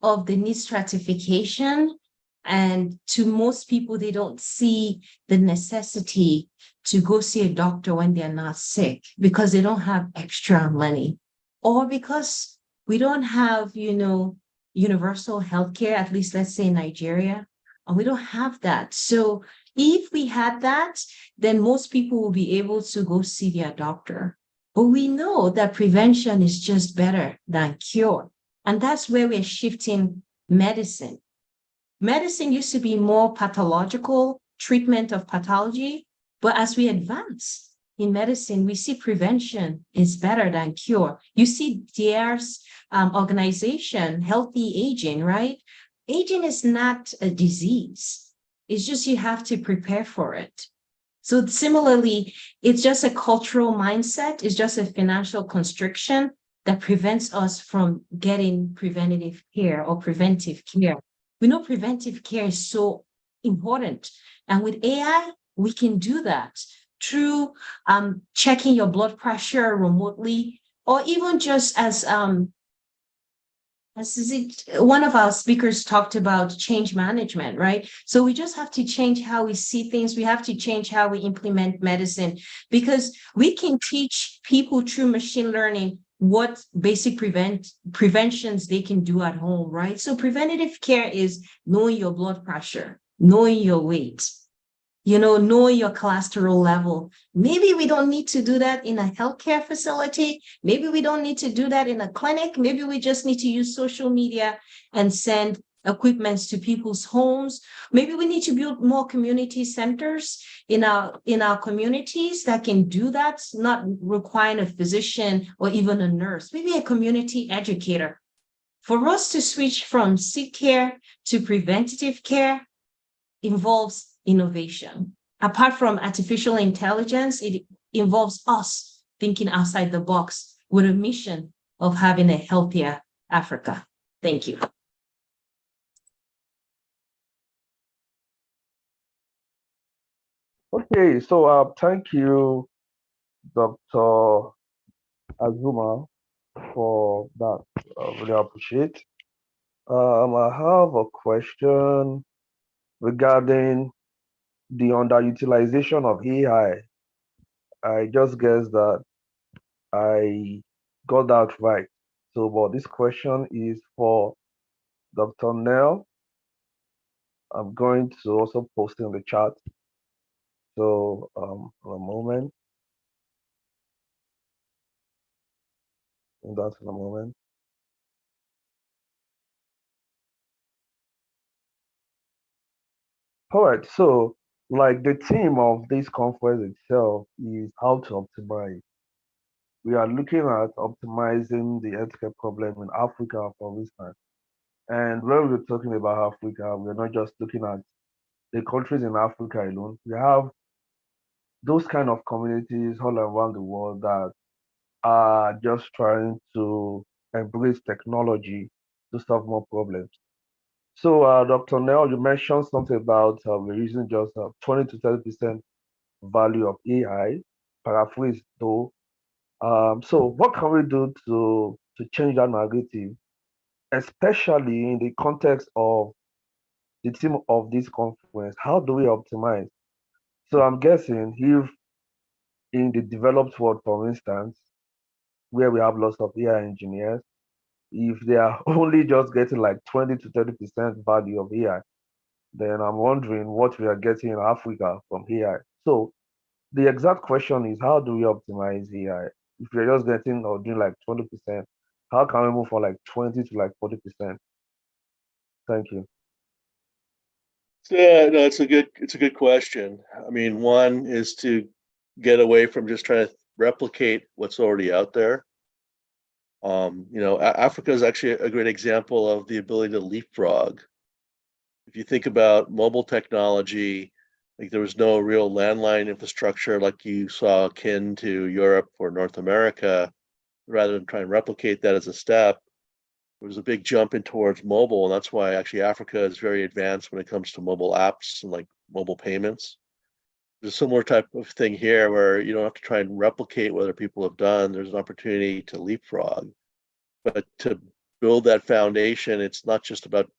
of the need stratification. And to most people, they don't see the necessity to go see a doctor when they're not sick because they don't have extra money, or because we don't have, universal healthcare, at least let's say in Nigeria, and we don't have that. So if we had that, then most people will be able to go see their doctor. But we know that prevention is just better than cure. And that's where we're shifting medicine. Medicine used to be more pathological, treatment of pathology. But as we advance in medicine, we see prevention is better than cure. You see DARE's organization, Healthy Aging, right? Aging is not a disease. It's just you have to prepare for it. So similarly, it's just a cultural mindset. It's just a financial constriction that prevents us from getting preventative care or preventive care. We know preventive care is so important. And with AI, we can do that through checking your blood pressure remotely, or even just as One of our speakers talked about change management, right? So we just have to change how we see things. We have to change how we implement medicine, because we can teach people through machine learning what basic preventions they can do at home, right? So preventative care is knowing your blood pressure, knowing your weight, knowing your cholesterol level. Maybe we don't need to do that in a healthcare facility. Maybe we don't need to do that in a clinic. Maybe we just need to use social media and send equipments to people's homes. Maybe we need to build more community centers in our communities that can do that, not requiring a physician or even a nurse, maybe a community educator. For us to switch from sick care to preventative care involves innovation. Apart from artificial intelligence, it involves us thinking outside the box with a mission of having a healthier Africa. Thank you. Okay, so thank you, Dr. Azuma, for that. I really appreciate. I have a question regarding the underutilization of AI. I just guess that I got that right. So, but this question is for Dr. Nell. I'm going to also post in the chat. So, for a moment. And that's in a moment. All right, so like the theme of this conference itself is how to optimize. We are looking at optimizing the healthcare problem in Africa, for instance. And when we're talking about Africa, we're not just looking at the countries in Africa alone. We have those kind of communities all around the world that are just trying to embrace technology to solve more problems. So, Dr. Nell, you mentioned something about we're using just 20 to 30% value of AI, paraphrase though. So, what can we do to change that narrative, especially in the context of the theme of this conference? How do we optimize? So, I'm guessing if in the developed world, for instance, where we have lots of AI engineers, if they are only just getting like 20 to 30% value of AI, then I'm wondering what we are getting in Africa from AI. So the exact question is, how do we optimize AI? If we're just getting or doing like 20%, how can we move from like 20 to like 40%? Thank you. Yeah, no, it's a good question. I mean, one is to get away from just trying to replicate what's already out there. Africa is actually a great example of the ability to leapfrog. If you think about mobile technology, like there was no real landline infrastructure like you saw akin to Europe or North America. Rather than try and replicate that as a step, there was a big jump in towards mobile, and that's why actually Africa is very advanced when it comes to mobile apps and like mobile payments. There's a similar type of thing here where you don't have to try and replicate what other people have done. There's an opportunity to leapfrog. But to build that foundation, it's not just about,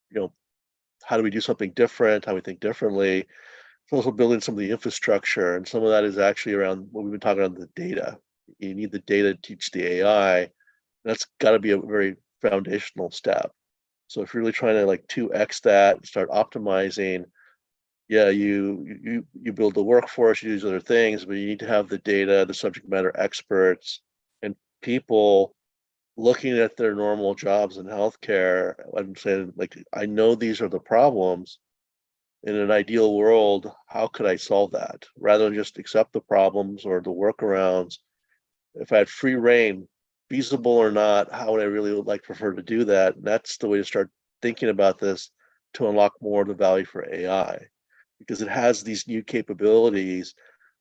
how do we do something different, how we think differently. It's also building some of the infrastructure, and some of that is actually around what we've been talking about, the data. You need the data to teach the AI. That's got to be a very foundational step. So if you're really trying to like 2x that and start optimizing, yeah, you build the workforce, you use other things, but you need to have the data, the subject matter experts, and people looking at their normal jobs in healthcare and saying, like, I know these are the problems. In an ideal world, how could I solve that? Rather than just accept the problems or the workarounds. If I had free reign, feasible or not, how would I really like prefer to do that? And that's the way to start thinking about this to unlock more of the value for AI, because it has these new capabilities.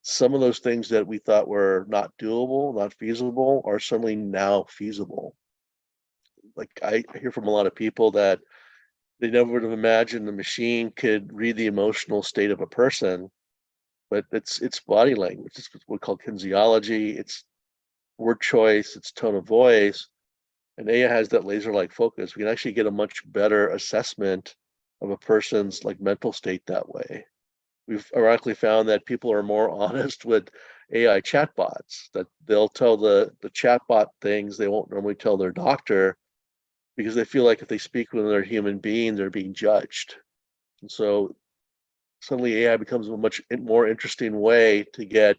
Some of those things that we thought were not doable, not feasible, are suddenly now feasible. Like I hear from a lot of people that they never would have imagined the machine could read the emotional state of a person, but it's body language. It's what we call kinesiology. It's word choice. It's tone of voice. and AI has that laser-like focus, we can actually get a much better assessment of a person's like mental state that way. We've ironically found that people are more honest with AI chatbots, that they'll tell the chatbot things they won't normally tell their doctor, because they feel like if they speak with another human being, they're being judged. And so suddenly AI becomes a much more interesting way to get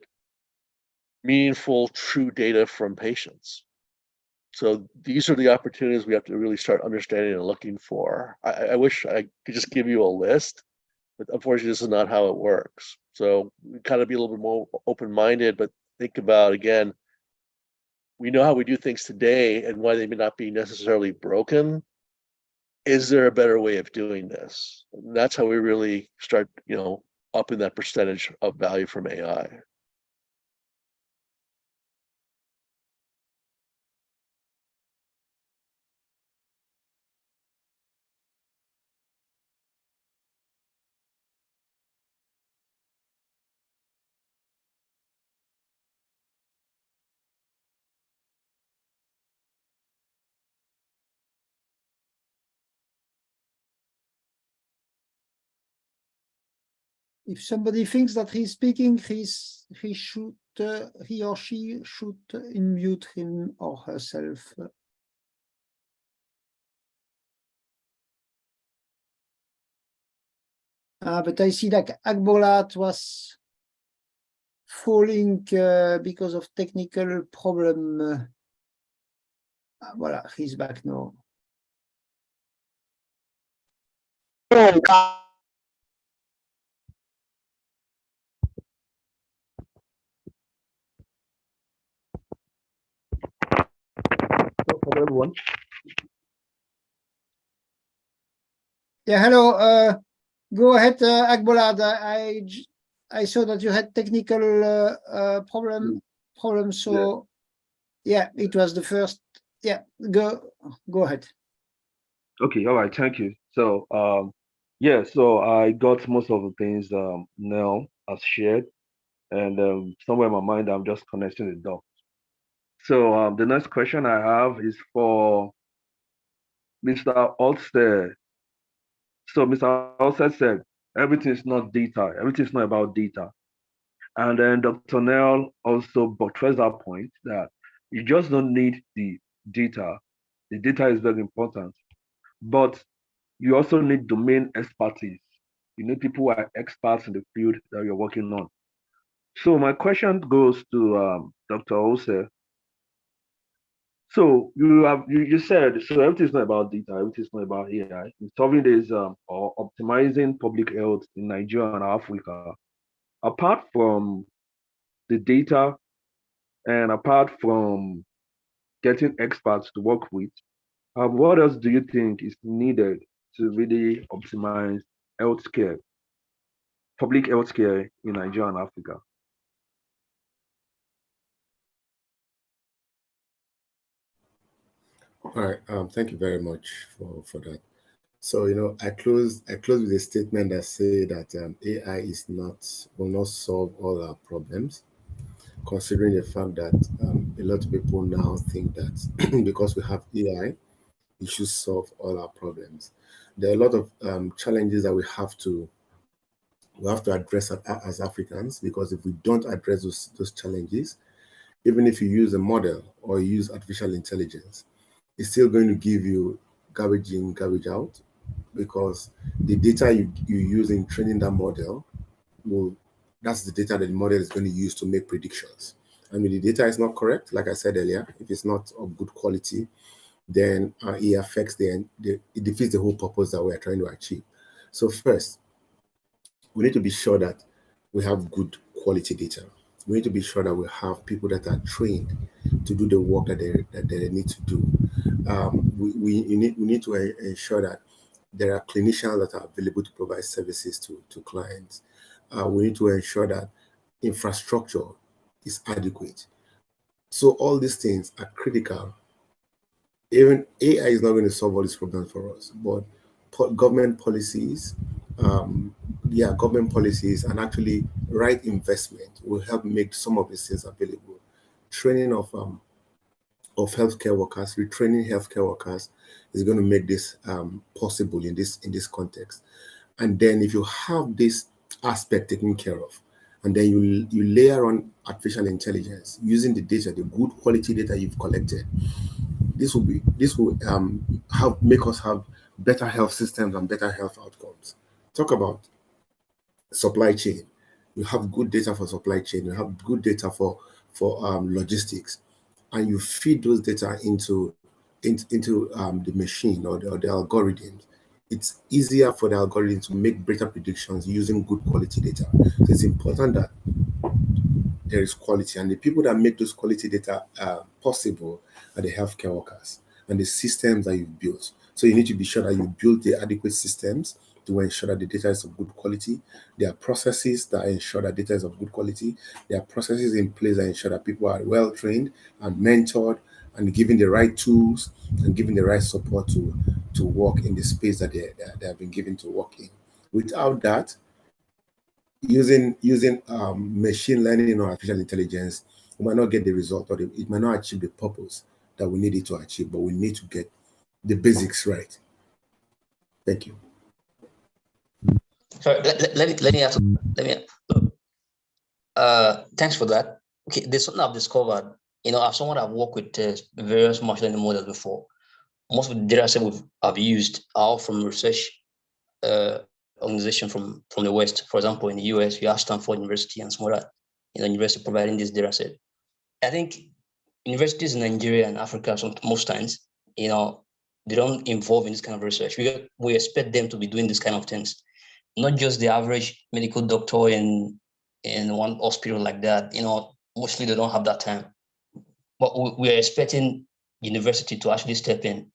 meaningful, true data from patients. So these are the opportunities we have to really start understanding and looking for. I wish I could just give you a list, but unfortunately, this is not how it works. So we kind of be a little bit more open-minded, but think about, again, we know how we do things today and why they may not be necessarily broken. Is there a better way of doing this? And that's how we really start, upping that percentage of value from AI. If somebody thinks that he's speaking, he or she should unmute him or herself. But I see that Agbolat was falling because of technical problem. Voilà, he's back now. Hello, everyone. Yeah, hello. Go ahead, Agbolad. I saw that you had technical problem. So yeah, it was the first. Yeah, go ahead. Okay, all right, thank you. So yeah, so I got most of the things Nell has shared, and somewhere in my mind I'm just connecting the dots. So the next question I have is for Mr. Olster. So Mr. Olster said everything is not data, everything is not about data. And then Dr. Nell also buttressed that point that you just don't need the data. The data is very important, but you also need domain expertise. You need people who are experts in the field that you're working on. So my question goes to Dr. Ose. So you said, so everything is not about data, everything is not about AI. Solving this or optimizing public health in Nigeria and Africa. Apart from the data and apart from getting experts to work with, what else do you think is needed to really optimize healthcare, public healthcare in Nigeria and Africa? All right. Thank you very much for that. So I close with a statement that say that AI will not solve all our problems, considering the fact that a lot of people now think that because we have AI, it should solve all our problems. There are a lot of challenges that we have to address as Africans, because if we don't address those challenges, even if you use a model or use artificial intelligence, it's still going to give you garbage in, garbage out, because the data you use in training that model that's the data that the model is going to use to make predictions. And when the data is not correct, like I said earlier, if it's not of good quality, then it affects it defeats the whole purpose that we're trying to achieve. So first, we need to be sure that we have good quality data. We need to be sure that we have people that are trained to do the work that they need to do. We need to ensure that there are clinicians that are available to provide services to clients. We need to ensure that infrastructure is adequate. So all these things are critical. Even AI is not going to solve all these problems for us, but government policies, government policies and actually right investment will help make some of these things available. Training of of healthcare workers, retraining healthcare workers is going to make this possible in this context. And then if you have this aspect taken care of, and then you layer on artificial intelligence using the data, the good quality data you've collected, this will make us have better health systems and better health outcomes. Talk about supply chain. You have good data for supply chain. You have good data for logistics, and you feed those data into the machine or the algorithms. It's easier for the algorithm to make better predictions using good quality data. So it's important that there is quality, and the people that make those quality data possible are the healthcare workers and the systems that you've built. So you need to be sure that you build the adequate systems to ensure that the data is of good quality. There are processes that ensure that data is of good quality. There are processes in place that ensure that people are well trained and mentored and given the right tools and given the right support to work in the space that they have been given to work in. Without that, using machine learning or artificial intelligence, we might not get the result, or it might not achieve the purpose that we need it to achieve, but we need to get the basics right. Thank you. Sorry, let me ask. Thanks for that. Okay, there's something I've discovered. As someone I've worked with various machine learning models before, most of the data set I've used are from research organization from the West. For example, in the US, you have Stanford University and some other university providing this data set. I think universities in Nigeria and Africa, most times, they don't involve in this kind of research. We expect them to be doing this kind of things, not just the average medical doctor in one hospital like that. Mostly they don't have that time. But we are expecting university to actually step in,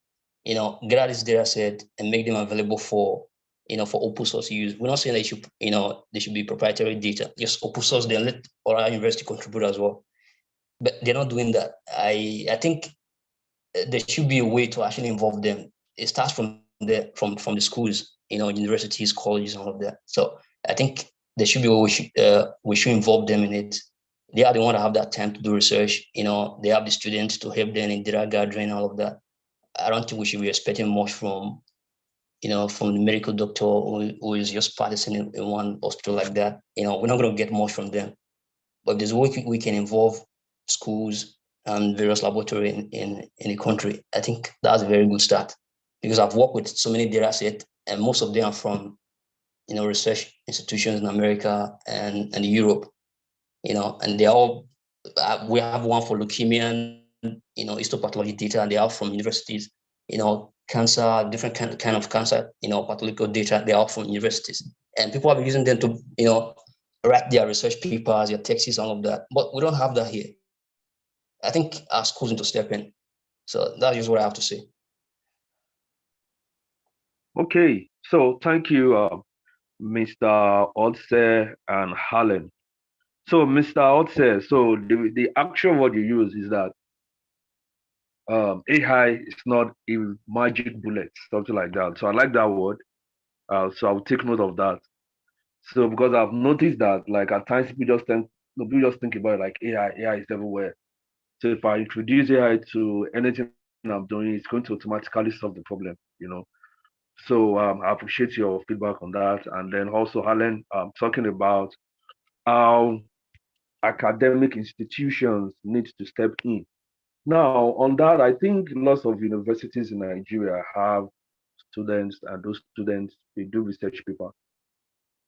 get this data set and make them available for open source use. We're not saying that they should be proprietary data, just open source, then let our university contribute as well. But they're not doing that. I think there should be a way to actually involve them. It starts from the schools, universities, colleges, and all of that. So I think there should be a way we should involve them in it. They are the one that have that time to do research. They have the students to help them in data gathering, all of that. I don't think we should be expecting much from the medical doctor who is just practicing in one hospital like that. We're not going to get much from them. But there's a way we can involve schools and various laboratories in the country. I think that's a very good start, because I've worked with so many data sets, and most of them are from research institutions in America and Europe. And they all, we have one for leukemia and histopathology data, and they are from universities. Cancer, different kind of cancer, pathological data, they are from universities. And people are using them to, write their research papers, their theses, all of that. But we don't have that here. I think our schools need to step in. So that's just what I have to say. Okay, so thank you, Mr. Otse and Harlan. So Mr. Otse, so the actual word you use is that AI is not a magic bullet, something like that. So I like that word. So I'll take note of that. So because I've noticed that, like, at times people just think about it like AI is everywhere. So if I introduce AI to anything I'm doing, it's going to automatically solve the problem, So I appreciate your feedback on that. And then also, Harlan, talking about how academic institutions need to step in. Now, on that, I think lots of universities in Nigeria have students, and those students, they do research paper.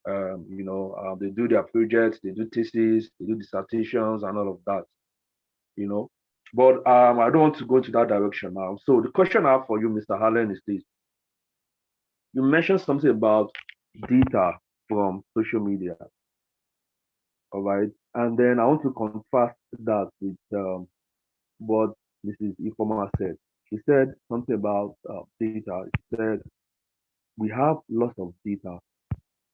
They do their projects, they do theses, they do dissertations, and all of that. But I don't want to go into that direction now. So the question I have for you, Mr. Harlan, is this. You mentioned something about data from social media. All right. And then I want to contrast that with what Mrs. Ifoma said. She said something about data. She said, we have lots of data.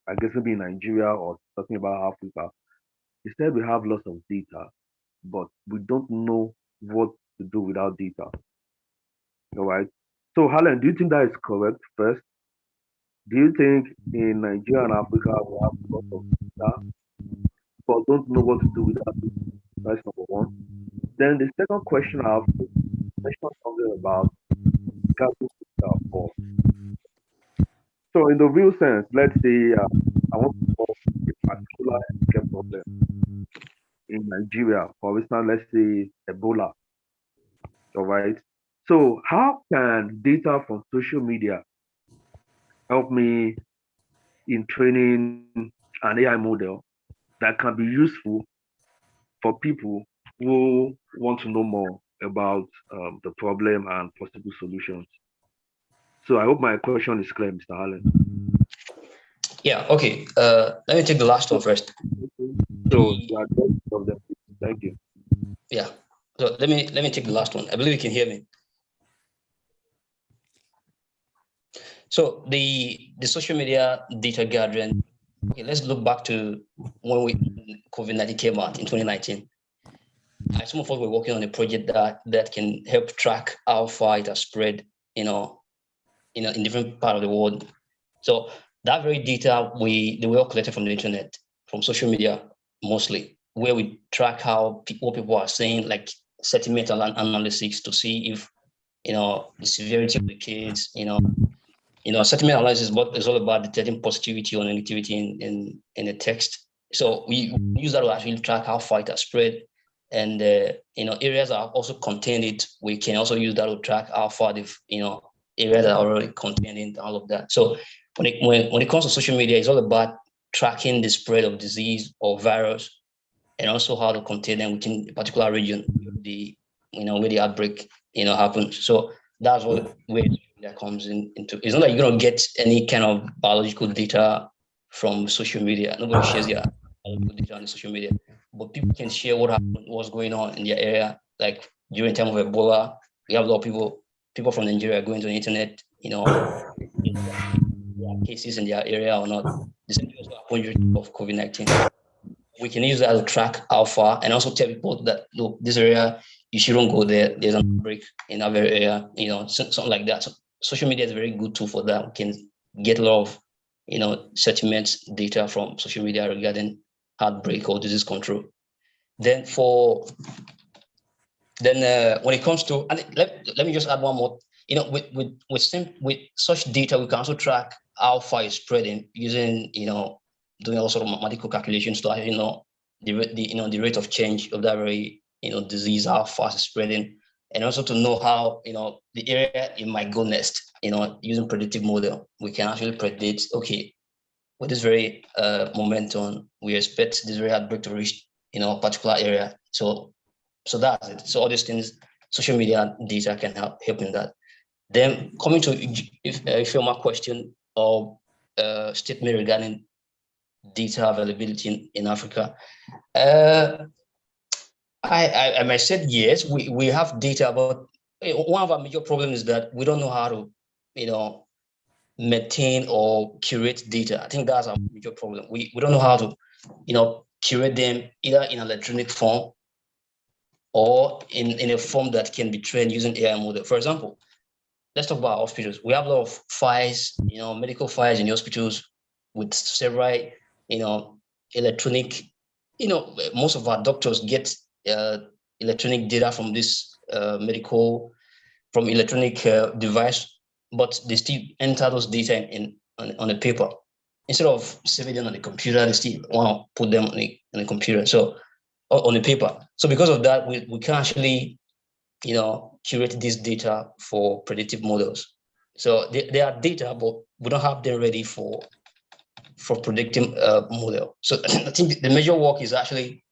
I guess maybe in Nigeria or talking about Africa. She said we have lots of data, but we don't know what to do without data. All right. So, Harlan, do you think that is correct first? Do you think in Nigeria and Africa we have lots of data, but don't know what to do with that? That's number one. Then the second question I have mentioned something about gathering data for. So in the real sense, let's say I want to solve a particular healthcare problem in Nigeria. For instance, let's say Ebola. All right. So how can data from social media help me in training an AI model that can be useful for people who want to know more about the problem and possible solutions? So I hope my question is clear, Mr. Allen. Yeah, okay. Let me take the last one first. So thank you. Yeah. So let me take the last one. I believe you can hear me. So the social media data gathering. Okay, let's look back to when COVID-19 came out in 2019. Some of us were working on a project that can help track how far it has spread, in different part of the world. So that very data they were all collected from the internet, from social media mostly, where we track what people are saying, like sentimental analysis to see if the severity of the case, sentiment analysis is all about detecting positivity or negativity in a text. So we use that to actually track how far it has spread. And areas that are also contained it, we can also use that to track how far areas that are already contained in all of that. So when it comes to social media, it's all about tracking the spread of disease or virus, and also how to contain them within a particular region, where the outbreak happens. So that's what where that comes into. It's not like you're gonna get any kind of biological data from social media. Nobody shares their biological data on the social media, but people can share what happened, what's going on in their area. Like during time of Ebola, we have a lot of people from Nigeria going to the internet, cases in their area or not. The same thing also happened of COVID-19. We can use that to track how far and also tell people that, look, this area, you shouldn't go there. There's an outbreak in our area, something like that. So social media is a very good tool for that. We can get a lot of, sentiments data from social media regarding outbreak or disease control. Then when it comes to, and let me just add one more. With such data, we can also track how far it's spreading using, doing all sort of mathematical calculations to the rate of change of that very disease, how fast it's spreading, and also to know how the area it might go next. Using predictive model, we can actually predict, okay, with this very momentum, we expect this very outbreak to reach a particular area. So that's it. So all these things, social media data can help in that. Then coming to if your question or statement regarding data availability in Africa, I might say yes, we have data, but one of our major problems is that we don't know how to maintain or curate data. I think that's our major problem. We don't know how to curate them either in electronic form or in a form that can be trained using AI model. For example, let's talk about hospitals. We have a lot of files, medical files in the hospitals with several, electronic, most of our doctors get electronic data from this from electronic device, but they still enter those data on a paper. Instead of saving them on the computer, they still want to put them on the computer. So on the paper. So because of that, we can actually, curate this data for predictive models. So they are data, but we don't have them ready for predicting model. So I think the major work is actually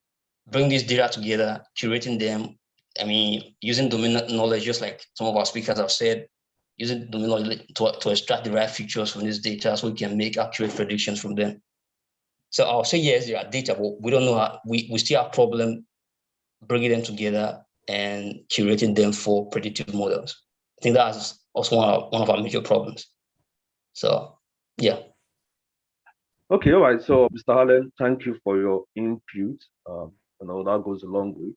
bring this data together, curating them. I mean, using domain knowledge, just like some of our speakers have said, using domain knowledge to extract the right features from this data so we can make accurate predictions from them. So I'll say yes, there are data, but we don't know how, we still have problem bringing them together and curating them for predictive models. I think that's also one of our major problems. So, yeah. Okay, all right. So, Mr. Allen, thank you for your input. That goes a long way.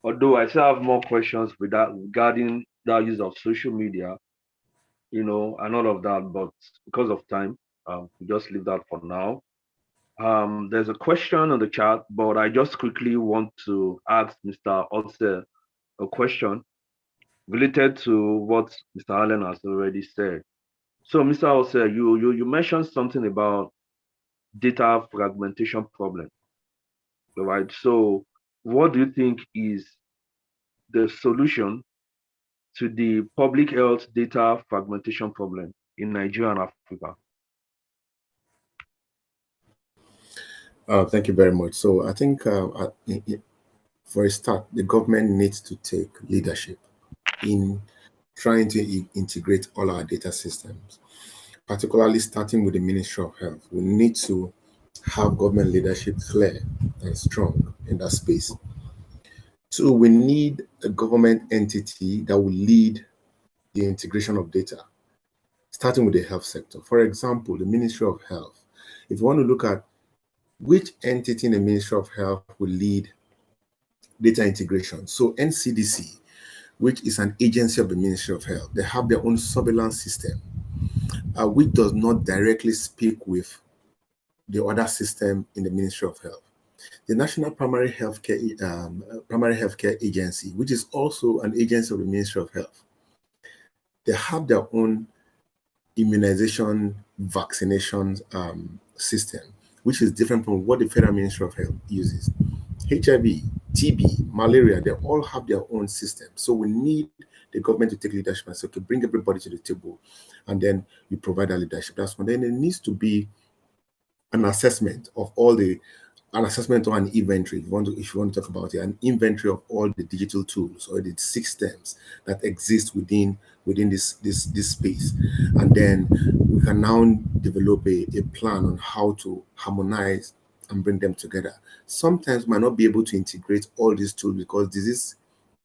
Although I still have more questions regarding that use of social media, and all of that, but because of time, we just leave that for now. There's a question on the chat, but I just quickly want to ask Mr. Otse a question. related to what Mr. Allen has already said. So, Mr. Ose, you mentioned something about data fragmentation problem, right? So, what do you think is the solution to the public health data fragmentation problem in Nigeria and Africa? Thank you very much. So I think for a start, the government needs to take leadership in trying to integrate all our data systems, particularly starting with the Ministry of Health. We need to have government leadership clear and strong in that space. Two, we need a government entity that will lead the integration of data, starting with the health sector. For example, the Ministry of Health. If you want to look at which entity in the Ministry of Health will lead data integration. So NCDC, which is an agency of the Ministry of Health, they have their own surveillance system, which does not directly speak with the other system in the Ministry of Health. The National Primary Healthcare Agency, which is also an agency of the Ministry of Health, they have their own immunization vaccination system, which is different from what the Federal Ministry of Health uses. HIV, TB, malaria, they all have their own system. So we need the government to take leadership and say, okay, bring everybody to the table, and then you provide that leadership. That's one. Then there needs to be an assessment of all the, an assessment or an inventory, if you want to talk about it, an inventory of all the digital tools or the systems that exist within this space. And then we can now develop a plan on how to harmonize and bring them together. Sometimes we might not be able to integrate all these tools because disease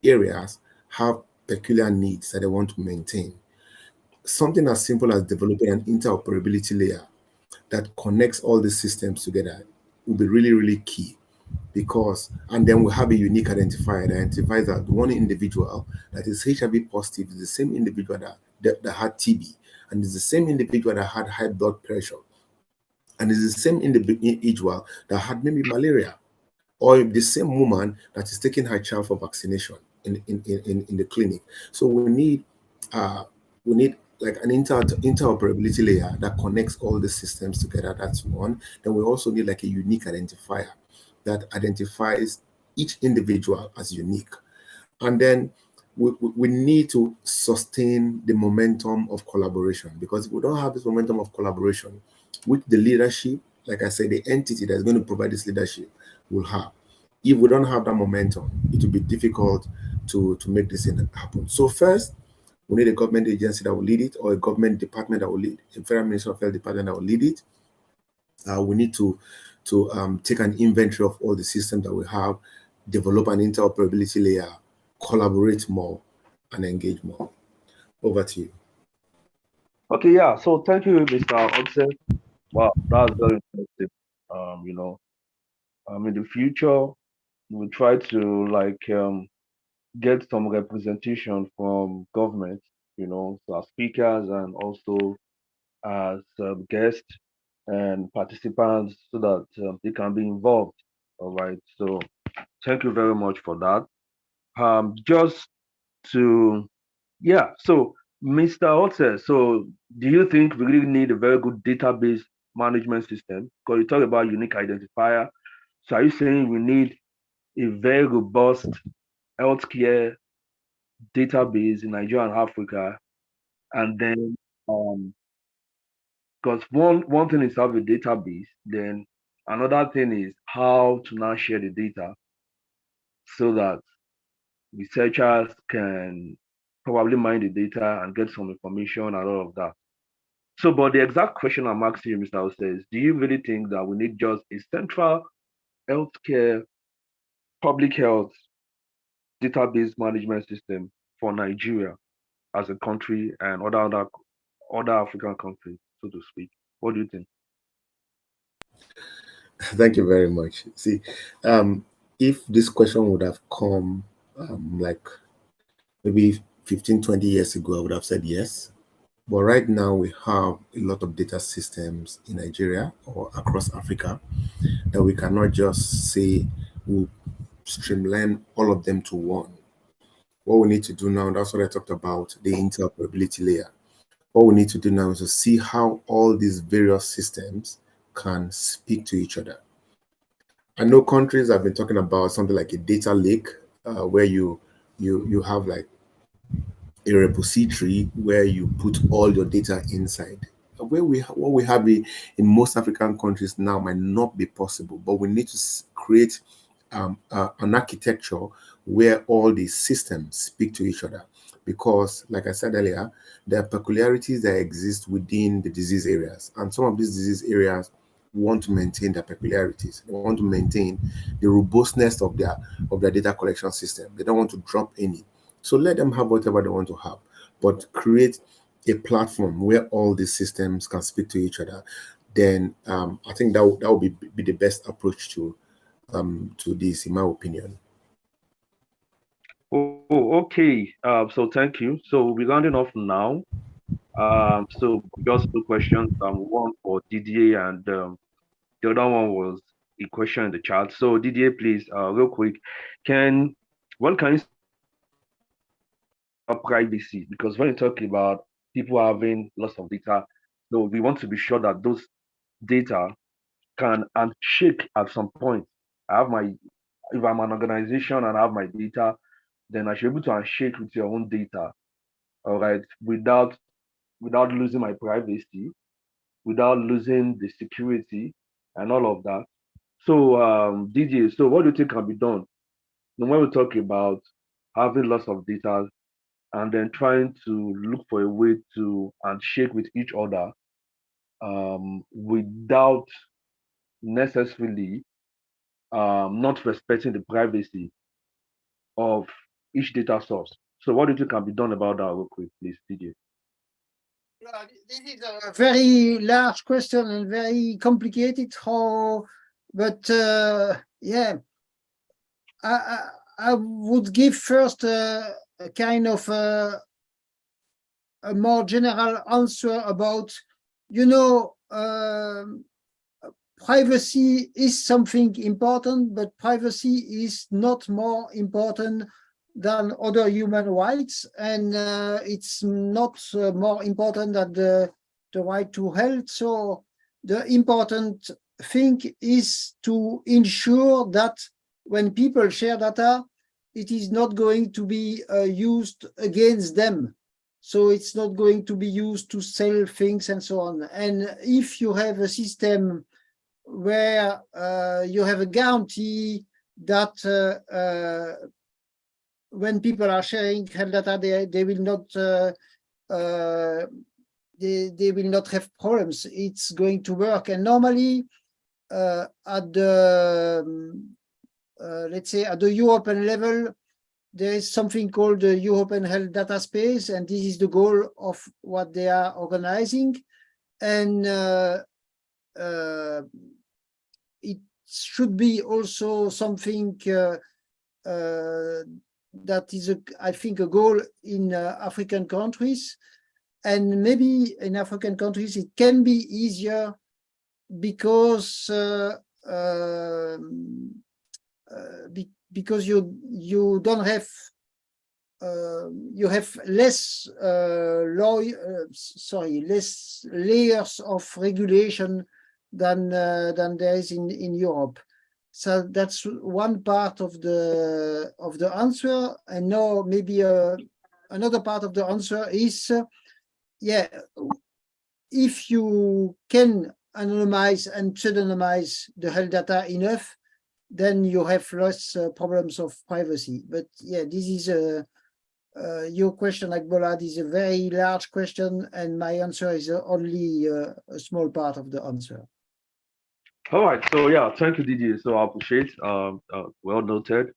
areas have peculiar needs that they want to maintain. Something as simple as developing an interoperability layer that connects all the systems together will be really, really key, because, and then we have a unique identifier that identifies that one individual that is HIV positive is the same individual that had TB, and is the same individual that had high blood pressure, and is the same individual that had maybe malaria, or the same woman that is taking her child for vaccination in the clinic. So we need like an interoperability layer that connects all the systems together. That's one. Then we also need like a unique identifier that identifies each individual as unique. And then we need to sustain the momentum of collaboration, because if we don't have this momentum of collaboration, with the leadership, like I said, the entity that's going to provide this leadership will have. If we don't have that momentum, it will be difficult to make this thing happen. So first, we need a government agency that will lead it, or a government department that will lead it, a Federal Ministry of Health department that will lead it. We need to take an inventory of all the systems that we have, develop an interoperability layer, collaborate more, and engage more. Over to you. Okay, yeah. So thank you, Mr. Odse. Wow, that's very interesting. In the future, we'll try to get some representation from government, so as speakers and also as guests and participants, so that they can be involved. All right. So thank you very much for that. So Mr. Otse, so do you think we really need a very good database management system? Because you talk about unique identifier. So are you saying we need a very robust healthcare database in Nigeria and Africa? And then because one thing is to have a database, then another thing is how to now share the data so that researchers can probably mine the data and get some information and all of that. So, but the exact question I'm asking you, Mr. Ose, is, do you really think that we need just a central healthcare, public health database management system for Nigeria as a country and other African countries, so to speak? What do you think? Thank you very much. See, if this question would have come like maybe 15, 20 years ago, I would have said yes. But right now we have a lot of data systems in Nigeria or across Africa that we cannot just say we'll streamline all of them to one. what we need to do now, that's what I talked about, the interoperability layer. What we need to do now is to see how all these various systems can speak to each other. I know countries have been talking about something like a data lake, where you have like a repository where you put all your data inside. What we have in most African countries now might not be possible, but we need to create an architecture where all these systems speak to each other. Because, like I said earlier, there are peculiarities that exist within the disease areas, and some of these disease areas want to maintain their peculiarities. They want to maintain the robustness of their data collection system. They don't want to drop any. So let them have whatever they want to have, but create a platform where all these systems can speak to each other. Then I think that would be the best approach to this, in my opinion. Oh, okay. So thank you. So we're rounding off now. So just two questions. One for Didier, and the other one was a question in the chat. So Didier, please, real quick, what can you say about privacy? Because when you talk about people having lots of data, so we want to be sure that those data can unshake at some point. If I'm an organization and I have my data, then I should be able to unshake with your own data, all right, without losing my privacy, without losing the security and all of that. So DJ, so what do you think can be done? Now, when we talk about having lots of data and then trying to look for a way to handshake with each other without necessarily not respecting the privacy of each data source. So what do you think can be done about that real quick, please, DJ? This is a very large question and very complicated. But yeah, I would give first a kind of a more general answer about, privacy is something important, but privacy is not more important than other human rights, and it's not more important than the right to health. So the important thing is to ensure that when people share data, it is not going to be used against them. So it's not going to be used to sell things and so on. And if you have a system where you have a guarantee that when people are sharing health data, they will not they will not have problems. It's going to work. And normally at the let's say at the European level, there is something called the European Health Data Space, and this is the goal of what they are organizing. And it should be also something that is, I think, a goal in African countries. And maybe in African countries, it can be easier because you don't have you have less less layers of regulation than there is in Europe. So that's one part of the answer. And now maybe another part of the answer is yeah, if you can anonymize and pseudonymize the health data enough, then you have less problems of privacy. But yeah, this is your question, Agbola, is a very large question, and my answer is only a small part of the answer. All right, so yeah, thank you, Didier. So I appreciate, well noted.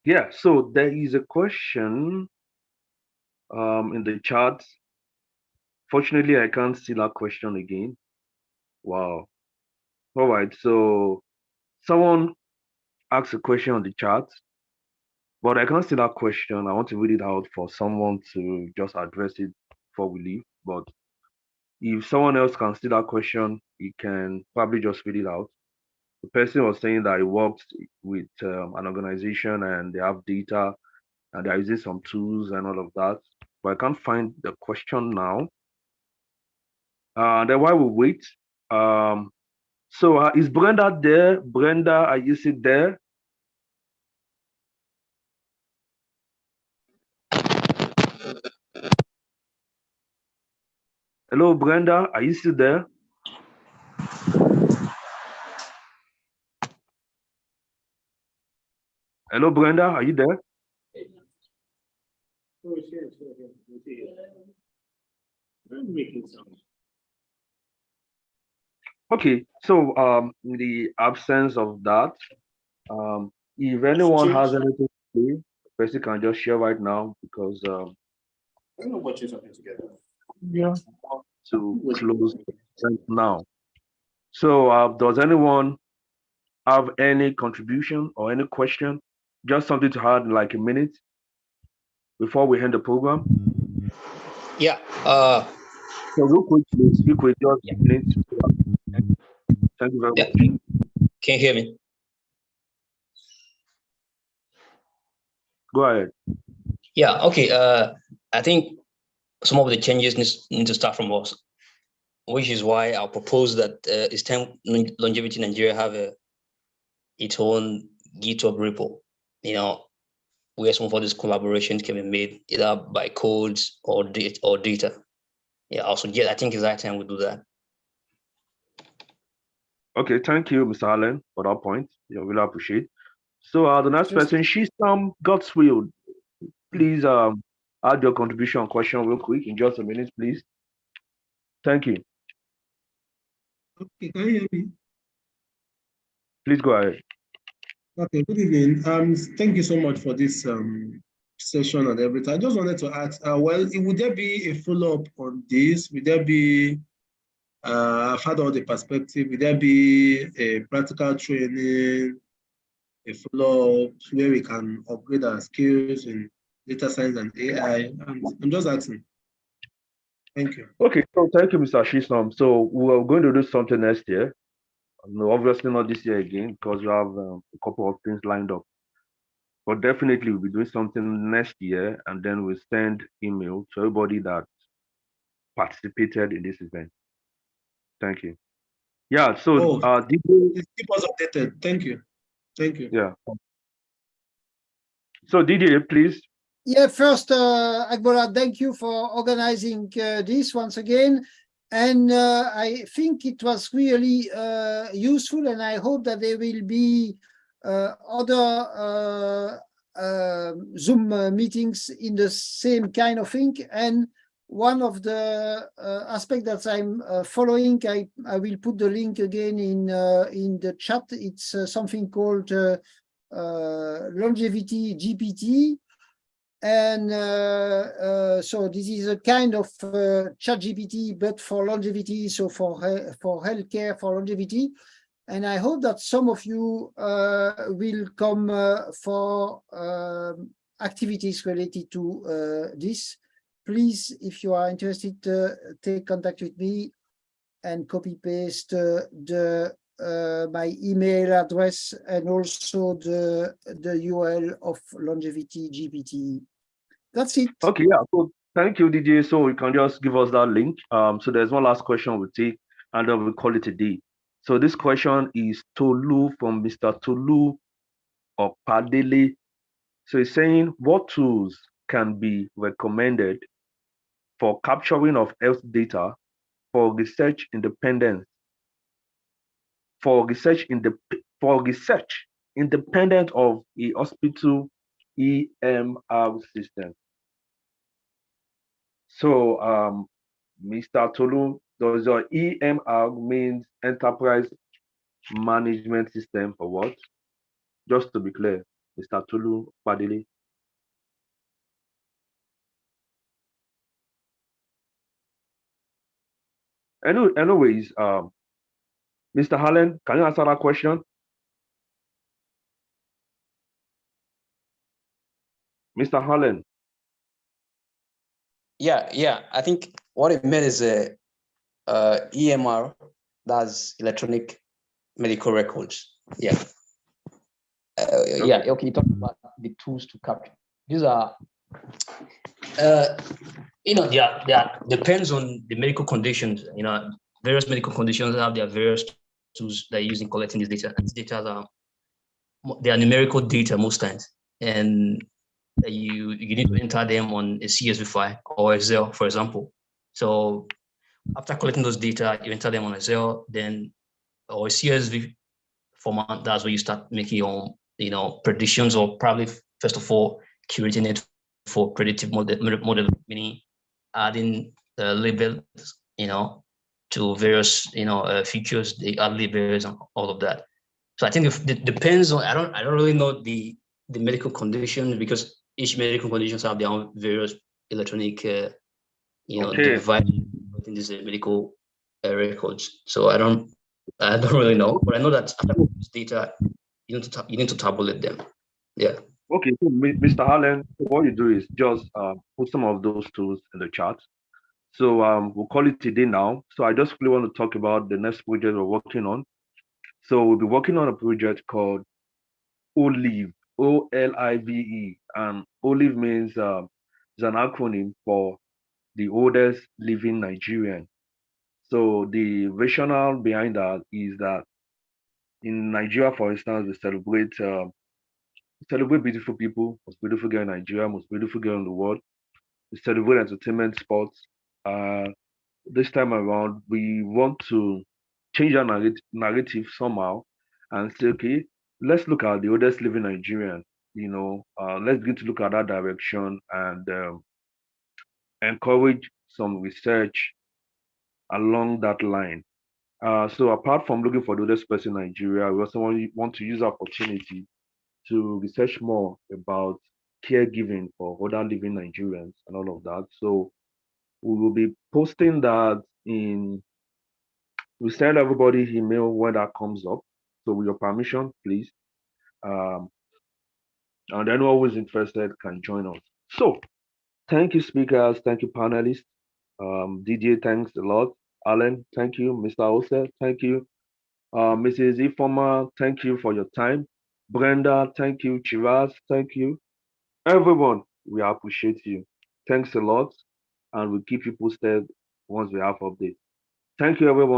Yeah, so there is a question in the chat. Fortunately, I can't see that question again. Wow. All right, so someone asked a question on the chat, but I can't see that question. I want to read it out for someone to just address it before we leave. But if someone else can see that question, he can probably just read it out. the person was saying that he works with an organization and they have data and they're using some tools and all of that. But I can't find the question now. Then while we wait, so is Brenda there? Brenda, are you still there? Hello, Brenda, are you still there? Hello, Brenda, are you there? Okay, so in the absence of that, if anyone has anything to say, the person can just share right now because I don't know what you're talking together. yeah, to close right now. So does anyone have any contribution or any question? Just something to add in like a minute before we end the program. Yeah. So real quick, please, real quick, just a minute. Thank you very much. Can you hear me? Go ahead. Yeah, okay. I think some of the changes need to start from us, which is why I'll propose that it's time Longevity Nigeria have its own GitHub repo, where some of these collaborations can be made either by codes or data. Yeah, also, I think it's that time we do that. Okay, thank you, Mr. Allen, for that point. Really appreciate. So the next person, she's Godswill. Please add your contribution question real quick in just a minute, please. Thank you. Okay, can you hear me? Please go ahead. Okay, good evening. Thank you so much for this session and everything. I just wanted to ask, would there be a follow-up on this? Would there be further on the perspective? Would there be a practical training, a follow-up where we can upgrade our skills in data science and AI? I'm just asking. Thank you. Okay, so thank you, Mr. Shisnom. So we're going to do something next year. No, obviously not this year again because we have a couple of things lined up. But definitely we'll be doing something next year, and then we'll send email to everybody that participated in this event. Thank you. Yeah, so keep us updated. Thank you. Thank you. Yeah. So Didier, please. Yeah, first, Agbola, thank you for organizing this once again. And I think it was really useful, and I hope that there will be other Zoom meetings in the same kind of thing. And one of the aspects that I'm following, I will put the link again in the chat. It's something called Longevity GPT. And so this is a kind of ChatGPT, but for longevity, so for healthcare, for longevity. And I hope that some of you will come for activities related to this. Please, if you are interested, take contact with me and copy paste my email address and also the URL of Longevity GPT. That's it. Okay, yeah. So thank you, DJ. So you can just give us that link. So there's one last question we'll take, and then we'll call it a day. So this question is Tolu from Mr. Tolu Opadele. So he's saying, what tools can be recommended for capturing of health data for research independence? For research independent of a hospital EMR system. So, Mr. Tolu, does your EMR means enterprise management system or what? Just to be clear, Mr. Tolu Padili. Anyways, Mr. Allen, can you answer that question? Mr. Allen. Yeah. I think what it meant is EMR, that's electronic medical records. Yeah. Yeah, okay, you talk about the tools to capture. These are, they are depends on the medical conditions. Various medical conditions have their various tools they're using collecting this data. These data they are numerical data most times, and you need to enter them on a CSV file or Excel, for example. So after collecting those data, you enter them on Excel, then or a CSV format. That's where you start making your predictions, or probably first of all curating it for predictive model, meaning adding labels, to various features. They add labels and all of that. So I think it depends on. I don't really know the medical conditions, because each medical conditions have their own various electronic device in these medical records. So I don't really know, but I know that after this data, you need to tabulate them. Yeah. Okay, so Mr. Allen, what you do is just put some of those tools in the chat. So we'll call it today now. So I just really want to talk about the next project we're working on. So we'll be working on a project called OLIVE, OLIVE, and OLIVE means it's an acronym for the oldest living Nigerian. So the rationale behind that is that in Nigeria, for instance, we celebrate beautiful people, most beautiful girl in Nigeria, most beautiful girl in the world. We celebrate entertainment, sports. This time around, we want to change our narrative somehow and say, okay, let's look at the oldest living Nigerian. Let's begin to look at that direction and encourage some research along that line. So apart from looking for the oldest person in Nigeria, we also want to use the opportunity to research more about caregiving for older living Nigerians and all of that. So we will be posting that we send everybody email when that comes up. So with your permission, please. And anyone who is interested can join us. So thank you, speakers. Thank you, panelists. DJ, thanks a lot. Alan, thank you. Mr. Ose, thank you. Mrs. Ifoma, thank you for your time. Brenda, thank you. Chivas, thank you. Everyone, we appreciate you. Thanks a lot. And we'll keep you posted once we have updates. Thank you, everyone.